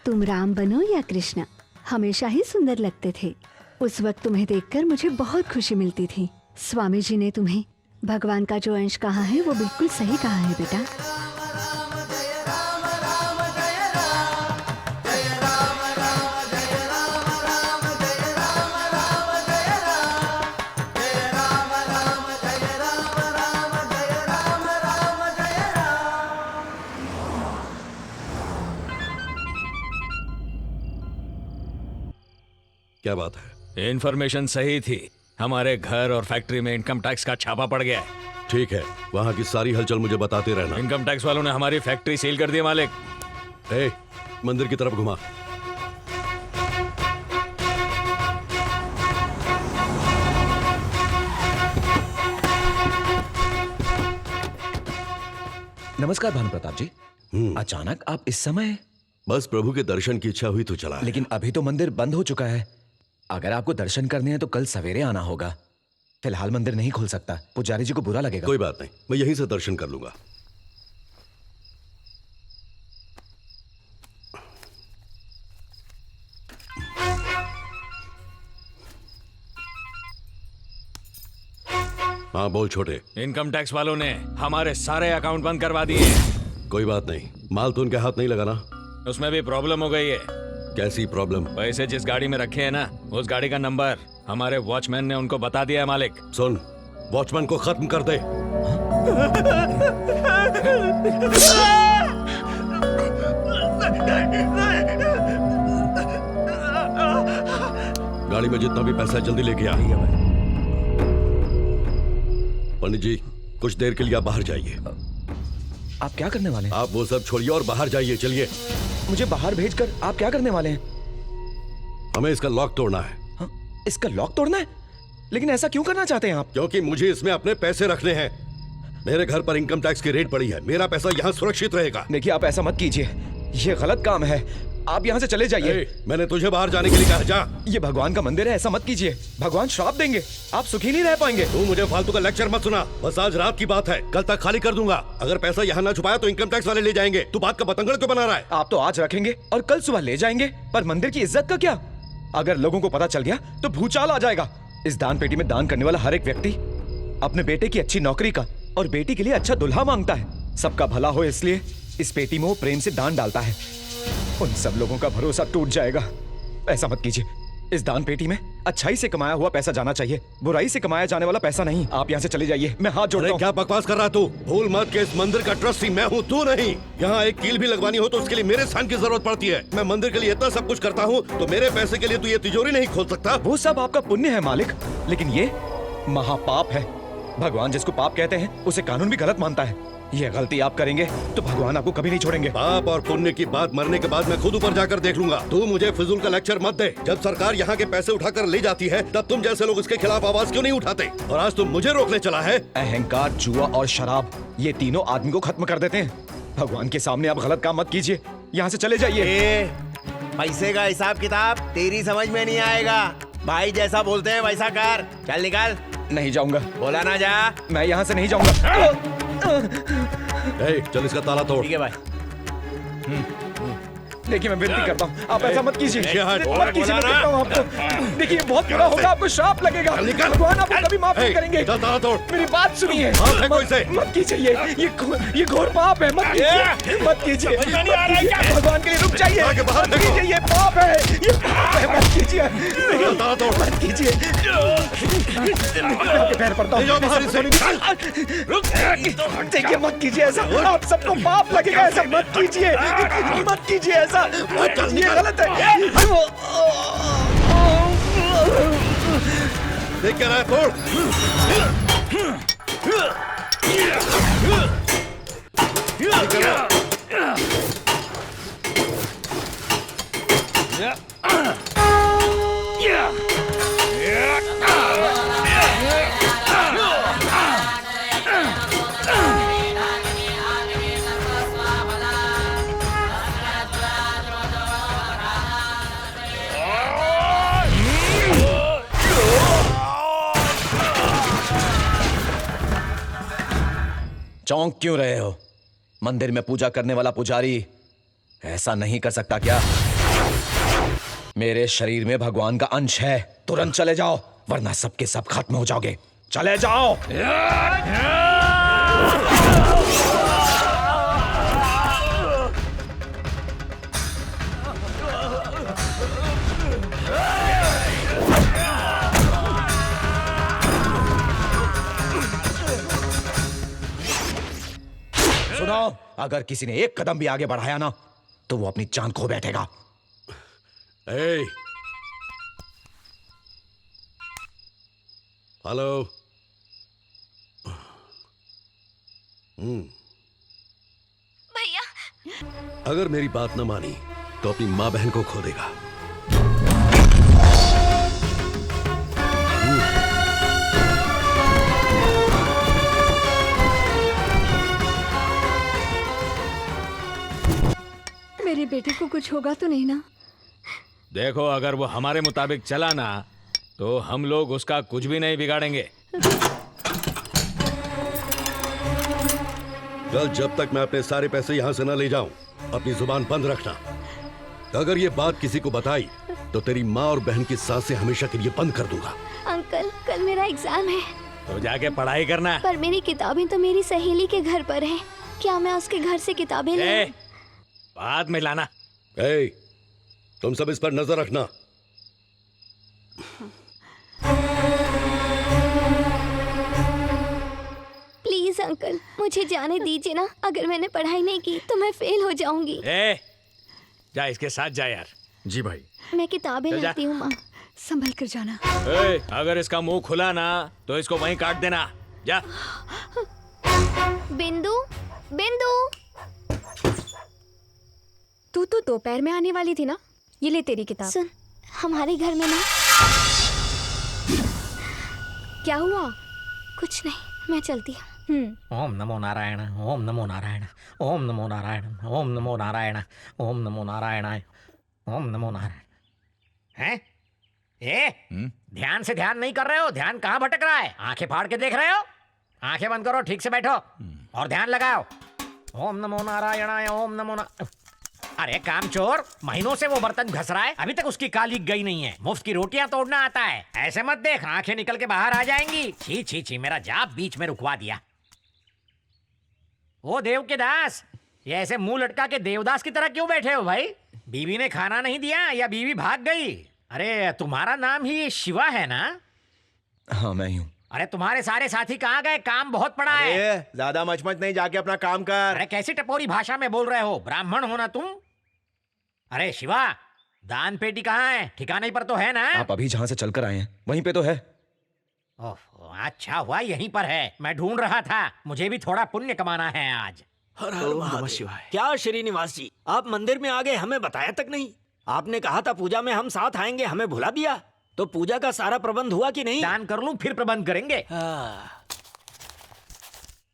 Speaker 20: तुम राम बनो या कृष्ण, हमेशा ही सुंदर लगते थे। उस वक्त तुम्हें देखकर मुझे बहुत खुशी मिलती थी। स्वामी जी ने तुम्हें भगवान का जो अंश कहा है वो बिल्कुल सही कहा है बेटा।
Speaker 21: क्या बात है?
Speaker 13: इन्फॉर्मेशन सही थी। हमारे घर और फैक्ट्री में इनकम टैक्स का छापा पड़ गया है।
Speaker 21: ठीक है, वहाँ की सारी हलचल मुझे बताते रहना।
Speaker 13: इनकम टैक्स वालों ने हमारी फैक्ट्री सील कर दी मालिक।
Speaker 21: मंदिर की तरफ घुमा।
Speaker 7: नमस्कार भानु प्रताप जी। अचानक आप इस समय?
Speaker 21: बस प्रभु के दर्शन की इच्छा हुई तो चला।
Speaker 7: लेकिन अभी तो मंदिर बंद हो चुका है। अगर आपको दर्शन करने हैं तो कल सवेरे आना होगा। फिलहाल मंदिर नहीं खुल सकता, पुजारी जी को बुरा लगेगा।
Speaker 21: कोई बात नहीं, मैं यहीं से दर्शन कर लूंगा। हाँ बोल छोटे।
Speaker 13: इनकम टैक्स वालों ने हमारे सारे अकाउंट बंद करवा दिए।
Speaker 21: कोई बात नहीं, माल तो उनके हाथ नहीं लगा ना?
Speaker 13: उसमें भी प्रॉब्लम हो गई है।
Speaker 21: कैसी प्रॉब्लम?
Speaker 13: पैसे जिस गाड़ी में रखे हैं ना, उस गाड़ी का नंबर हमारे वॉचमैन ने उनको बता दिया है मालिक।
Speaker 21: सुन, वॉचमैन को खत्म कर दे। गाड़ी में जितना भी पैसा है जल्दी लेके आ। पंडित जी, कुछ देर के लिए आप बाहर जाइए।
Speaker 7: आप क्या करने वाले हैं?
Speaker 21: आप वो सब छोड़िए और बाहर जाइए। चलिए।
Speaker 7: मुझे बाहर भेजकर आप क्या करने वाले हैं?
Speaker 21: हमें इसका लॉक तोड़ना है।
Speaker 7: हाँ? इसका लॉक तोड़ना है? लेकिन ऐसा क्यों करना चाहते हैं आप?
Speaker 21: क्योंकि मुझे इसमें अपने पैसे रखने हैं। मेरे घर पर इनकम टैक्स की रेड पड़ी है, मेरा पैसा यहाँ सुरक्षित रहेगा।
Speaker 7: देखिए आप ऐसा मत कीजिए, ये गलत काम है। आप यहाँ से चले जाइए।
Speaker 21: मैंने तुझे बाहर जाने के लिए कहा। जा।
Speaker 7: ये भगवान का मंदिर है, ऐसा मत कीजिए। भगवान श्राप देंगे, आप सुखी नहीं रह पाएंगे।
Speaker 21: तू मुझे फालतू का लेक्चर मत सुना। बस आज रात की बात है, कल तक खाली कर दूंगा। अगर पैसा यहाँ ना छुपाया तो इनकम टैक्स वाले ले जाएंगे। तू बात का पतंगड़ क्यों बना रहा है?
Speaker 7: आप तो आज रखेंगे और कल सुबह ले जाएंगे, पर मंदिर की इज्जत का क्या? अगर लोगों को पता चल गया तो भूचाल आ जाएगा। इस दान पेटी में दान करने वाला हर एक व्यक्ति अपने बेटे की अच्छी नौकरी का और बेटी के लिए अच्छा दुल्हा मांगता है। सबका भला हो इसलिए इस पेटी में वो प्रेम से दान डालता है। उन सब लोगों का भरोसा टूट जाएगा। ऐसा मत कीजिए। इस दान पेटी में अच्छाई से कमाया हुआ पैसा जाना चाहिए, बुराई से कमाया जाने वाला पैसा नहीं। आप यहाँ से चले जाइए, मैं हाथ जोड़ता हूँ।
Speaker 21: क्या बकवास कर रहा तू? भूल मत के इस मंदिर का ट्रस्टी मैं हूँ, तू नहीं। यहाँ एक कील भी लगवानी हो तो उसके लिए मेरे स्थान की जरूरत पड़ती है। मैं मंदिर के लिए इतना सब कुछ करता हूँ तो मेरे पैसे के लिए तू ये तिजोरी नहीं खोल सकता?
Speaker 7: वो सब आपका पुण्य है मालिक, लेकिन ये महापाप है। भगवान जिसको पाप कहते हैं उसे कानून भी गलत मानता है। ये गलती आप करेंगे तो भगवान आपको कभी नहीं छोड़ेंगे।
Speaker 21: पाप और पुण्य की बात मरने के बाद मैं खुद ऊपर जाकर देख लूंगा। तू मुझे फिजूल का लेक्चर मत दे। जब सरकार यहाँ के पैसे उठाकर ले जाती है तब तुम जैसे लोग उसके खिलाफ आवाज क्यों नहीं उठाते? और आज तुम मुझे रोकने चला है।
Speaker 7: अहंकार, जुआ और शराब, ये तीनों आदमी को खत्म कर देते हैं। भगवान के सामने आप गलत काम मत कीजिए, यहाँ से चले जाइए।
Speaker 4: पैसे का हिसाब किताब तेरी समझ में नहीं आएगा। भाई जैसा बोलते हैं वैसा कर। चल निकल।
Speaker 7: नहीं जाऊंगा।
Speaker 4: बोला ना जा।
Speaker 7: मैं यहाँ से नहीं जाऊंगा।
Speaker 21: चल इसका ताला तोड़।
Speaker 4: ठीक है भाई।
Speaker 7: देखिए मैं विनती करता हूँ, आप ऐसा मत कीजिए।
Speaker 21: मत
Speaker 7: कीजिए, मैं कहता हूँ आपको। देखिए बहुत बुरा होगा, आपको श्राप लगेगा। भगवान आपको कभी माफ नहीं करेंगे। मेरी बात सुनिए। मत कीजिए, ये घोर पाप है। मत कीजिए, मत कीजिए। भगवान के लिए रुक जाइए। मत कीजिए, ये पाप है, ये पाप है। मत कीजिए, मत कीजिए। मैं आपके पैर पड़ता हूँ। देखिए मत कीजिए ऐसा, आप सबको पाप लगेगा। ऐसा मत कीजिए, मत कीजिए ऐसा। ये गलत है।
Speaker 21: देख क्या रहा है, तोड़।
Speaker 7: चौंक क्यों रहे हो? मंदिर में पूजा करने वाला पुजारी ऐसा नहीं कर सकता क्या? मेरे शरीर में भगवान का अंश है। तुरंत चले जाओ, वरना सबके सब खत्म हो जाओगे। चले जाओ। सुनो, अगर किसी ने एक कदम भी आगे बढ़ाया ना तो वो अपनी जान खो बैठेगा।
Speaker 21: हेलो।
Speaker 17: भैया,
Speaker 21: अगर मेरी बात न मानी तो अपनी माँ बहन को खो देगा।
Speaker 20: मेरे बेटे को कुछ होगा तो नहीं ना?
Speaker 13: देखो, अगर वो हमारे मुताबिक चला ना तो हम लोग उसका कुछ भी नहीं बिगाड़ेंगे।
Speaker 21: कल जब तक मैं अपने सारे पैसे यहाँ से न ले जाऊं, अपनी जुबान बंद रखना। अगर ये बात किसी को बताई तो तेरी माँ और बहन की सांसें हमेशा के लिए बंद कर दूंगा।
Speaker 17: अंकल कल मेरा एग्जाम है।
Speaker 13: तो जाके पढ़ाई करना।
Speaker 17: पर मेरी किताबें तो मेरी सहेली के घर पर है। क्या मैं उसके घर से किताबें ले?
Speaker 13: बाद में लाना।
Speaker 21: तुम सब इस पर नजर रखना।
Speaker 17: प्लीज अंकल, मुझे जाने दीजिए ना। अगर मैंने पढ़ाई नहीं की तो मैं फेल हो जाऊंगी।
Speaker 13: जा इसके साथ जा यार।
Speaker 5: जी भाई।
Speaker 17: मैं किताबें लाती हूँ माँ।
Speaker 20: संभल कर जाना।
Speaker 13: अगर इसका मुंह खुला ना तो इसको वहीं काट देना। जा।
Speaker 17: बिंदु, बिंदु।
Speaker 20: तू तो दोपहर में आने वाली थी ना? ये ले तेरी किताब।
Speaker 17: सुन, हमारे घर में ना।
Speaker 20: क्या हुआ?
Speaker 17: कुछ नहीं, मैं चलती हूँ।
Speaker 15: ओम नमो नारायण, ओम नमो नारायण, ओम नमो नारायण, ओम नमो नारायण, ओम नमो नारायण, ओम नमो नारायण। हैं? ध्यान से ध्यान नहीं कर रहे हो? ध्यान कहाँ भटक रहा है? आंखें फाड़ के देख रहे हो? आंखें बंद करो, ठीक से बैठो और ध्यान लगाओ। ओम नमो नारायणाय, ओम नमो अरे कामचोर, महीनों से वो बर्तन घस रहा है, अभी तक उसकी कालीक गई नहीं है। मुफ्त की रोटियां तोड़ना आता है। ऐसे मत देख, आंखें निकल के बाहर आ जाएंगी। छी छी छी, मेरा जाप बीच में रुकवा दिया। ओ देव के दास, ये ऐसे मुंह लटका के देवदास की तरह क्यों बैठे हो भाई? बीवी ने खाना नहीं दिया या बीवी भाग गई? अरे तुम्हारा नाम ही शिवा है ना?
Speaker 7: हाँ मैं ही हूँ।
Speaker 15: अरे तुम्हारे सारे साथी कहाँ गए? काम बहुत पड़ा है।
Speaker 4: ज्यादा मचमच नहीं, जाके अपना काम कर।
Speaker 15: अरे कैसी टपोरी भाषा में बोल रहे हो? ब्राह्मण हो ना तुम? अरे शिवा, दान पेटी कहाँ है? ठिकाने पर तो है ना?
Speaker 7: आप अभी जहाँ से चलकर आए हैं वहीं पे तो है।
Speaker 15: ओह, अच्छा हुआ यहीं पर है। मैं ढूंढ रहा था, मुझे भी थोड़ा पुण्य कमाना है आज।
Speaker 2: हर हर महादेव। क्या श्रीनिवास जी, आप मंदिर में आ गए, हमें बताया तक नहीं। आपने कहा था पूजा में हम साथ आएंगे, हमें भुला दिया। तो पूजा का सारा प्रबंध हुआ कि नहीं?
Speaker 15: दान कर लूं फिर प्रबंध करेंगे।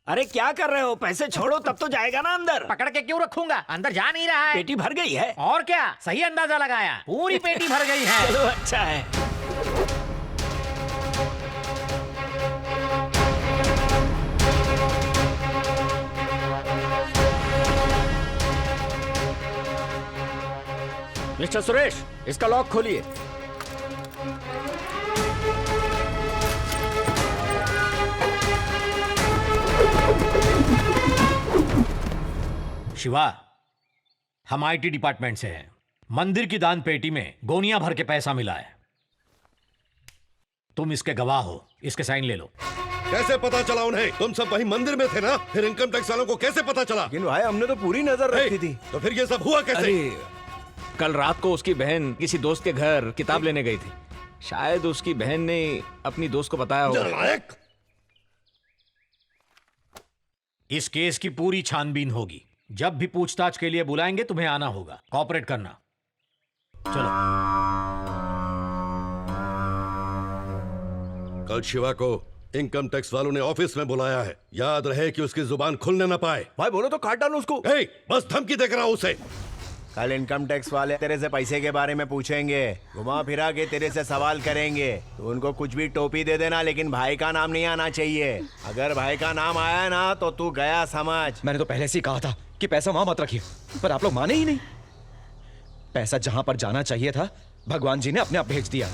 Speaker 15: अरे क्या कर रहे हो? पैसे छोड़ो तब तो जाएगा ना अंदर। पकड़ के क्यों रखूंगा? अंदर जा नहीं रहा है। पेटी भर गई है। और क्या, सही अंदाजा लगाया, पूरी पेटी भर गई है। चलो अच्छा है।
Speaker 13: मिस्टर सुरेश, इसका लॉक खोलिए।
Speaker 15: शिवा, हम आईटी डिपार्टमेंट से हैं। मंदिर की दान पेटी में गोनियां भर के पैसा मिला है। तुम इसके गवाह हो, इसके साइन ले लो।
Speaker 21: कैसे पता चला उन्हें? तुम सब वहीं मंदिर में थे ना? फिर इनकम टैक्स वालों को कैसे पता चला?
Speaker 4: लेकिन भाई हमने तो पूरी नजर रखी थी।
Speaker 21: तो फिर ये सब हुआ कैसे?
Speaker 13: कल रात को उसकी बहन किसी दोस्त के घर किताब लेने गई थी। शायद उसकी बहन ने अपनी दोस्त को बताया होगा।
Speaker 15: इस केस की पूरी छानबीन होगी। जब भी पूछताछ के लिए बुलाएंगे तुम्हें आना होगा। कॉपरेट करना। चलो।
Speaker 21: कल शिवा को इनकम टैक्स वालों ने ऑफिस में बुलाया है। याद रहे कि उसकी जुबान खुलने ना पाए।
Speaker 4: भाई बोलो तो काट डालो उसको।
Speaker 21: बस धमकी देकर रहा उसे।
Speaker 4: कल इनकम टैक्स वाले तेरे से पैसे के बारे में पूछेंगे, घुमा फिरा के तेरे से सवाल करेंगे। तो उनको कुछ भी टोपी दे देना, लेकिन भाई का नाम नहीं आना चाहिए। अगर भाई का नाम आया ना तो तू गया समझ।
Speaker 7: मैंने तो पहले से ही कहा था कि पैसा वहां मत रखिए, पर आप लोग माने ही नहीं। पैसा जहां पर जाना चाहिए था भगवान जी ने अपने आप भेज दिया।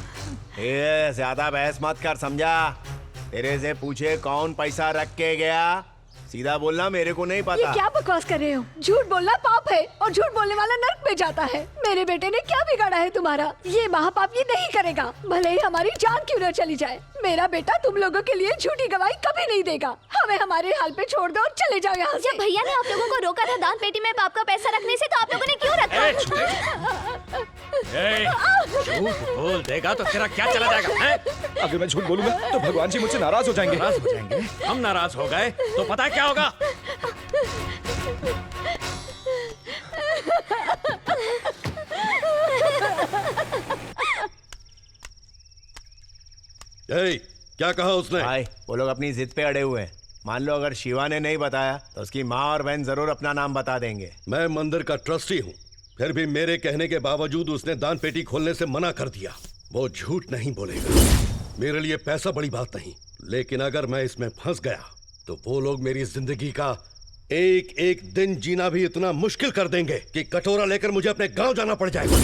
Speaker 4: ज्यादा बहस मत कर, समझा? तेरे से पूछे कौन पैसा रख के गया, सीधा बोलना मेरे को नहीं पता।
Speaker 3: ये क्या बकवास कर रहे हो? झूठ बोलना पाप है और झूठ बोलने वाला नर्क में जाता है। मेरे बेटे ने क्या बिगाड़ा है तुम्हारा? ये महापाप ये नहीं करेगा, भले ही हमारी जान क्यों न चली जाए। मेरा बेटा तुम लोगों के लिए झूठी गवाही कभी नहीं देगा। हमें हमारे हाल पे छोड़ दो और चले जाओ यहाँ से।
Speaker 17: जब भैया ने आप लोगों को रोका था दान पेटी में बाप का पैसा रखने से, तो आप लोगों ने क्यों रखा?
Speaker 13: झूठ बोल देगा तो तेरा क्या चला जाएगा?
Speaker 7: अगर मैं झूठ बोलूंगा तो भगवान जी मुझसे नाराज हो जाएंगे।
Speaker 13: नाराज हो जाएंगे? हम नाराज हो गए तो पता क्या होगा?
Speaker 21: क्या कहा उसने?
Speaker 4: भाई वो लोग अपनी जिद पे अड़े हुए हैं। मान लो अगर शिवा ने नहीं बताया तो उसकी माँ और बहन जरूर अपना नाम बता देंगे।
Speaker 21: मैं मंदिर का ट्रस्टी हूँ, फिर भी मेरे कहने के बावजूद उसने दान पेटी खोलने से मना कर दिया। वो झूठ नहीं बोलेगा। मेरे लिए पैसा बड़ी बात नहीं, लेकिन अगर मैं इसमें फंस गया तो वो लोग मेरी जिंदगी का एक एक दिन जीना भी इतना मुश्किल कर देंगे कि कटोरा लेकर मुझे अपने गांव जाना पड़ जाएगा।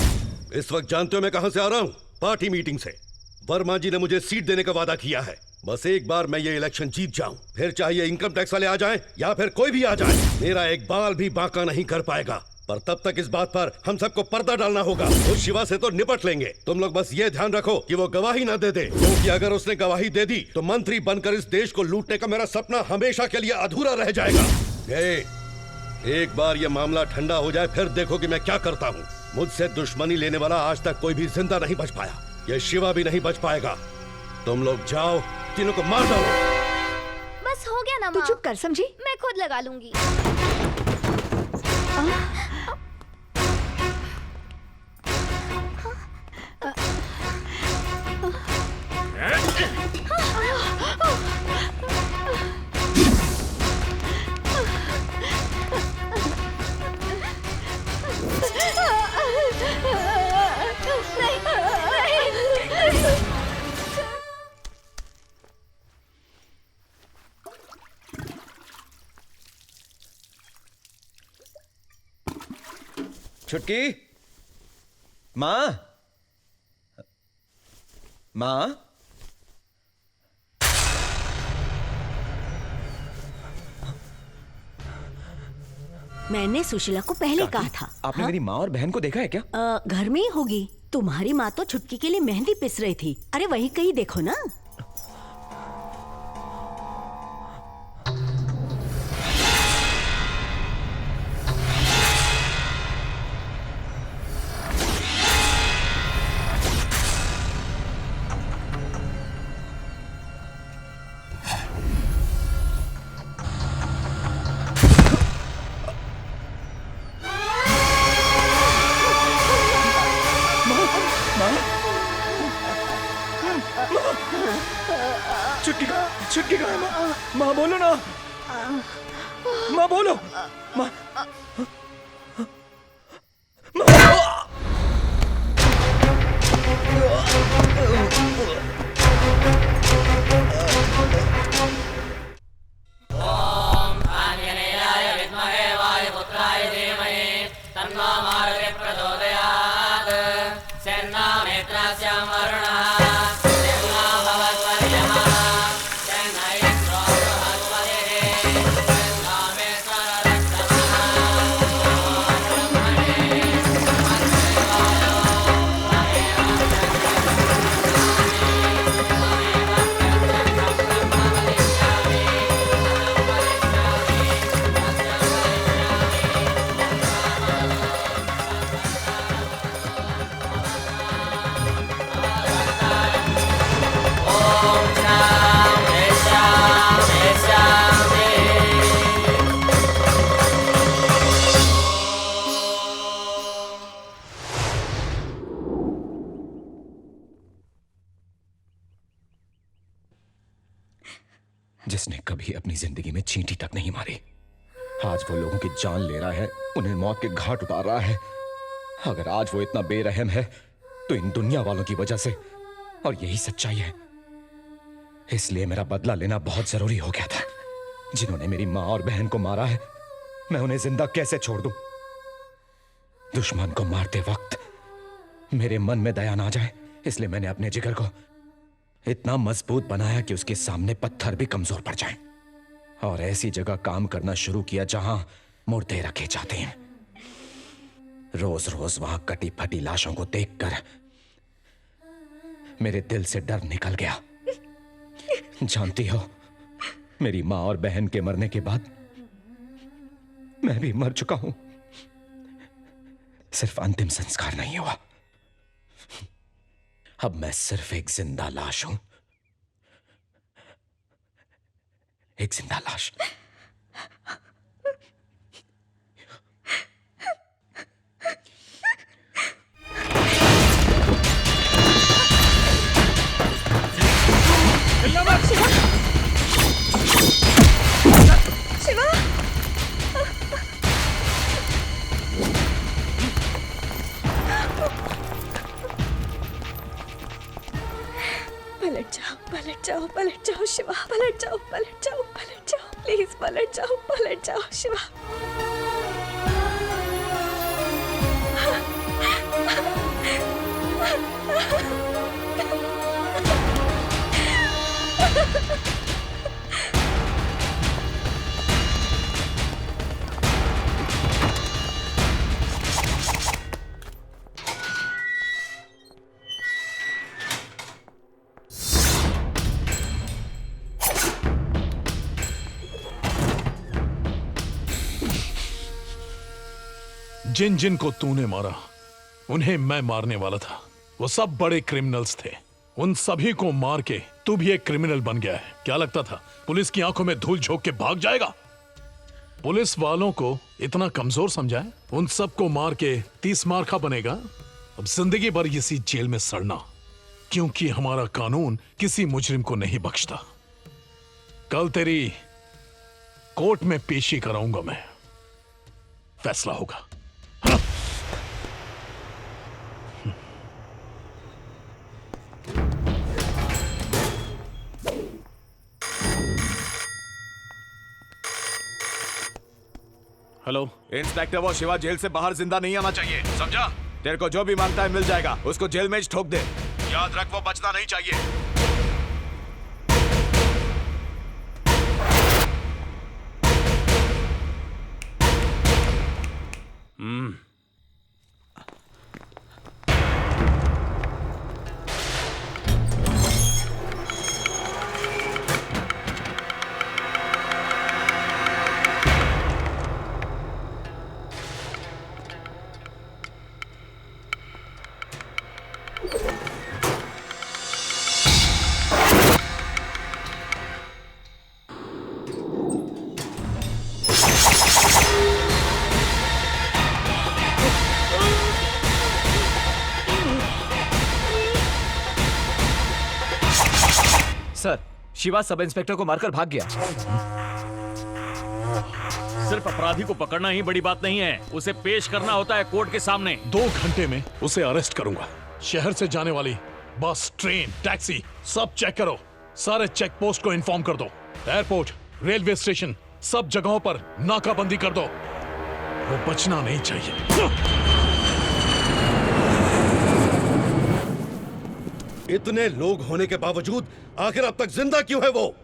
Speaker 21: इस वक्त जानते हो मैं कहां से आ रहा हूं? पार्टी मीटिंग से। वर्मा जी ने मुझे सीट देने का वादा किया है। बस एक बार मैं ये इलेक्शन जीत जाऊं, फिर चाहे इनकम टैक्स वाले आ जाएं या फिर कोई भी आ जाए, मेरा एक बाल भी बांका नहीं कर पाएगा। पर तब तक इस बात पर हम सबको पर्दा डालना होगा। उस शिवा से तो निपट लेंगे। तुम लोग बस ये ध्यान रखो कि वो गवाही ना दे दे, क्योंकि अगर उसने गवाही दे दी तो मंत्री बनकर इस देश को लूटने का मेरा सपना हमेशा के लिए अधूरा रह जाएगा। एक बार ये मामला ठंडा हो जाए फिर देखो कि मैं क्या करता हूँ। मुझसे दुश्मनी लेने वाला आज तक कोई भी जिंदा नहीं बच पाया। ये शिवा भी नहीं बच पाएगा। तुम लोग जाओ, तीनों को मार डालो।
Speaker 17: बस हो गया ना
Speaker 3: तू
Speaker 17: माँ।
Speaker 3: चुप कर, समझी?
Speaker 17: मैं खुद लगा लूंगी।
Speaker 7: छुटकी, माँ, माँ,
Speaker 23: मैंने सुशीला को पहले कहा था।
Speaker 7: आपने मेरी माँ और बहन को देखा है क्या?
Speaker 23: घर में ही होगी। तुम्हारी माँ तो छुटकी के लिए मेहंदी पिस रही थी। अरे वहीं कहीं देखो ना।
Speaker 2: छुटकी कहाँ है? माँ बोलो ना। माँ बोलो माँ।
Speaker 22: ॐ आञ्जनेयाय विद्महे वायुपुत्राय धीमहि तन्नो मारुतिः प्रचोदयात्। सेन्नामेत्रास्यां वरुणः सेन्ना भवद्वर्यः सेन्न इन्द्रो बृहस्पतिः
Speaker 7: जिसने कभी अपनी जिंदगी में चींटी तक नहीं मारी, आज वो लोगों की जान ले रहा है, उन्हें मौत के घाट उतार रहा है। अगर आज वो इतना बेरहम है तो इन दुनिया वालों की वजह से, और यही सच्चाई है। इसलिए मेरा बदला लेना बहुत जरूरी हो गया था। जिन्होंने मेरी माँ और बहन को मारा है, मैं उन्हें जिंदा कैसे छोड़ दूं? दुश्मन को मारते वक्त मेरे मन में दया ना जाए, इसलिए मैंने अपने जिगर को इतना मजबूत बनाया कि उसके सामने पत्थर भी कमजोर पड़ जाएं, और ऐसी जगह काम करना शुरू किया जहां मुर्दे रखे जाते हैं। रोज रोज वहां कटी फटी लाशों को देखकर मेरे दिल से डर निकल गया। जानती हो, मेरी माँ और बहन के मरने के बाद मैं भी मर चुका हूं। सिर्फ अंतिम संस्कार नहीं हुआ। अब मैं सिर्फ एक जिंदा लाश हूं, एक जिंदा लाश।
Speaker 9: शिवा, पलट जाओ, पलट जाओ, पलट जाओ शिवा, पलट जाओ, पलट जाओ, पलट जाओ, प्लीज पलट जाओ, पलट जाओ शिवा।
Speaker 8: जिन जिन को तूने मारा उन्हें मैं मारने वाला था। वो सब बड़े क्रिमिनल्स थे। उन सभी को मार के तू भी एक क्रिमिनल बन गया है। क्या लगता था पुलिस की आंखों में धूल झोंक के भाग जाएगा? पुलिस वालों को इतना कमजोर समझा है? उन सबको मार के 30 मार्का बनेगा। अब जिंदगी भर इसी जेल में सड़ना, क्योंकि हमारा कानून किसी मुजरिम को नहीं बख्शता। कल तेरी कोर्ट में पेशी कराऊंगा मैं, फैसला होगा।
Speaker 5: हेलो
Speaker 4: इंस्पेक्टर, वो शिवा जेल से बाहर जिंदा नहीं आना चाहिए, समझा? तेरे को जो भी मांगता है मिल जाएगा। उसको जेल में ठोक दे। याद रख, वो बचना नहीं चाहिए।
Speaker 1: सर, शिवा सब इंस्पेक्टर को मारकर भाग गया।
Speaker 13: सिर्फ अपराधी को पकड़ना ही बड़ी बात नहीं है, उसे पेश करना होता है कोर्ट के सामने।
Speaker 8: 2 घंटे में उसे अरेस्ट करूंगा। शहर से जाने वाली बस, ट्रेन, टैक्सी सब चेक करो। सारे चेक पोस्ट को इन्फॉर्म कर दो। एयरपोर्ट, रेलवे स्टेशन, सब जगहों पर नाकाबंदी कर दो। वो बचना नहीं चाहिए।
Speaker 21: इतने लोग होने के बावजूद आखिर अब तक जिंदा क्यों है वो?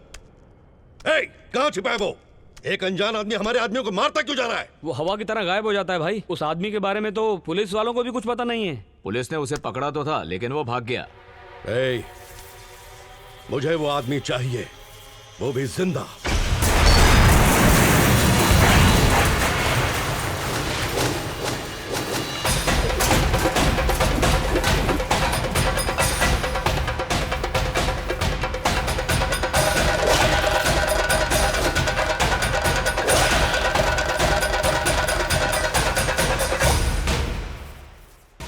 Speaker 21: कहाँ छिपा है वो? एक अनजान आदमी हमारे आदमियों को मारता क्यों जा रहा है?
Speaker 1: वो हवा की तरह गायब हो जाता है भाई। उस आदमी के बारे में तो पुलिस वालों को भी कुछ पता नहीं है।
Speaker 10: पुलिस ने उसे पकड़ा तो था, लेकिन वो भाग गया।
Speaker 21: मुझे वो आदमी चाहिए, वो भी जिंदा।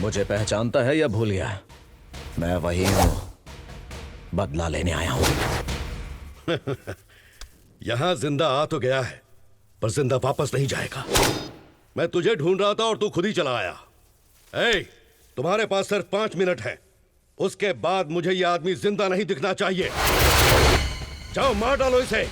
Speaker 7: मुझे पहचानता है या भूल गया? मैं वही हूं, बदला लेने आया हूं।
Speaker 21: यहां जिंदा आ तो गया है, पर जिंदा वापस नहीं जाएगा। मैं तुझे ढूंढ रहा था और तू खुद ही चला आया। तुम्हारे पास सिर्फ 5 मिनट है, उसके बाद मुझे यह आदमी जिंदा नहीं दिखना चाहिए। जाओ मार डालो इसे।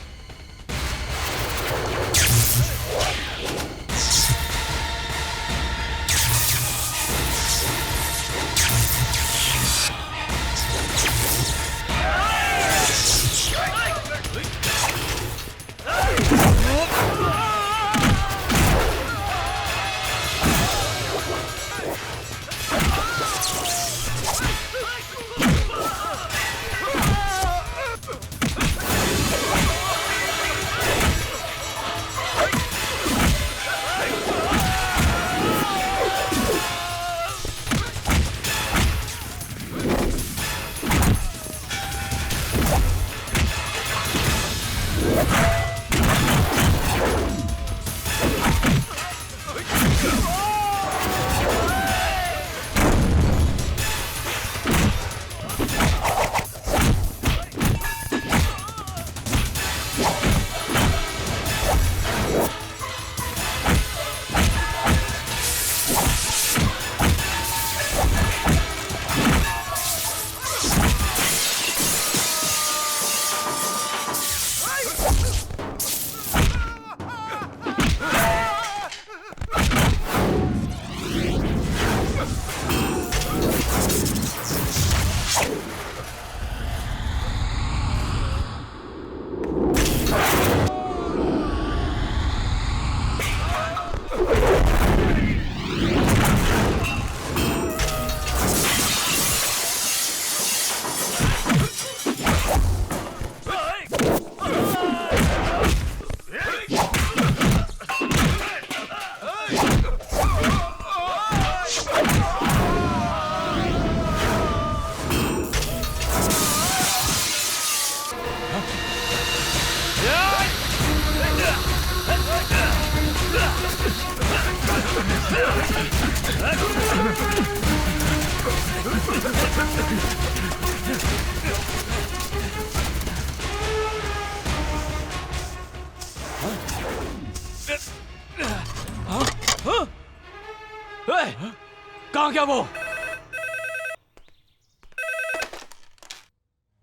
Speaker 1: कहाँ क्या वो?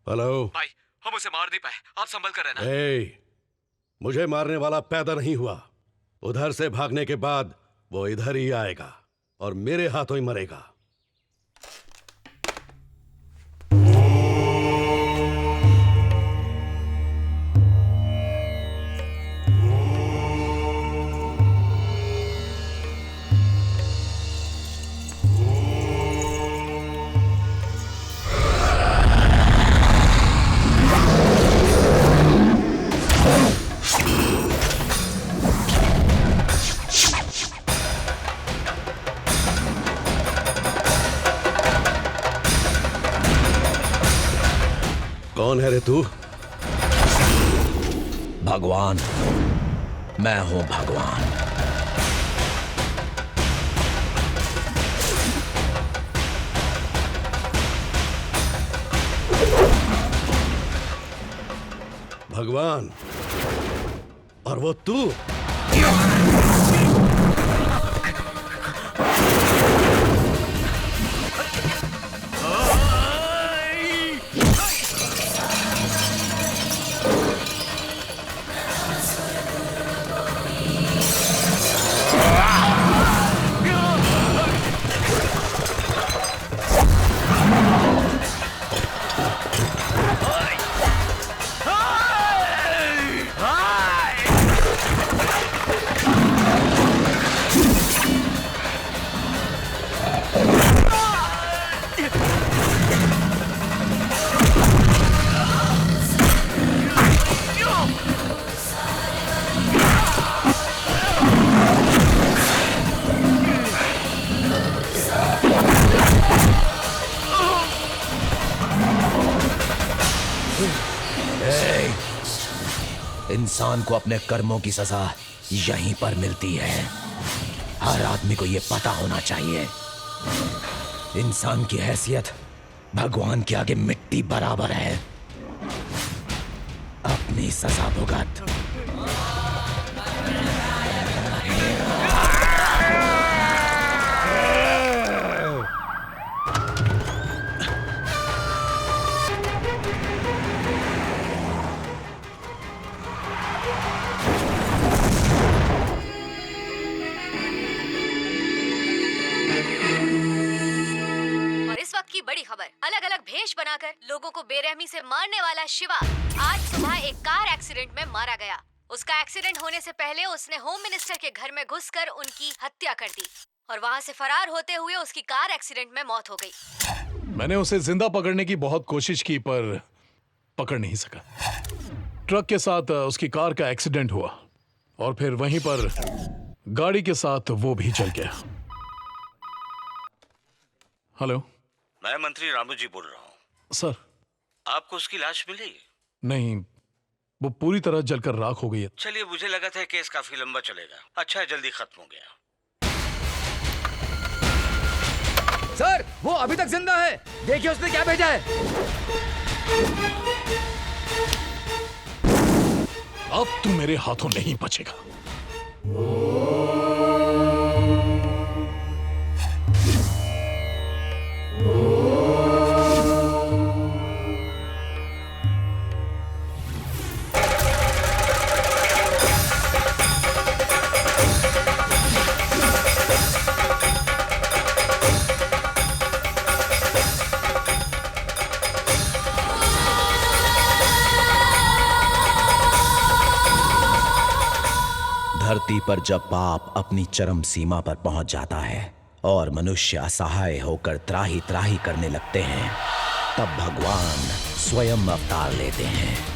Speaker 21: हेलो
Speaker 10: भाई, हम उसे मार नहीं पाए, आप संभल कर रहना।
Speaker 21: मुझे मारने वाला पैदा नहीं हुआ। उधर से भागने के बाद वो इधर ही आएगा और मेरे हाथों ही मरेगा। कौन है रे तू?
Speaker 7: भगवान, मैं हूं भगवान।
Speaker 21: भगवान? और वो तू?
Speaker 7: इंसान को अपने कर्मों की सजा यहीं पर मिलती है। हर आदमी को यह पता होना चाहिए, इंसान की हैसियत भगवान के आगे मिट्टी बराबर है। अपनी सजा भुगत।
Speaker 20: की बड़ी खबर, अलग अलग भेष बनाकर लोगों को बेरहमी से मारने वाला शिवा आज सुबह एक कार एक्सीडेंट में मारा गया। उसका एक्सीडेंट होने से पहले उसने होम मिनिस्टर के घर में घुसकर उनकी हत्या कर दी और वहां से फरार होते हुए उसकी कार एक्सीडेंट में मौत हो गई।
Speaker 8: मैंने उसे जिंदा पकड़ने की बहुत कोशिश की पर पकड़ नहीं सका। ट्रक के साथ उसकी कार का एक्सीडेंट हुआ और फिर वहीं पर गाड़ी के साथ वो भी जल गया। हेलो,
Speaker 19: मैं मंत्री रामू जी बोल रहा हूँ।
Speaker 8: सर,
Speaker 19: आपको उसकी लाश मिली?
Speaker 8: नहीं, वो पूरी तरह जलकर राख हो गई है।
Speaker 19: चलिए, मुझे लगा था केस काफी लंबा चलेगा। अच्छा है, जल्दी खत्म हो गया।
Speaker 6: सर, वो अभी तक जिंदा है। देखिए उसने क्या भेजा है।
Speaker 8: अब तू मेरे हाथों नहीं बचेगा।
Speaker 7: धरती पर जब पाप अपनी चरम सीमा पर पहुंच जाता है और मनुष्य असहाय होकर त्राही त्राही करने लगते हैं, तब भगवान स्वयं अवतार लेते हैं।